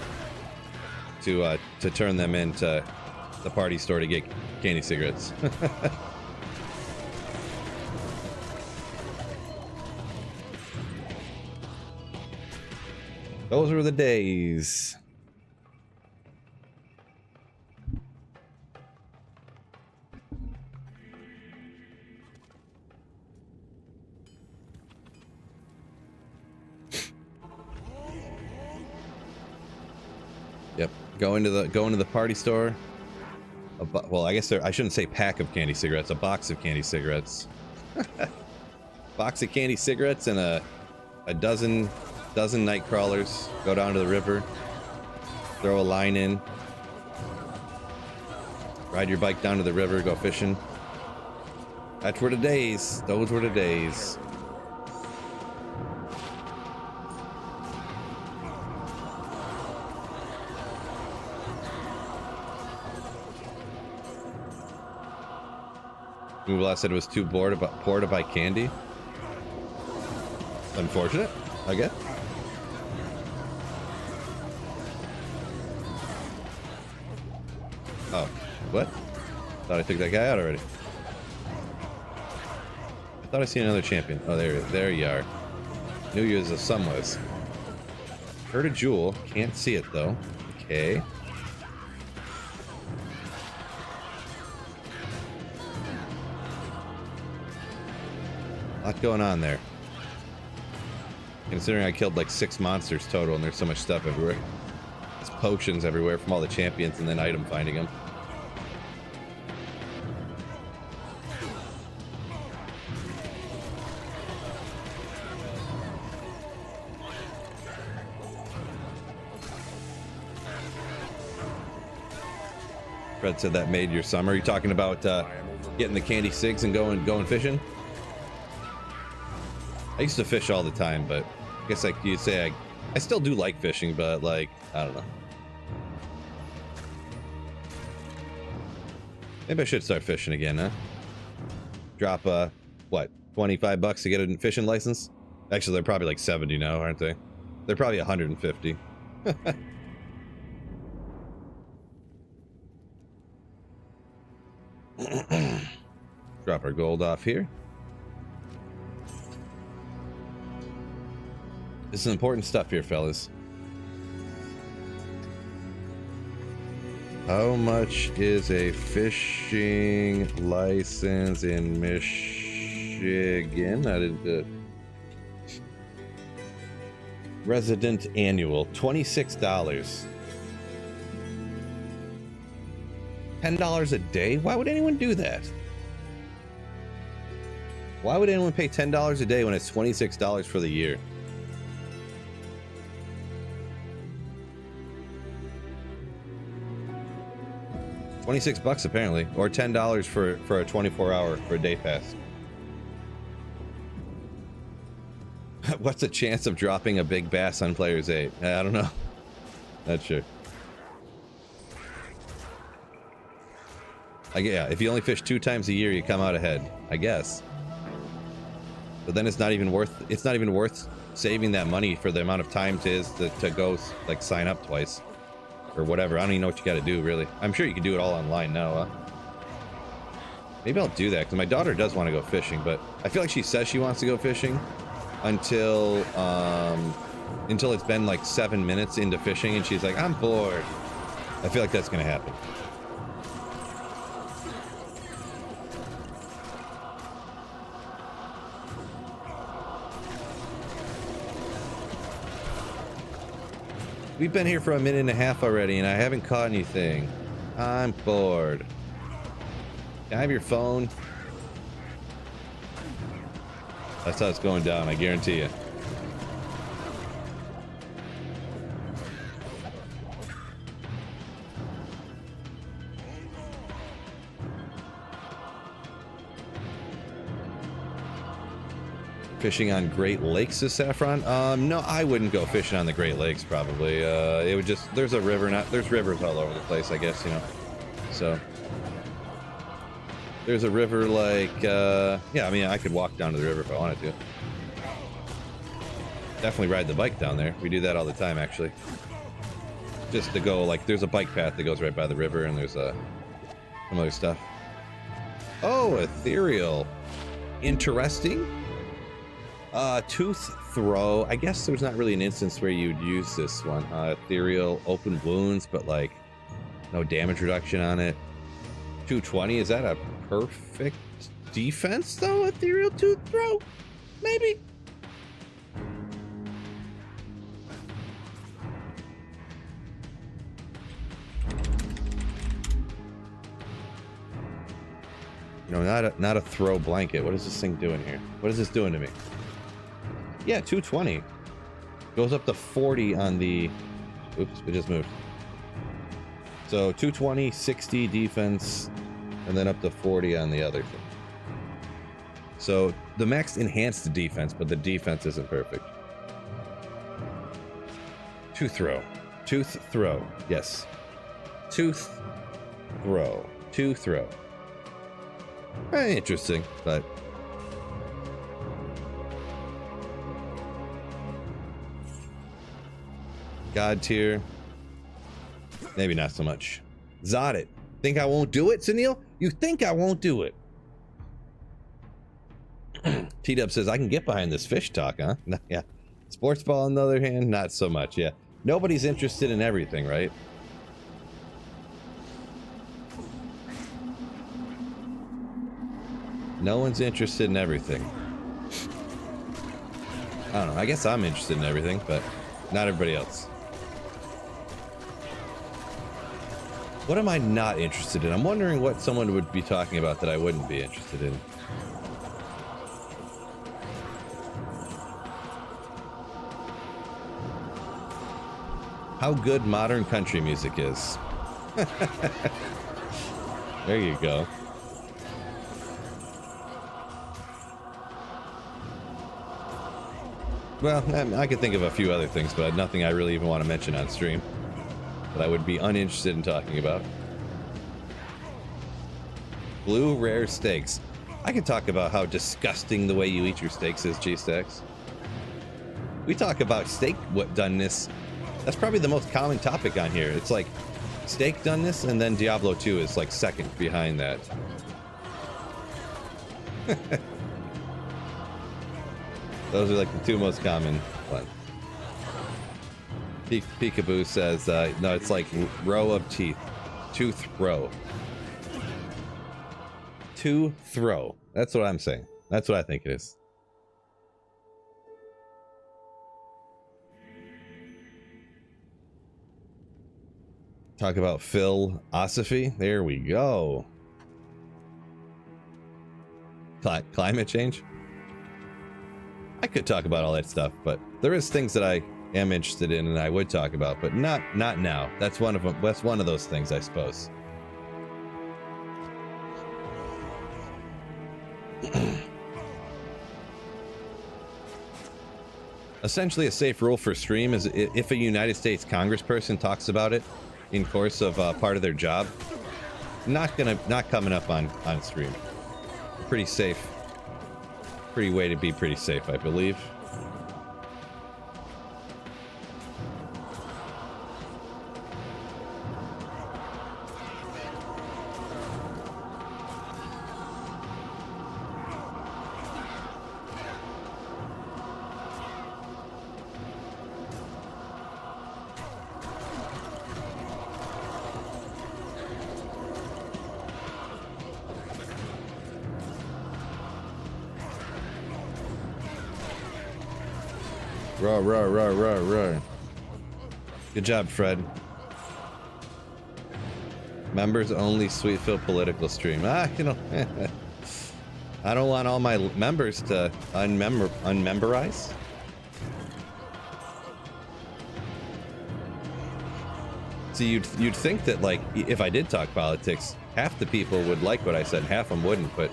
to turn them into the party store to get candy cigarettes. Those were the days. Yep, go into the party store. Well, I guess I shouldn't say pack of candy cigarettes. A box of candy cigarettes. Box of candy cigarettes and a dozen night crawlers. Go down to the river. Throw a line in. Ride your bike down to the river. Go fishing. That's were the days. Those were the days. Moolah said it was too poor to buy candy. Unfortunate, I guess. Oh, what? Thought I took that guy out already. I thought I seen another champion. Oh, there you are. Knew you as a sun was. Heard a jewel. Can't see it though. Okay. Lot going on there. Considering I killed like 6 monsters total and there's so much stuff everywhere. There's potions everywhere from all the champions and then item finding them. Fred said that made your summer. Are you talking about getting the candy cigs and going fishing? I used to fish all the time, but I guess like you'd say I still do like fishing, but like, I don't know. Maybe I should start fishing again, huh? Drop, what, 25 bucks to get a fishing license? Actually, they're probably like 70 now, aren't they? They're probably 150. Drop our gold off here. This is important stuff here, fellas. How much is a fishing license in Michigan? I didn't. Resident annual, $26. $10 a day? Why would anyone do that? Why would anyone pay $10 a day when it's $26 for the year? $26 apparently, or $10 for a 24-hour for a day pass. What's the chance of dropping a big bass on players 8? I don't know. Not sure. Yeah, if you only fish 2 times a year, you come out ahead, I guess. But then it's not even worth saving that money for the amount of time it is to go like sign up twice. Or whatever. I don't even know what you got to do, really. I'm sure you can do it all online now. Maybe I'll do that, because my daughter does want to go fishing, but I feel like she says she wants to go fishing until it's been like 7 minutes into fishing, and she's like, I'm bored. I feel like that's going to happen. We've been here for a minute and a half already, and I haven't caught anything. I'm bored. Can I have your phone? That's how it's going down, I guarantee you. Fishing on Great Lakes is Saffron? No, I wouldn't go fishing on the Great Lakes, probably. It would just, there's a river, there's rivers all over the place, I guess, you know. So, there's a river like, yeah, I mean, I could walk down to the river if I wanted to. Definitely ride the bike down there. We do that all the time, actually. Just to go, like, there's a bike path that goes right by the river, and there's some other stuff. Oh, ethereal. Interesting. Tooth throw. I guess there's not really an instance where you'd use this one. Ethereal, open wounds, but like no damage reduction on it. 220, is that a perfect defense though? Ethereal tooth throw? Maybe? No, not a throw blanket. What is this thing doing here? What is this doing to me? Yeah, 220. Goes up to 40 on the... Oops, it just moved. So 220, 60 defense, and then up to 40 on the other thing. So the max enhanced the defense, but the defense isn't perfect. Tooth throw. Tooth throw. Yes. Tooth throw. Tooth throw. Very interesting, but... God tier. Maybe not so much. Zod it. Think I won't do it, Sunil? You think I won't do it? T-Dub says, I can get behind this fish talk, huh? Yeah. Sports ball, on the other hand, not so much, yeah. Nobody's interested in everything, right? No one's interested in everything. I don't know. I guess I'm interested in everything, but not everybody else. What am I not interested in? I'm wondering what someone would be talking about that I wouldn't be interested in. How good modern country music is. There you go. Well, I could think of a few other things, but nothing I really even want to mention on stream that I would be uninterested in talking about. Blue rare steaks. I could talk about how disgusting the way you eat your steaks is, G-Stacks. We talk about steak doneness. That's probably the most common topic on here. It's like steak doneness, and then Diablo 2 is like second behind that. Those are like the two most common ones. Peekaboo says, no, it's like row of teeth. Tooth row. To throw. That's what I'm saying. That's what I think it is. Talk about philosophy. There we go. Climate change. I could talk about all that stuff, but there is things that I am interested in and I would talk about, but not now. That's one of them. That's one of those things, I suppose. Essentially, a safe rule for stream is if a United States congressperson talks about it in course of part of their job, not coming up on stream. Pretty safe. Pretty way to be pretty safe, I believe. Roar. Good job, Fred. Members only Sweetfield political stream. You know, I don't want all my members to unmemberize. See, you'd think that, like, if I did talk politics, half the people would like what I said, half of them wouldn't, but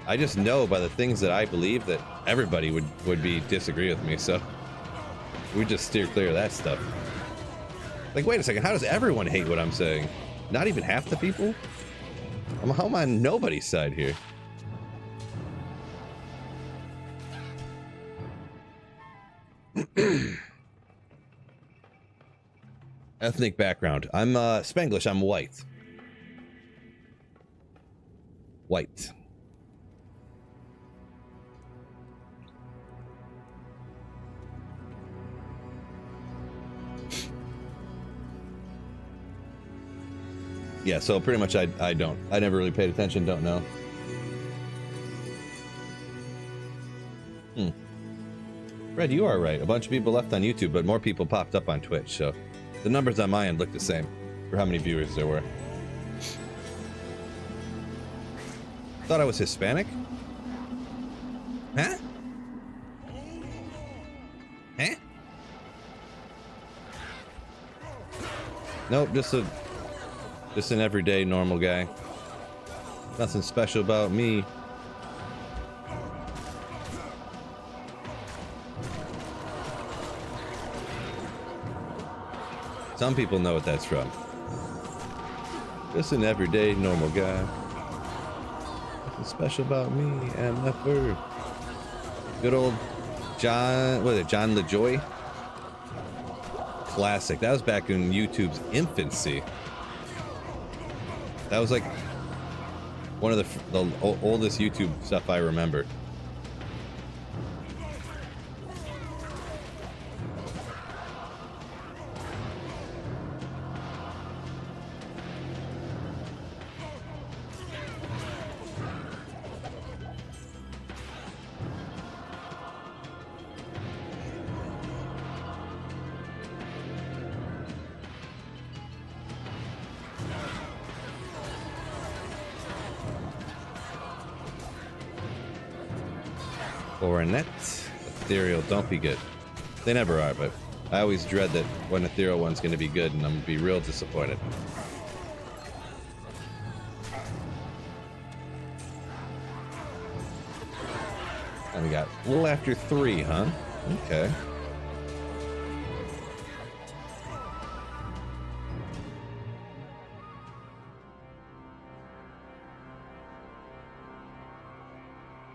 I just know by the things that I believe that everybody would be disagree with me, so we just steer clear of that stuff. Like, wait a second, how does everyone hate what I'm saying? Not even half the people? I'm on nobody's side here. Ethnic background. I'm Spanglish, I'm white. White. Yeah, so pretty much I never really paid attention, don't know. Fred, you are right. A bunch of people left on YouTube, but more people popped up on Twitch, so the numbers on my end look the same for how many viewers there were. Thought I was Hispanic? Huh? Huh? Nope, just an everyday normal guy. Nothing special about me. Some people know what that's from. Just an everyday normal guy. Nothing special about me, MFR. Good old John, what is it, John LaJoy? Classic. That was back in YouTube's infancy. That was like one of the oldest YouTube stuff I remember. Coronet, ethereal, don't be good. They never are, but I always dread that one ethereal one's going to be good, and I'm going to be real disappointed. And we got a little after 3, huh? Okay.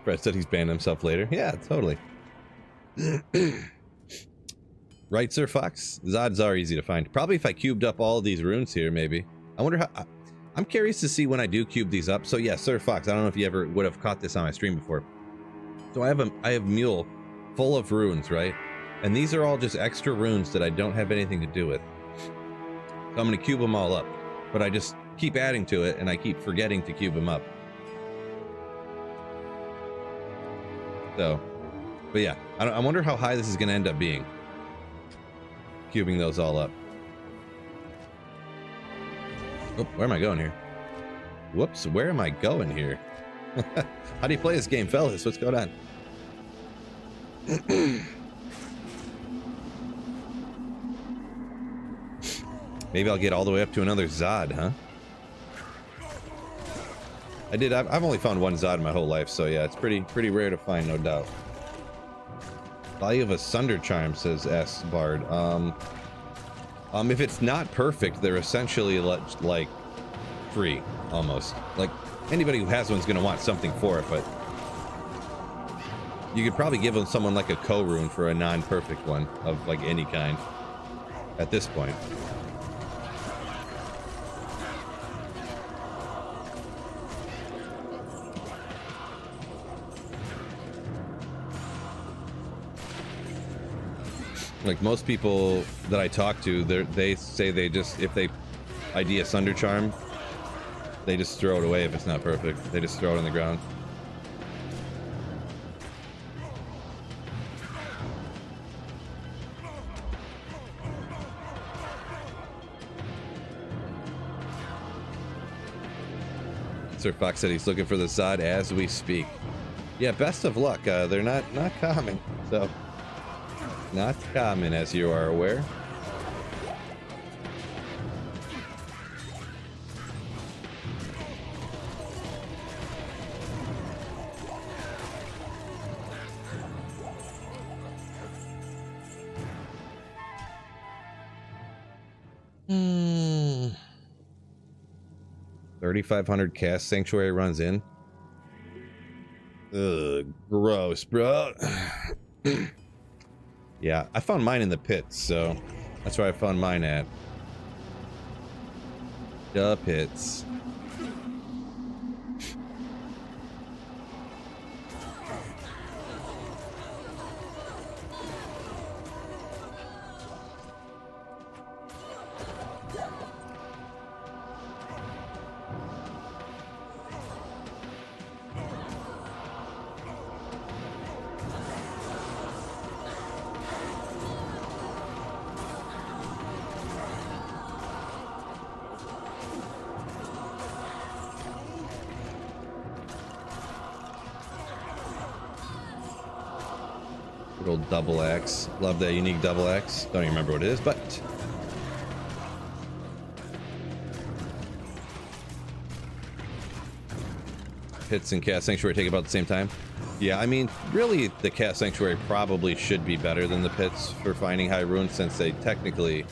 Brett said he's banned himself later. Yeah, totally. Right, Sir Fox? Zods are easy to find. Probably if I cubed up all of these runes here, maybe. I wonder how... I'm curious to see when I do cube these up. So yeah, Sir Fox, I don't know if you ever would have caught this on my stream before. So I have Mule full of runes, right? And these are all just extra runes that I don't have anything to do with. So I'm going to cube them all up. But I just keep adding to it, and I keep forgetting to cube them up. So, but yeah, I wonder how high this is going to end up being. Cubing those all up. Oh, where am I going here? Whoops, where am I going here? How do you play this game, fellas? What's going on? Maybe I'll get all the way up to another Zod, huh? I've only found one Zod in my whole life, so yeah, it's pretty rare to find, no doubt. Value of a Sunder Charm, says S Bard. If it's not perfect, they're essentially like free, almost. Like anybody who has one's gonna want something for it, but you could probably give them someone like a co-rune for a non-perfect one of like any kind at this point. Like most people that I talk to, they say they just, if they ID a Sunder Charm, they just throw it away if it's not perfect. They just throw it on the ground. Sir Fox said he's looking for the Zod as we speak. Yeah, best of luck. They're not common, so... Not common, as you are aware. $3,500 cast sanctuary runs in. Ugh, gross, bro. Yeah, I found mine in the pits, so that's where I found mine at. The pits. Good old double axe. Love that unique double axe. Don't even remember what it is, but hits and cast sanctuary take about the same time. Yeah, I mean, really, the cast sanctuary probably should be better than the pits for finding high runes, since they technically,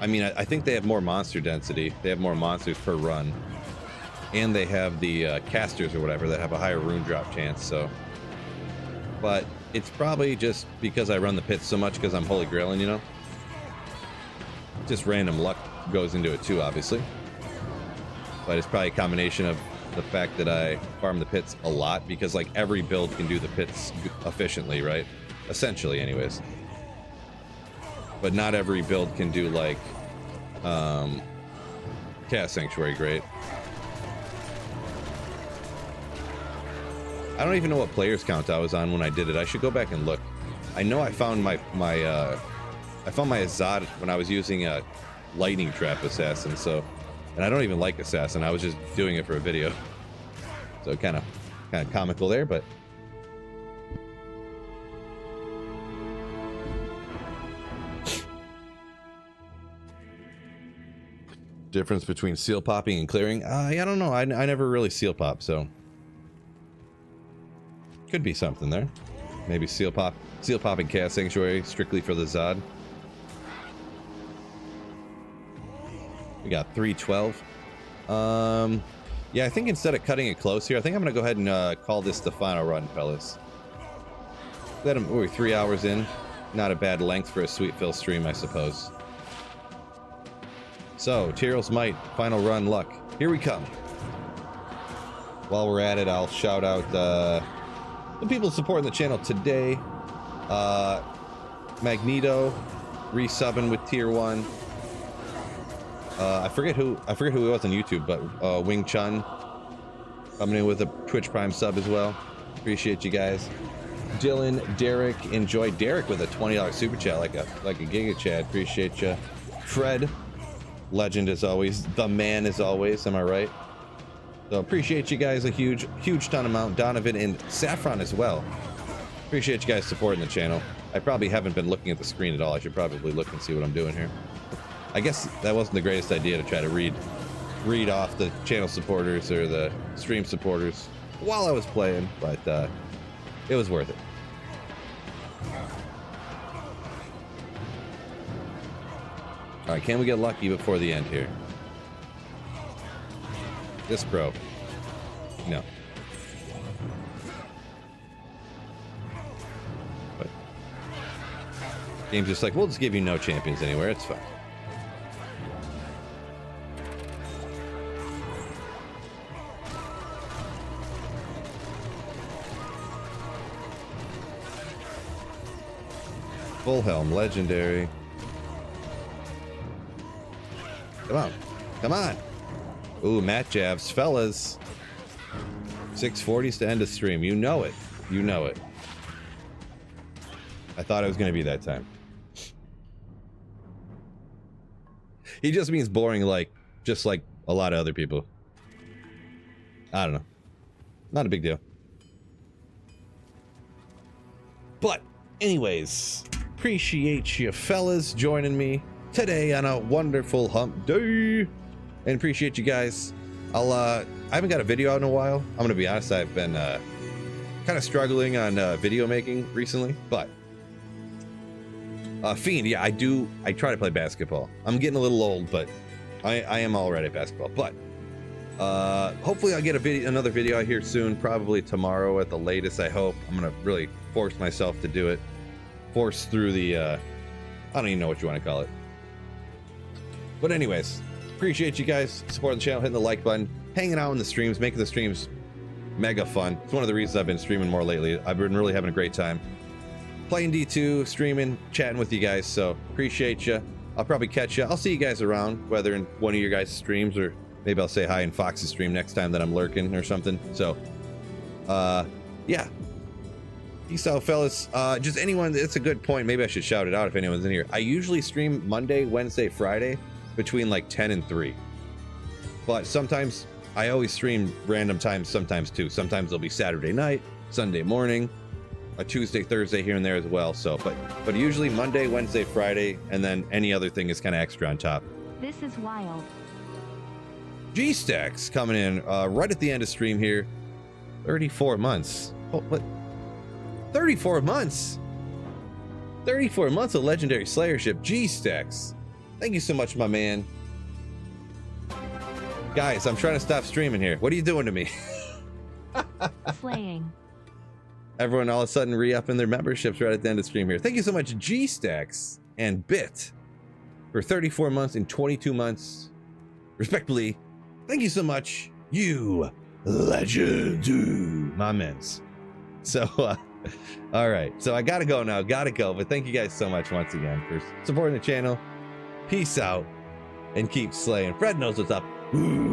I mean, I think they have more monster density. They have more monsters per run, and they have the casters or whatever that have a higher rune drop chance. So, but it's probably just because I run the pits so much because I'm holy grailing, you know. Just random luck goes into it too, obviously. But it's probably a combination of the fact that I farm the pits a lot, because like every build can do the pits efficiently, right? Essentially, anyways. But not every build can do like cast sanctuary great. I don't even know what players count I was on when I did it. I should go back and look. I know I found my Azad when I was using a lightning trap assassin. So, and I don't even like assassin. I was just doing it for a video. So kind of comical there, but difference between seal popping and clearing. I don't know. I never really seal pop, so could be something there. Maybe seal popping cast sanctuary strictly for the Zod. We got 312. Yeah, I think instead of cutting it close here, I think I'm gonna go ahead and call this the final run, fellas. We're 3 hours in. Not a bad length for a Sweet Phil stream, I suppose. So, Tyrell's Might, final run luck. Here we come. While we're at it, I'll shout out the people supporting the channel today. Magneto resubbing with tier 1. I forget who it was on YouTube, but Wing Chun coming in with a Twitch Prime sub as well. Appreciate you guys. Dylan, Derek, enjoy. Derek with a $20 super chat, like a Giga Chad. Appreciate you. Fred, legend as always. The man as always. Am I right? So appreciate you guys a huge ton amount. Donovan and Saffron as well. Appreciate you guys supporting the channel. I probably haven't been looking at the screen at all. I should probably look and see what I'm doing here. I guess that wasn't the greatest idea to try to read off the channel supporters or the stream supporters while I was playing, but it was worth it. All right, can we get lucky before the end here? This pro. No. But game's just like, we'll just give you no champions anywhere. It's fine. Full Helm, legendary. Come on. Come on. Ooh, Matt Jabs. Fellas. 640s to end a stream. You know it. You know it. I thought it was going to be that time. He just means boring, like, just like a lot of other people. I don't know. Not a big deal. But, anyways, appreciate you fellas joining me today on a wonderful hump day. And appreciate you guys. I haven't got a video out in a while. I'm gonna be honest, I've been kind of struggling on video making recently, but Fiend, yeah, I try to play basketball. I'm getting a little old, but I am all right at basketball. But hopefully I'll get another video out here soon, probably tomorrow at the latest, I hope. I'm gonna really force myself to do it. Force through the I don't even know what you want to call it. But anyways, appreciate you guys supporting the channel, hitting the like button, hanging out in the streams, making the streams mega fun. It's one of the reasons I've been streaming more lately. I've been really having a great time playing D2, streaming, chatting with you guys, so appreciate you. I'll probably catch you. I'll see you guys around, whether in one of your guys' streams, or maybe I'll say hi in Fox's stream next time that I'm lurking or something. So yeah, peace out, fellas. Just anyone, it's a good point, maybe I should shout it out if anyone's in here. I usually stream Monday, Wednesday, Friday between like 10 and 3, but sometimes I always stream random times, sometimes too. Sometimes it'll be Saturday night, Sunday morning, a Tuesday, Thursday here and there as well. So but usually Monday, Wednesday, Friday, and then any other thing is kind of extra on top. This is wild. G-Stacks coming in right at the end of stream here. 34 months. Oh, what? 34 months. 34 months of legendary slayership. G-Stacks, thank you so much, my man. Guys, I'm trying to stop streaming here. What are you doing to me? Slaying. Everyone all of a sudden re-upping their memberships right at the end of the stream here. Thank you so much, G-Stacks and Bit, for 34 months and 22 months, respectively. Thank you so much, you legends, my mens. So, all right. So I gotta go now. Gotta go. But thank you guys so much once again for supporting the channel. Peace out and keep slaying. Fred knows what's up. Ooh.